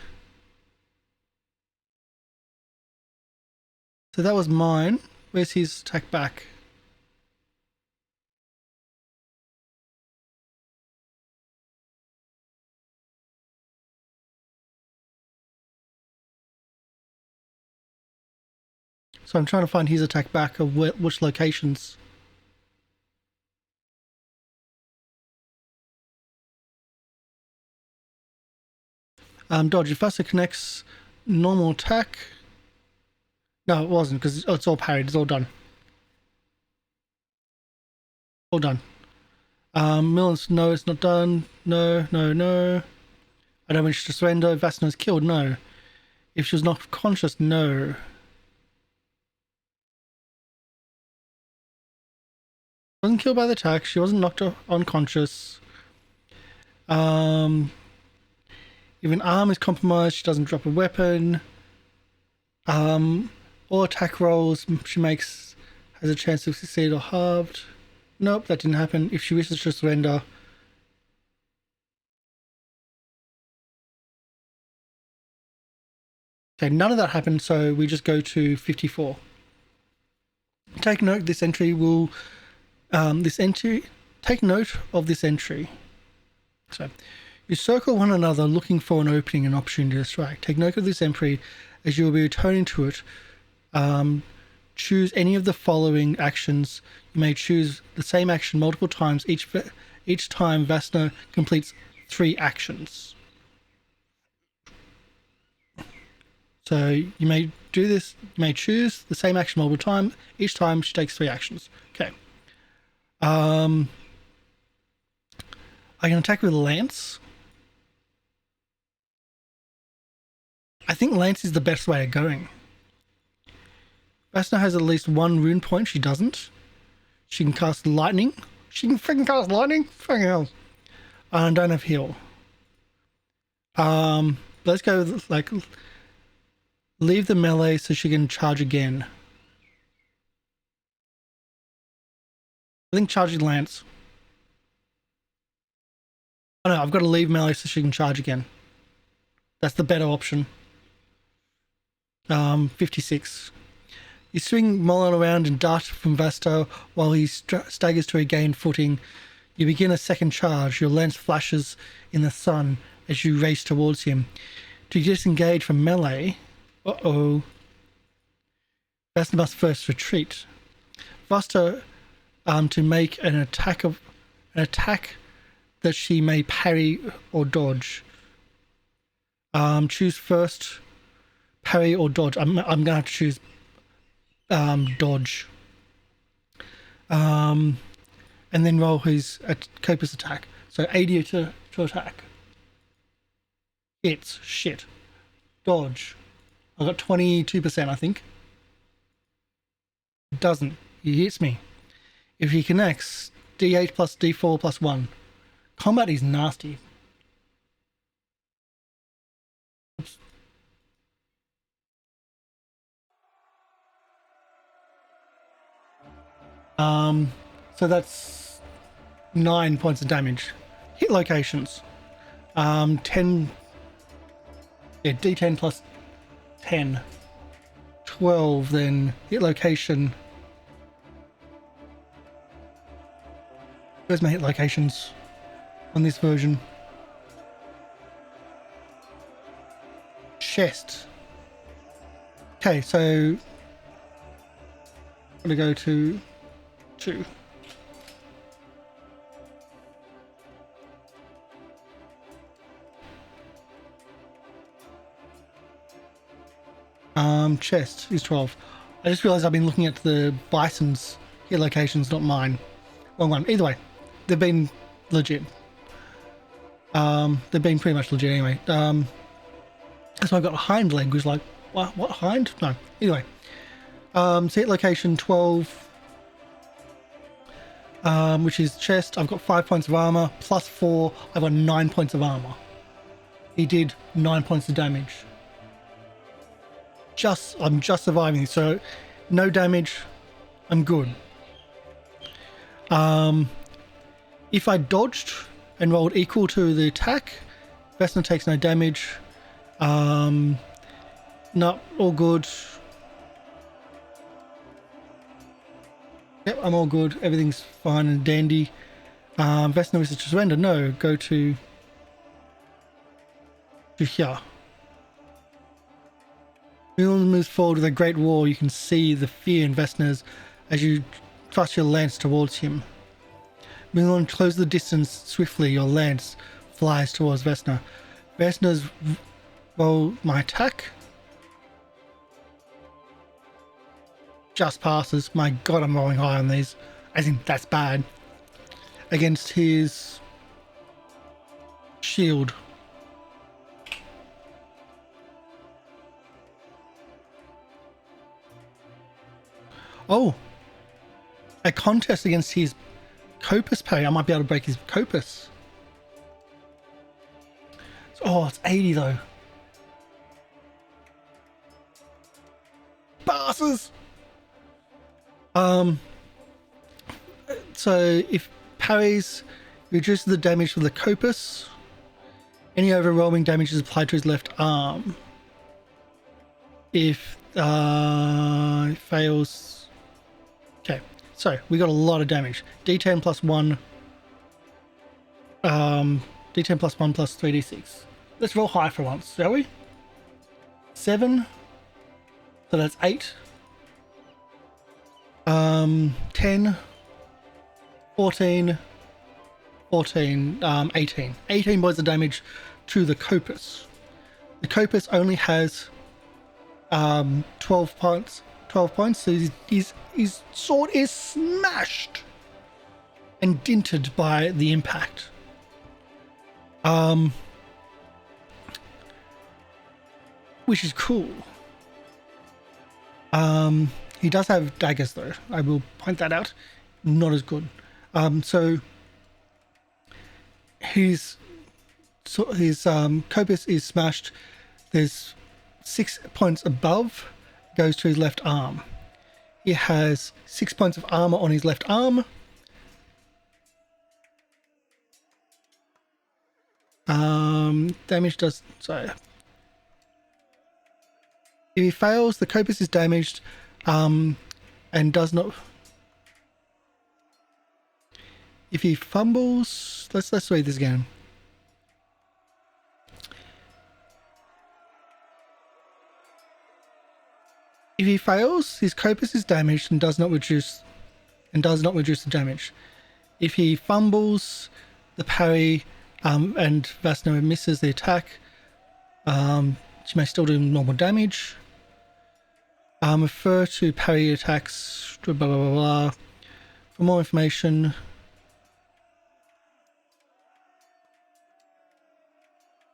So that was mine. Where's his attack back? So I'm trying to find his attack back of which locations. Dodge. If Vaster connects normal attack. No, it wasn't because it's all parried. It's all done. All done. Millen's, no, it's not done. No, no, no. I don't wish to surrender. Vasna's killed. No. If she was not conscious, no. Wasn't killed by the attack. She wasn't knocked unconscious. If an arm is compromised, she doesn't drop a weapon. All attack rolls she makes has a chance of succeed or halved. Nope, that didn't happen. If she wishes to surrender. Okay, none of that happened, so we just go to 54. Take note, this entry will... take note of this entry. So, you circle one another looking for an opening and opportunity to strike. Take note of this entry as you will be returning to it. Choose any of the following actions. You may choose the same action multiple times. Each time Vasna completes 3 actions. So you may do this. You may choose the same action multiple times. Each time she takes 3 actions. Okay. I can attack with Lance. I think Lance is the best way of going. Vasna has at least 1 rune point. She doesn't. She can cast lightning. She can freaking cast lightning? Fucking hell. I don't have heal. Let's go with, like, leave the melee so she can charge again. I think charging Lance. Oh no, I've got to leave melee so she can charge again. That's the better option. 56. You swing Molon around and dart from Vasto while he staggers to regain footing. You begin a second charge. Your lance flashes in the sun as you race towards him. To disengage from melee... Uh-oh. Vasto must first retreat. Vasto, to make an attack that she may parry or dodge. Choose first, parry or dodge. I'm gonna have to choose dodge. And then roll his Copus attack. So 80 to attack. Hits. Shit. Dodge. I got 22%, I think. It doesn't. He hits me. If he connects, D8 plus D4 plus 1. Combat is nasty. Oops. So that's 9 points of damage. Hit locations. 10. Yeah, D10 plus 10. 12 then. Hit location. Where's my hit locations on this version? Chest. Okay, so I'm gonna go to 2. Chest is 12. I just realized I've been looking at the bison's hit locations, not mine. Wrong one. Either way, they've been legit. They've been pretty much legit anyway. So I've got a hind leg, which is like, what hind? No. Either way. So hit location 12, which is chest. I've got 5 points of armor, plus 4. I've got 9 points of armor. He did 9 points of damage. I'm just surviving, so no damage. I'm good. If I dodged and rolled equal to the attack, Vesna takes no damage. No, all good. Yep, I'm all good. Everything's fine and dandy. Vesna wishes to surrender. No, go to here. Mulan moves forward with a great roar. You can see the fear in Vesna's as you thrust your lance towards him. Mulan, close the distance swiftly. Your lance flies towards Vesna. Vesna's roll my attack. Just passes. My god, I'm rolling high on these. I think that's bad. Against his shield. Oh, a contest against his Copus parry. I might be able to break his Copus. Oh, it's 80 though. Passes. So if parries, reduces the damage for the Copus. Any overwhelming damage is applied to his left arm. If it fails. Okay, so we got a lot of damage. D10 plus 1. D10 plus 1 plus 3d6. Let's roll high for once, shall we? 7. So that's 8. 10. 14. 14. 18. 18 points of damage to the Copus. The Copus only has 12 points. 12 points, so his sword is smashed and dinted by the impact. Which is cool. He does have daggers though, I will point that out. Not as good. So his Copus is smashed. There's 6 points above. Goes to his left arm. He has 6 points of armor on his left arm. Damage does so. If he fails, the Copus is damaged, and does not. If he fumbles, let's read this again. If he fails, his Copus is damaged and does not reduce the damage. If he fumbles, the parry, and Vasna misses the attack. She may still do normal damage. Refer to parry attacks, blah, blah, blah, blah. For more information.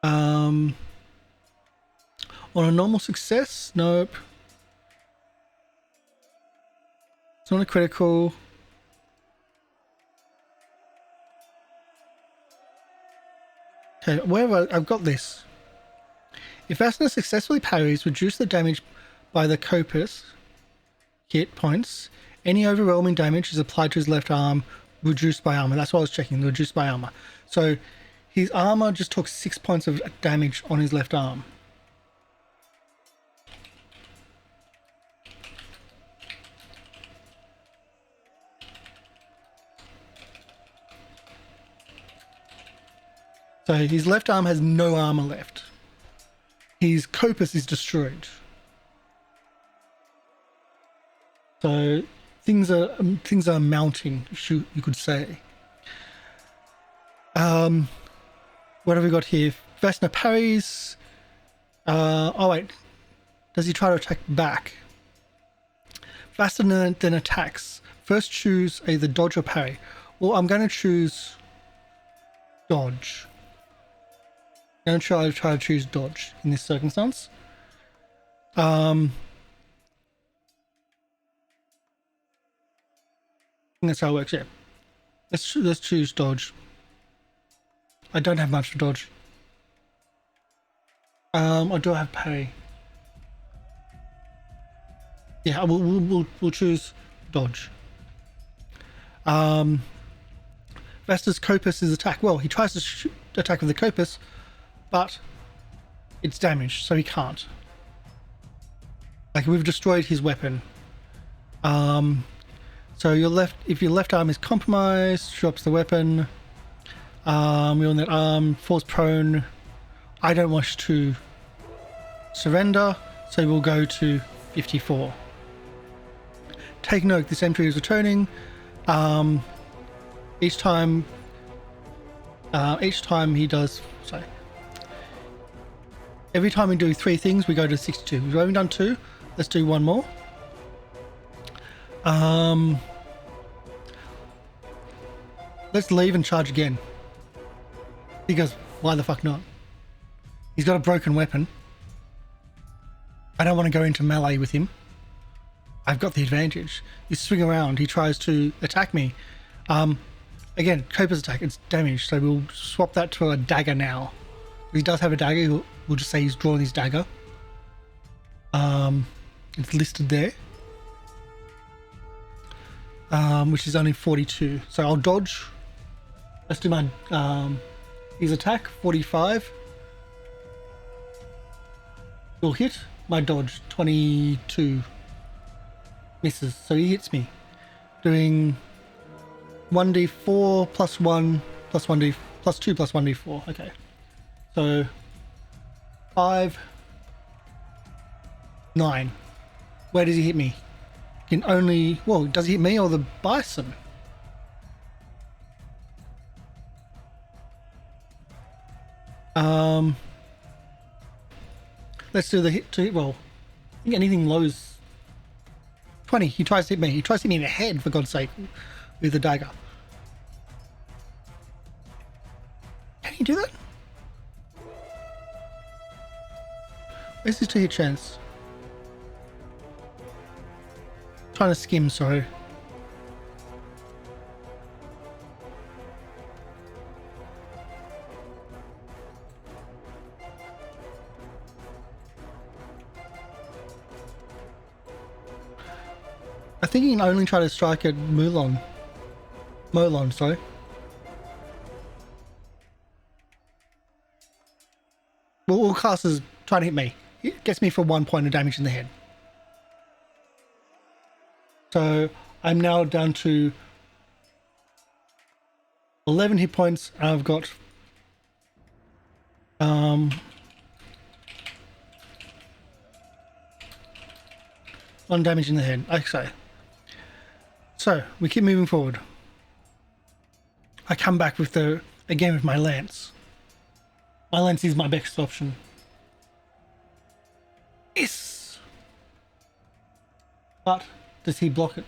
On a normal success? Nope. It's not a critical. Okay, wherever I've got this. If Asuna successfully parries, reduce the damage by the Copyrigtht hit points. Any overwhelming damage is applied to his left arm, reduced by armor. That's what I was checking, reduced by armor. So his armor just took 6 points of damage on his left arm. So his left arm has no armor left. His Copyrigtht is destroyed. So things are mounting, you could say. What have we got here? Vesna parries. Oh wait, does he try to attack back? Vesna then attacks. First choose either dodge or parry. Well, I'm going to choose dodge. I'm going to try to choose dodge in this circumstance. I think that's how it works, yeah. Let's choose dodge. I don't have much for dodge. I do have parry. Yeah, we'll choose dodge. Vesta's Copyrigtht is attack. Well, he tries to attack with the Copyrigtht, but it's damaged, so he can't. Like, we've destroyed his weapon. So if your left arm is compromised, drops the weapon. You're on that arm, falls prone. I don't wish to surrender, so we'll go to 54. Take note, this entry is returning. Each time he does, sorry. Every time we do 3 things, we go to 62. We've only done 2. Let's do 1 more. Let's leave and charge again. Because why the fuck not? He's got a broken weapon. I don't want to go into melee with him. I've got the advantage. You swing around, he tries to attack me. Again, Copyrigtht attack, it's damaged, so we'll swap that to a dagger now. If he does have a dagger, we'll just say he's drawing his dagger. It's listed there. Which is only 42. So I'll dodge. Let's do my his attack, 45. Will hit. My dodge, 22. Misses, so he hits me. Doing 1d4 plus 1 plus 1d plus 2 plus 1d4. Okay. So 5, 9. Where does he hit me? Can only, well, does he hit me or the bison? Let's do the hit to hit roll. I think anything low is 20. He tries to hit me. He tries to hit me in the head, for God's sake, with the dagger. Can he do that? Where's his 2-hit chance? Trying to skim, sorry. I think he can only try to strike at Molon, sorry. Well, all casters trying to hit me. It gets me for 1 point of damage in the head. So I'm now down to 11 hit points, and I've got 1 damage in the head. Okay. So we keep moving forward. I come back with the again with my lance. My lance is my best option. Yes! But does he block it?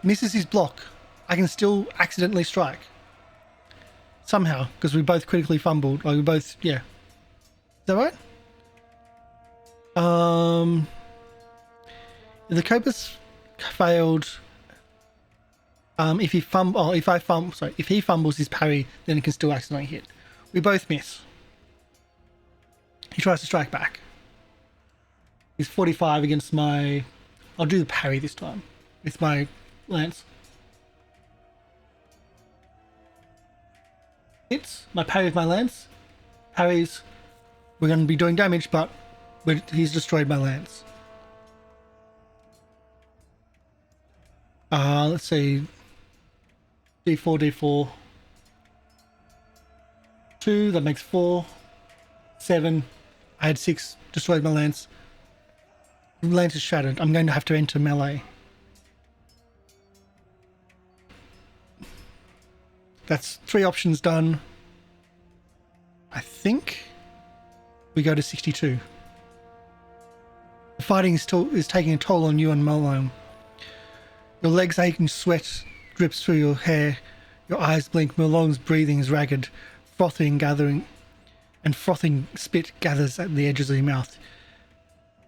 Misses his block. I can still accidentally strike. Somehow, because we both critically fumbled. Like we both, yeah. Is that right? The Copus failed. If he fumbles his parry, then he can still accidentally hit. We both miss. He tries to strike back. He's 45 against my... I'll do the parry this time with my lance. Hits. My parry with my lance. Parries. We're going to be doing damage, but he's destroyed my lance. Let's see. D4, D4. 2, that makes 4. 7. I had 6. Destroyed my lance. The lance is shattered. I'm going to have to enter melee. That's 3 options done. I think we go to 62. The fighting is taking a toll on you and Malone. Your legs ache and sweat drips through your hair. Your eyes blink. Malone's breathing is ragged. Frothing spit gathers at the edges of your mouth.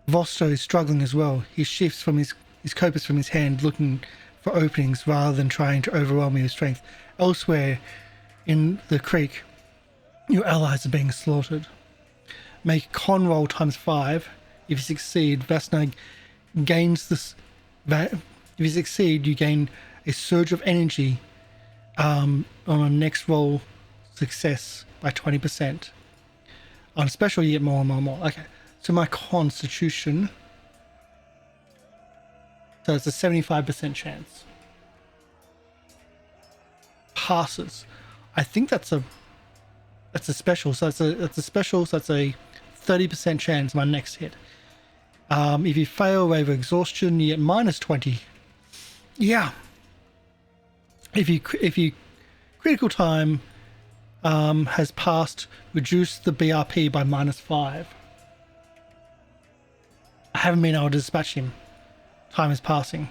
Vosto is struggling as well. He shifts from his Copus from his hand, looking for openings rather than trying to overwhelm you with strength. Elsewhere in the creek, your allies are being slaughtered. Make con roll ×5. If you succeed, Vasna gains this. If you succeed, you gain a surge of energy on a next roll success by 20%. On special, you get more and more and more. Okay, so my constitution. So it's a 75% chance. Passes. I think that's a special. So that's a special. So that's a 30% chance my next hit. If you fail wave of exhaustion, you get -20. Yeah. If you critical time has passed, reduce the BRP by -5. I haven't been able to dispatch him. Time is passing.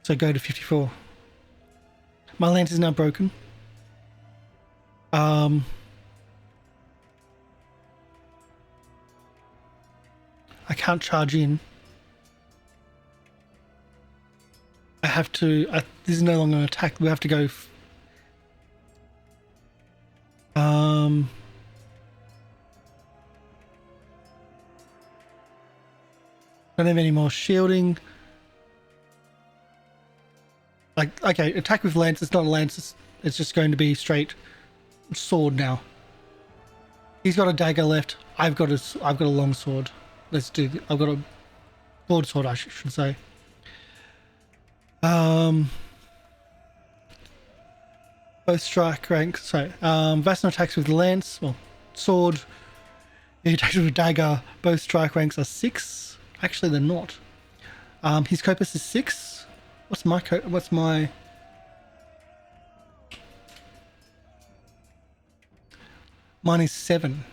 So go to 54. My lance is now broken. I can't charge in. I have to... this is no longer an attack. We have to go... don't have any more shielding. Like, okay, attack with lance. It's not a lance. It's just going to be straight sword now. He's got a dagger left. I've got a long sword. Let's do. I've got a broadsword, I should say. Both strike ranks. So, Vasna attacks with lance. Well, sword. He attacks with dagger. Both strike ranks are 6. Actually, they're not. His Copus is 6. What's my mine is 7.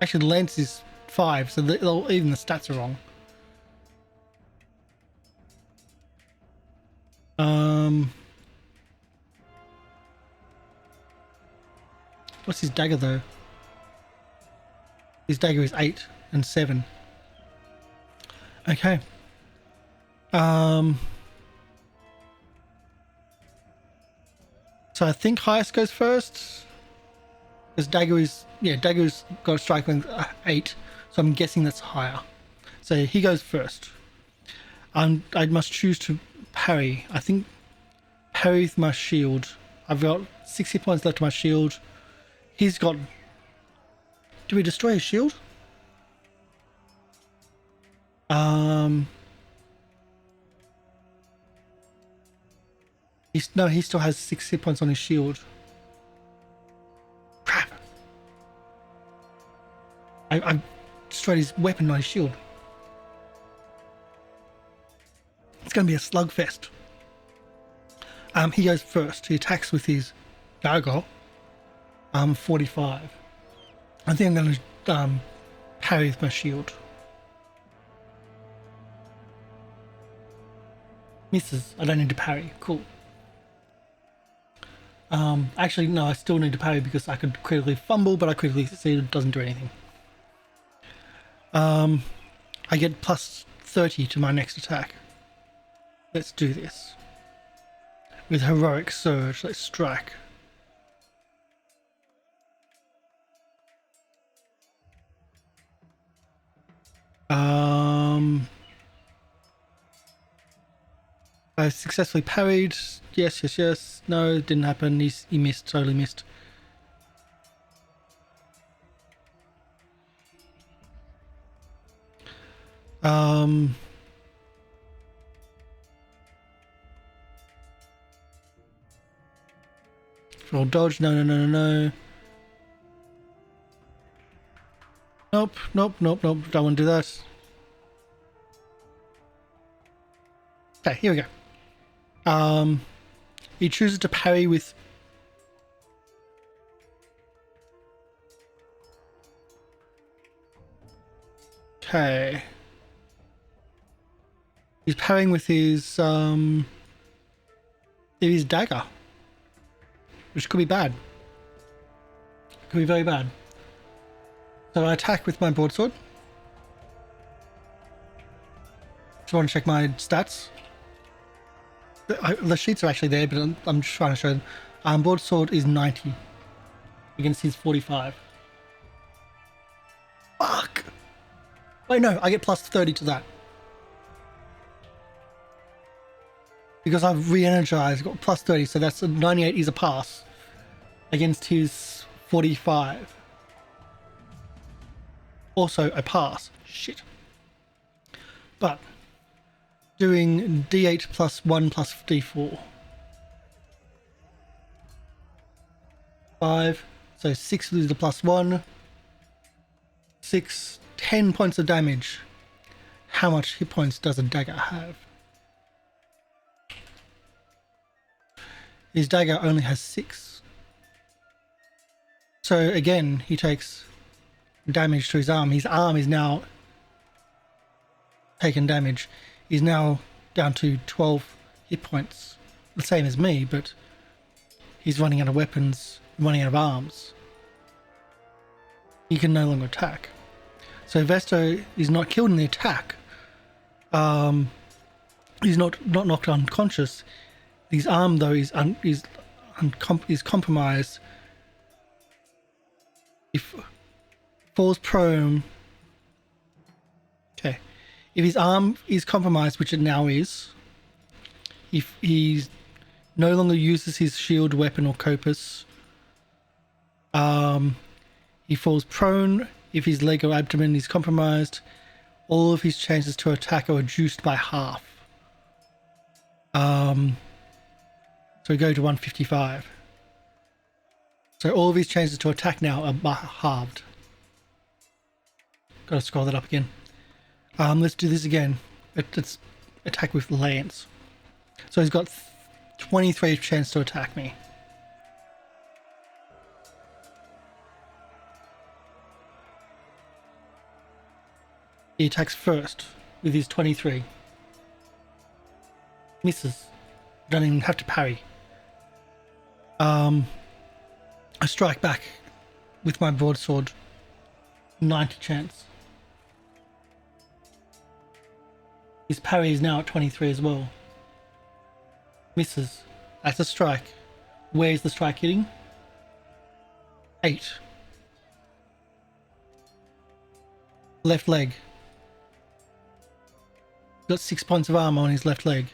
Actually, the lance is 5, so even the stats are wrong. What's his dagger though? His dagger is 8 and 7. Okay. So I think highest goes first. Because dagger's got a strike length 8, so I'm guessing that's higher. So he goes first. I must choose to parry. I think parry with my shield. I've got 60 points left to my shield. He's got... Do we destroy his shield? He still has 6 hit points on his shield. Crap. I destroyed his weapon, not his shield. going to be a slugfest. He goes first. He attacks with his dagger. 45. I think I'm going to parry with my shield. Misses. I don't need to parry. Cool. Actually, no, I still need to parry because I could critically fumble, but I critically succeeded. Doesn't do anything. I get plus 30 to my next attack. Let's do this. With Heroic Surge, let's strike. I successfully parried. Yes, yes, yes. No, it didn't happen. He missed, totally missed. Roll dodge. No, no, no, no, no. Nope, nope, nope, nope. Don't want to do that. Okay, here we go. He chooses to parry with... Okay. He's parrying with his dagger. Which could be bad. Could be very bad. So I attack with my broadsword. Just want to check my stats. The sheets are actually there, but I'm just trying to show them. Broadsword is 90 against his 45. Fuck! Wait, no, I get plus 30 to that. Because I've re-energized, got plus 30, so that's a 98 is a pass against his 45. Also a pass. Shit. But doing D8 plus 1 plus D4. 5. So 6 lose the plus 1. 6. 10 points of damage. How much hit points does a dagger have? His dagger only has 6. So again, he takes damage to his arm. His arm is now taken damage. He's now down to 12 hit points. The same as me, but he's running out of weapons, running out of arms. He can no longer attack. So Vesto is not killed in the attack. He's not knocked unconscious. His arm, though, is compromised. If falls prone. Okay. If his arm is compromised, which it now is, if he no longer uses his shield, weapon, or copus, he falls prone. If his leg or abdomen is compromised, all of his chances to attack are reduced by half. So we go to 155. So all of his chances to attack now are halved. Got to scroll that up again. Let's do this again. Let's attack with lance. So he's got 23 chance to attack me. He attacks first with his 23. Misses. Don't even have to parry. I strike back with my broadsword. 90 chance. His parry is now at 23 as well. Misses. That's a strike. Where's the strike hitting? 8. Left leg. Got 6 points of armor on his left leg.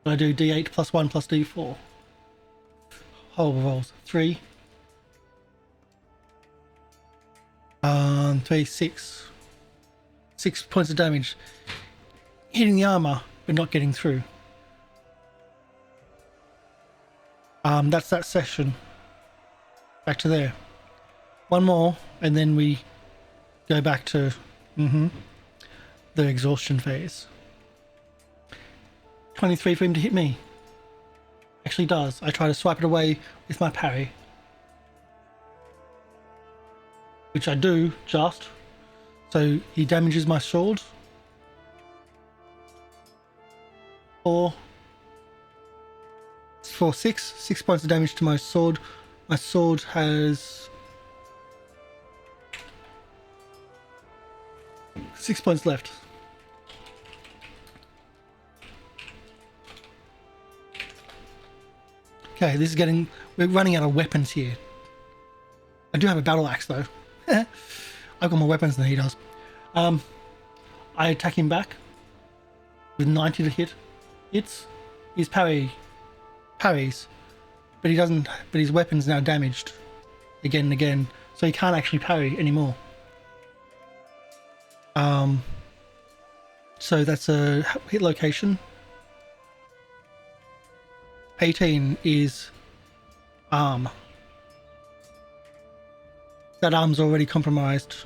I do D8 plus 1 plus D4. Horrible rolls. 3. 3, 6. 6 points of damage. Hitting the armor, but not getting through. That's that session. Back to there. One more, and then we go back to the exhaustion phase. 23 for him to hit me. Actually does. I try to swipe it away with my parry. Which I do, just. So he damages my sword. For 6 points of damage to my sword. My sword has 6 points left. Okay, this is getting... We're running out of weapons here. I do have a battle axe though. I've got more weapons than he does. I attack him back with 90 to hit. His parries, but he doesn't. But his weapon's now damaged again and again, so he can't actually parry anymore. So that's a hit location. 18 is arm. That arm's already compromised.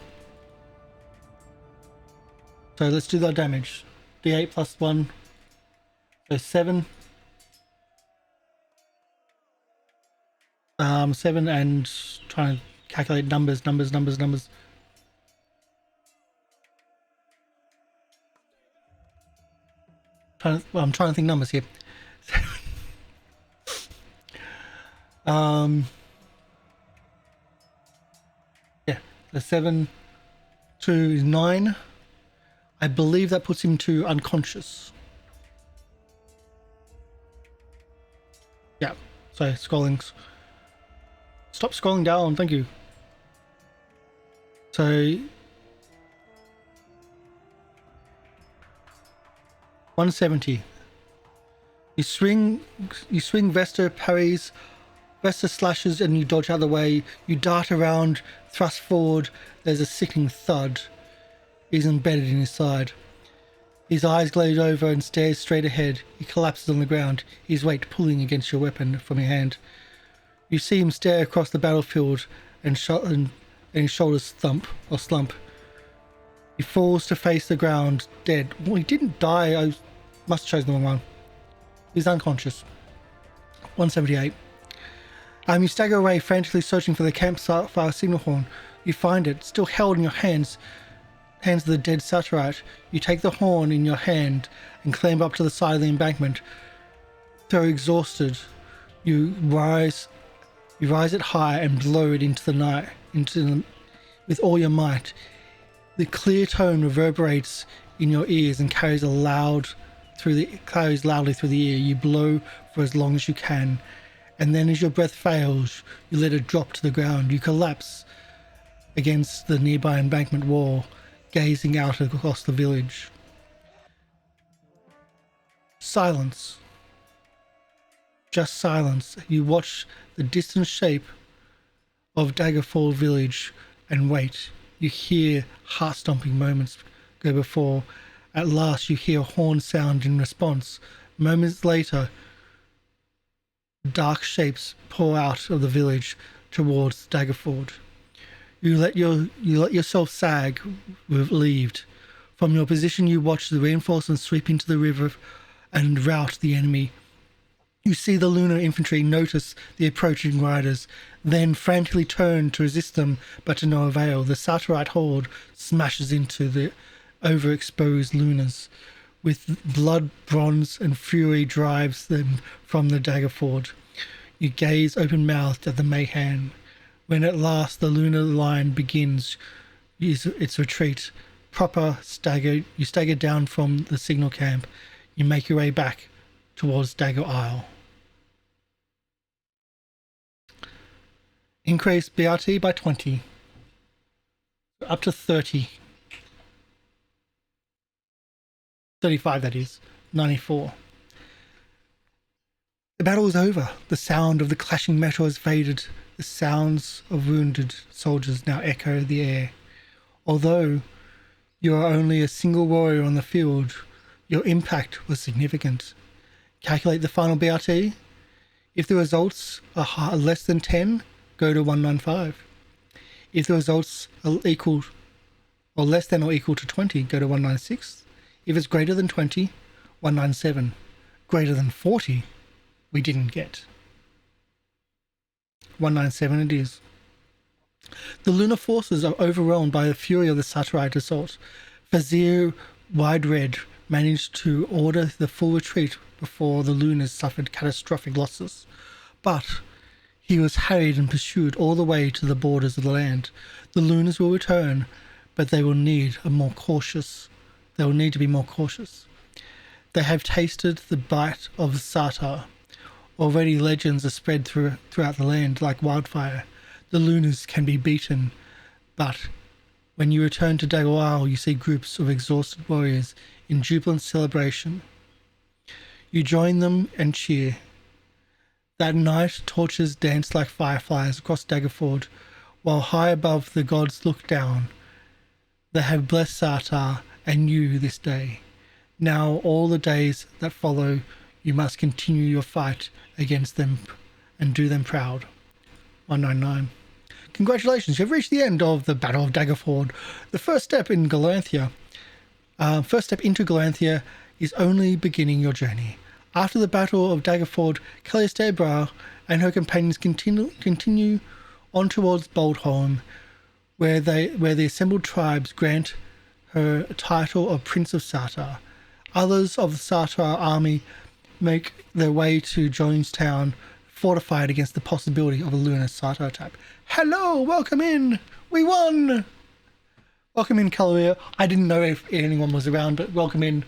So let's do that damage. D8 plus 1. So 7. 7 and trying to calculate numbers. I'm trying to think numbers here. Yeah, the 7, 2 is 9. I believe that puts him to unconscious. Yeah, so scrolling. Stop scrolling down, thank you. So 170. You swing Vesta parries, Vesta slashes, and you dodge out of the way. You dart around, thrust forward. There's a sickening thud. He's embedded in his side. His eyes glaze over and stares straight ahead. He collapses on the ground, his weight pulling against your weapon from your hand. You see him stare across the battlefield and his shoulders slump. He falls to face the ground, dead. Well, he didn't die. I must have chosen the wrong one. He's unconscious. 178. You stagger away, frantically searching for the campfire signal horn. You find it, still held in your hands of the dead CatRoulette. You take the horn in your hand and climb up to the side of the embankment. Though exhausted, you rise it high and blow it into the night, with all your might. The clear tone reverberates in your ears and carries loudly through the ear. You blow for as long as you can, and then as your breath fails, you let it drop to the ground. You collapse against the nearby embankment wall, gazing out across the village. Silence. Just silence. You watch the distant shape of Daggerfall village and wait. You hear heart-stomping moments go before. At last you hear a horn sound in response. Moments later, dark shapes pour out of the village towards Daggerford. You let yourself sag, relieved. From your position you watch the reinforcements sweep into the river and rout the enemy. You see the lunar infantry notice the approaching riders, then frantically turn to resist them, but to no avail. The CatRoulette horde smashes into the overexposed lunars. With blood, bronze, and fury drives them from the Daggerford. You gaze open-mouthed at the mayhem. When at last the lunar line begins its retreat, you stagger down from the signal camp. You make your way back towards Dagger Isle. Increase BRT by 20. Up to 30. 35, that is. 94. The battle is over. The sound of the clashing metal has faded. The sounds of wounded soldiers now echo the air. Although you are only a single warrior on the field, your impact was significant. Calculate the final BRT. If the results are less than 10, go to 195. If the results are equal or less than or equal to 20, go to 196. If it's greater than 20, 197. greater than 40 we didn't get. 197 it is. The lunar forces are overwhelmed by the fury of the Saturite assault. Vizier Wide Red managed to order the full retreat before the Lunars suffered catastrophic losses. But he was harried and pursued all the way to the borders of the land. The Lunars will return, but they will need to be more cautious. They have tasted the bite of Satar. Already legends are spread throughout the land like wildfire. The Lunars can be beaten, but when you return to Daggerwile, you see groups of exhausted warriors in jubilant celebration. You join them and cheer. That night, torches dance like fireflies across Daggerford, while high above the gods look down. They have blessed Satar and you this day. Now all the days that follow, you must continue your fight against them and do them proud. 199. Congratulations, you've reached the end of the Battle of Daggerford. The first step into Galanthia is only beginning your journey. After the Battle of Daggerford, Calistebra and her companions continue on towards Boldholm, where the assembled tribes grant her a title of Prince of Satar. Others of the Satar army make their way to Jonestown, fortified against the possibility of a lunar Satar attack. Hello, welcome in. We won. Welcome in, Caloria. I didn't know if anyone was around, but welcome in.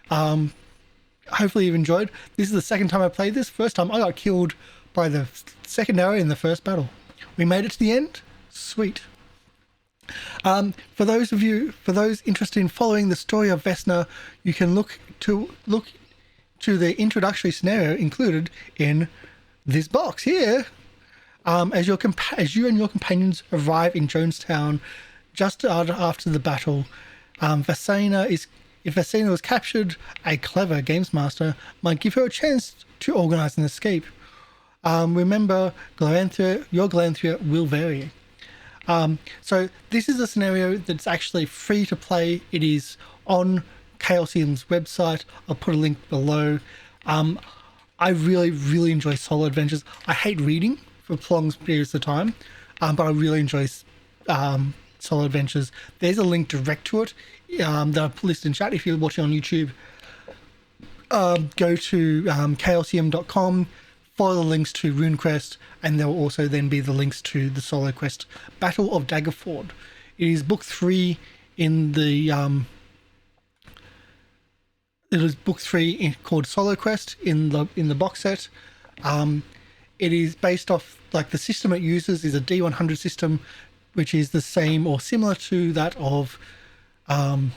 Hopefully you've enjoyed. This is the second time I played this. First time I got killed by the second arrow in the first battle. We made it to the end. Sweet. For those interested in following the story of Vesna, you can look to the introductory scenario included in this box here. As you and your companions arrive in Jonestown just after the battle, if Vesna was captured, a clever games master might give her a chance to organize an escape. Remember, your Galanthia will vary. So this is a scenario that's actually free to play. It is on Chaosium's website. I'll put a link below. I really enjoy solo adventures. I hate reading for prolonged periods of time, but I really enjoy solo adventures. There's a link direct to it that I've listed in chat. If you're watching on YouTube, go to chaosium.com, follow the links to RuneQuest, and there will also then be the links to the SoloQuest Battle of Daggerford. It is book 3 in the called SoloQuest in the box set. It is based off, like, the system it uses is a D100 system, which is the same or similar to that of Call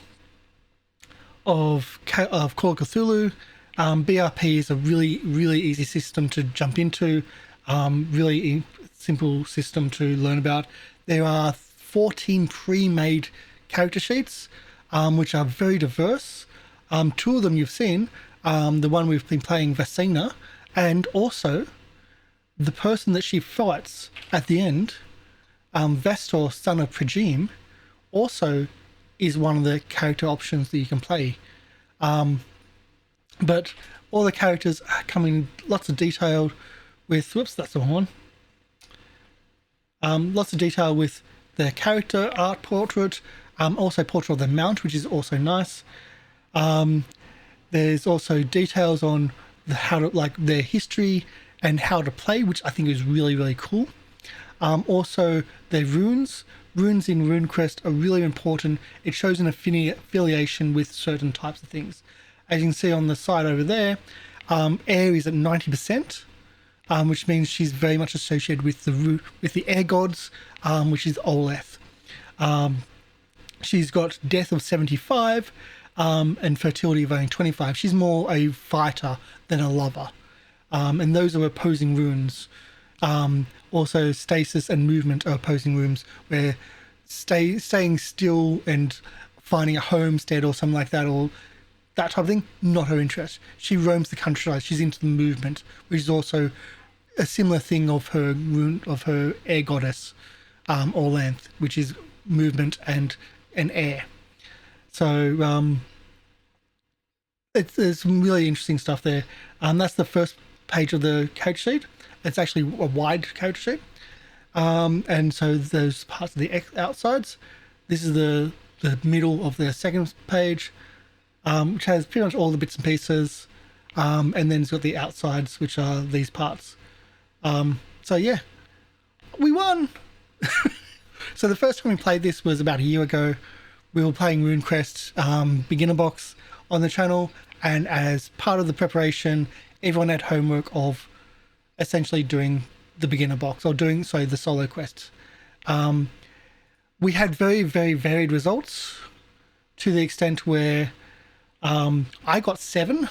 of Cthulhu. BRP is a really easy system to jump into, really simple system to learn about. There are 14 pre-made character sheets, which are very diverse. 2 of them you've seen, the one we've been playing, Vesna, and also the person that she fights at the end, Vestor, son of Prajim, also is one of the character options that you can play. But all the characters come in lots of detail with, whoops, that's the wrong one. Lots of detail with their character art portrait, also portrait of their mount, which is also nice. There's also details on their history and how to play, which I think is really cool. Also their runes. Runes in RuneQuest are really important. It shows an affiliation with certain types of things. As you can see on the side over there, air is at 90%, which means she's very much associated with the air gods, which is Oleth. She's got death of 75, and fertility of only 25. She's more a fighter than a lover. And those are opposing runes. Also stasis and movement are opposing runes, where staying still and finding a homestead or something like that, or that type of thing, not her interest. She roams the countryside. She's into the movement, which is also a similar thing of her rune, of her air goddess, Orlanth, which is movement and air. So there's some really interesting stuff there. That's the first page of the character sheet. It's actually a wide character sheet. And so those parts of the outsides. This is the middle of the second page, which has pretty much all the bits and pieces. And then it's got the outsides, which are these parts. So yeah, we won. So the first time we played this was about a year ago. We were playing RuneQuest beginner box on the channel, and as part of the preparation, everyone had homework of essentially doing the beginner box, or doing the solo quest. We had very, very varied results, to the extent where I got 7,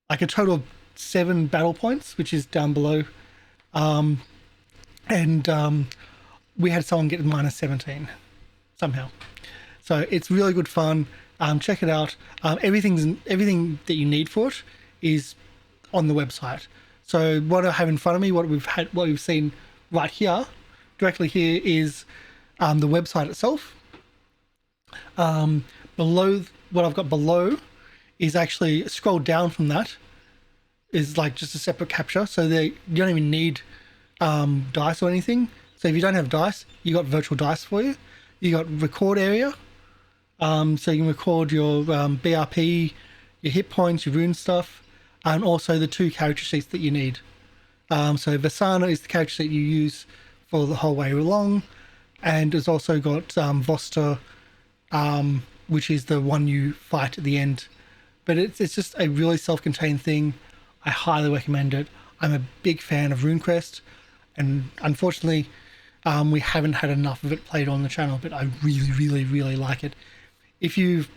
like a total of 7 battle points, which is down below, and we had someone get -17 somehow. So it's really good fun. Check it out. Everything that you need for it is on the website. So what I have in front of me, what we've seen right here, directly here, is the website itself. Below, what I've got below is actually, scroll down from that, is like just a separate capture. So you don't even need dice or anything. So if you don't have dice, you got virtual dice for you. You got record area. So you can record your BRP, your hit points, your rune stuff, and also the 2 character sheets that you need. So Vasana is the character sheet you use for the whole way along, and it's also got Voster, which is the one you fight at the end. But it's just a really self-contained thing. I highly recommend it. I'm a big fan of RuneQuest, and unfortunately, we haven't had enough of it played on the channel, but I really, really, really like it. If you've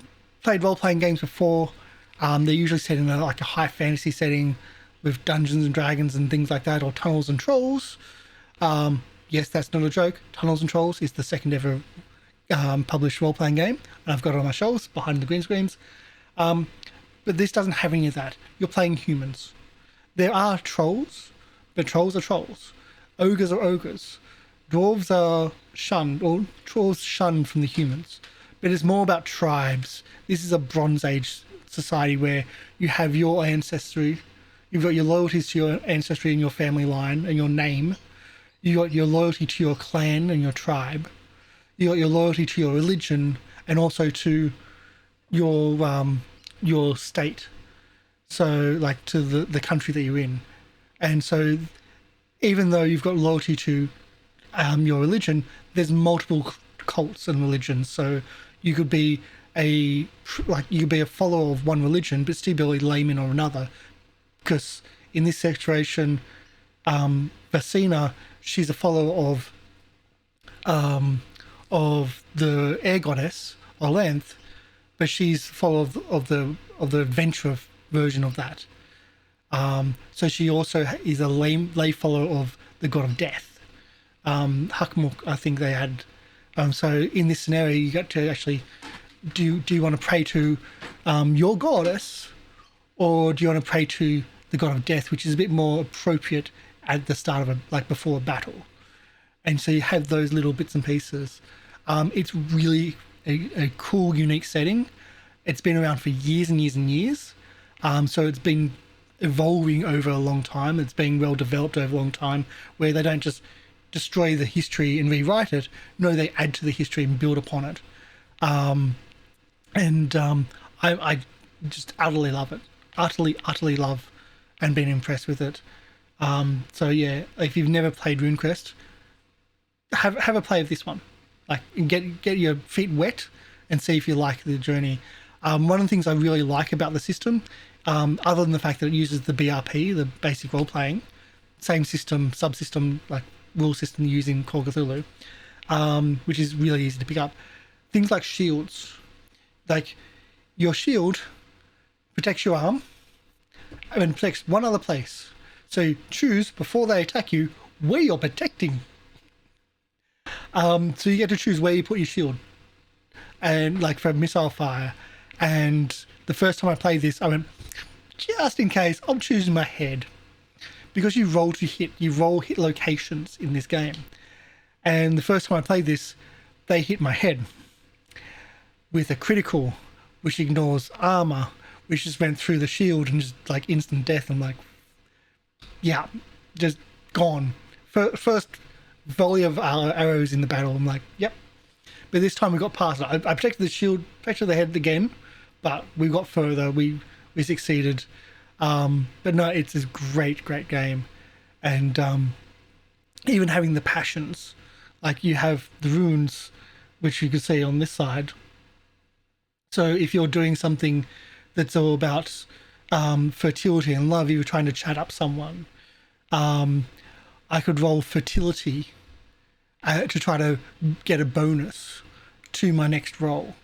played role-playing games before, they're usually set in a high fantasy setting with Dungeons and Dragons and things like that, or Tunnels and Trolls. Yes, that's not a joke. Tunnels and Trolls is the second ever published role-playing game, and I've got it on my shelves behind the green screens. But this doesn't have any of that. You're playing humans. There are trolls, but trolls are trolls. Ogres are ogres. Dwarves are shunned, or trolls shunned from the humans. But it's more about tribes. This is a Bronze Age society where you have your ancestry, you've got your loyalties to your ancestry and your family line and your name. You got your loyalty to your clan and your tribe. You got your loyalty to your religion, and also to your state. So like to the country that you're in. And so even though you've got loyalty to your religion, there's multiple cults and religions. So you could be a follower of one religion, but still be a layman or another. Because in this situation, Vasina, she's a follower of the air goddess Orlanth, but she's a follower of the adventurer version of that. So she also is a lay follower of the god of death. Hakmuk, I think they had. So in this scenario, you get to actually do you want to pray to your goddess, or do you want to pray to the god of death, which is a bit more appropriate at the start of before a battle. And so you have those little bits and pieces. It's really a cool, unique setting. It's been around for years and years and years. So it's been evolving over a long time. It's been well developed over a long time, where they don't just destroy the history and rewrite it. No, they add to the history and build upon it. I just utterly love it. Utterly love and been impressed with it. So yeah, if you've never played RuneQuest, have a play of this one. Like, get your feet wet and see if you like the journey. One of the things I really like about the system, other than the fact that it uses the BRP, the basic role playing, same system, subsystem, like rule system used in Call of Cthulhu, which is really easy to pick up. Things like shields, like your shield protects your arm and protects one other place. So choose before they attack you where you're protecting. So you get to choose where you put your shield, and like for missile fire. And the first time I played this, I went, just in case, I'm choosing my head, because you roll to hit. You roll hit locations in this game. And the first time I played this, they hit my head with a critical, which ignores armor, which just went through the shield and just like instant death. I'm like, yeah, just gone. First volley of arrows in the battle. I'm like, yep. But this time we got past it. I protected the shield, protected the head again, but we got further. We succeeded. But no, it's a great game. And even having the passions, like you have the runes, which you can see on this side. So if you're doing something that's all about fertility and love, you're trying to chat up someone, I could roll fertility to try to get a bonus to my next roll.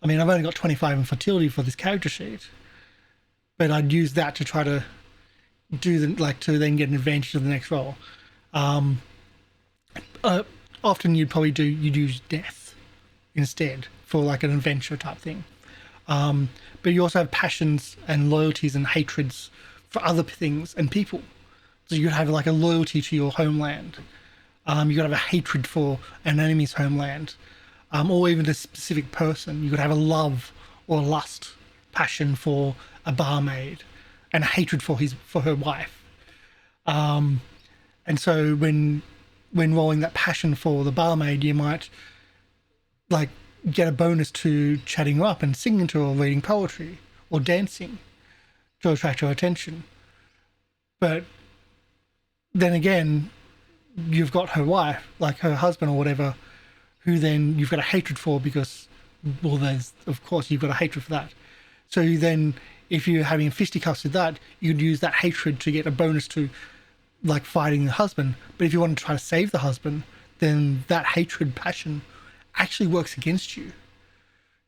I mean, I've only got 25 in fertility for this character sheet, but I'd use that to try to do to then get an advantage of the next roll. Often you'd use death instead for like an adventure type thing. But you also have passions and loyalties and hatreds for other things and people. So you'd have like a loyalty to your homeland. You could have a hatred for an enemy's homeland, or even a specific person. You could have a love or lust passion for a barmaid, and a hatred for her wife. And so when rolling that passion for the barmaid, you might like get a bonus to chatting her up and singing to her, or reading poetry or dancing to attract her attention. But then again, you've got her wife, like her husband or whatever, who then you've got a hatred for because, well, of course you've got a hatred for that. So then if you're having fisticuffs with that, you'd use that hatred to get a bonus to like fighting the husband. But if you want to try to save the husband, then that hatred passion actually works against you.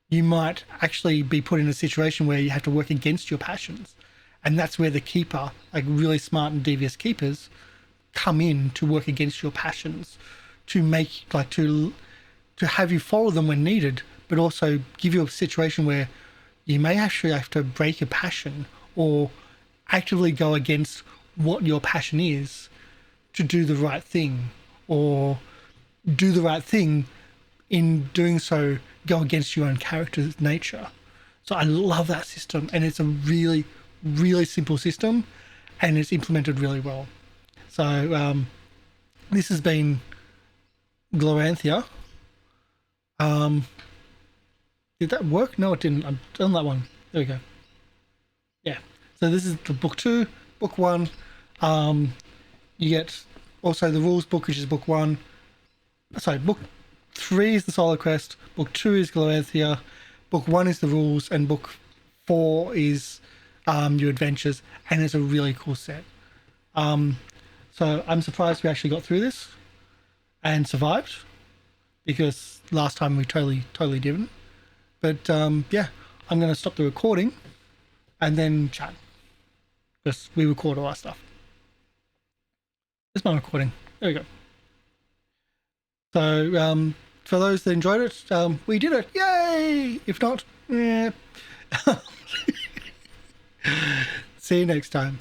You might actually be put in a situation where you have to work against your passions. And that's where the keeper, like really smart and devious keepers, come in to work against your passions, to make to have you follow them when needed, but also give you a situation where you may actually have to break a passion or actively go against what your passion is to do the right thing, or do the right thing in doing so go against your own character's nature. So I love that system, and it's a really, really simple system, and it's implemented really well. So this has been Glorantha. Did that work? No, it didn't. I've done that one. There we go. Yeah. So this is the book 2. Book 1. You get also the rules book, which is book 1. Sorry, book 3 is the SoloQuest. Book 2 is Glorantha. Book 1 is the rules, and book 4 is your adventures, and it's a really cool set. So I'm surprised we actually got through this and survived, because last time we totally didn't. But yeah, I'm going to stop the recording and then chat, because we record all our stuff. There's my recording. There we go. So for those that enjoyed it, we did it. Yay! If not, yeah. See you next time.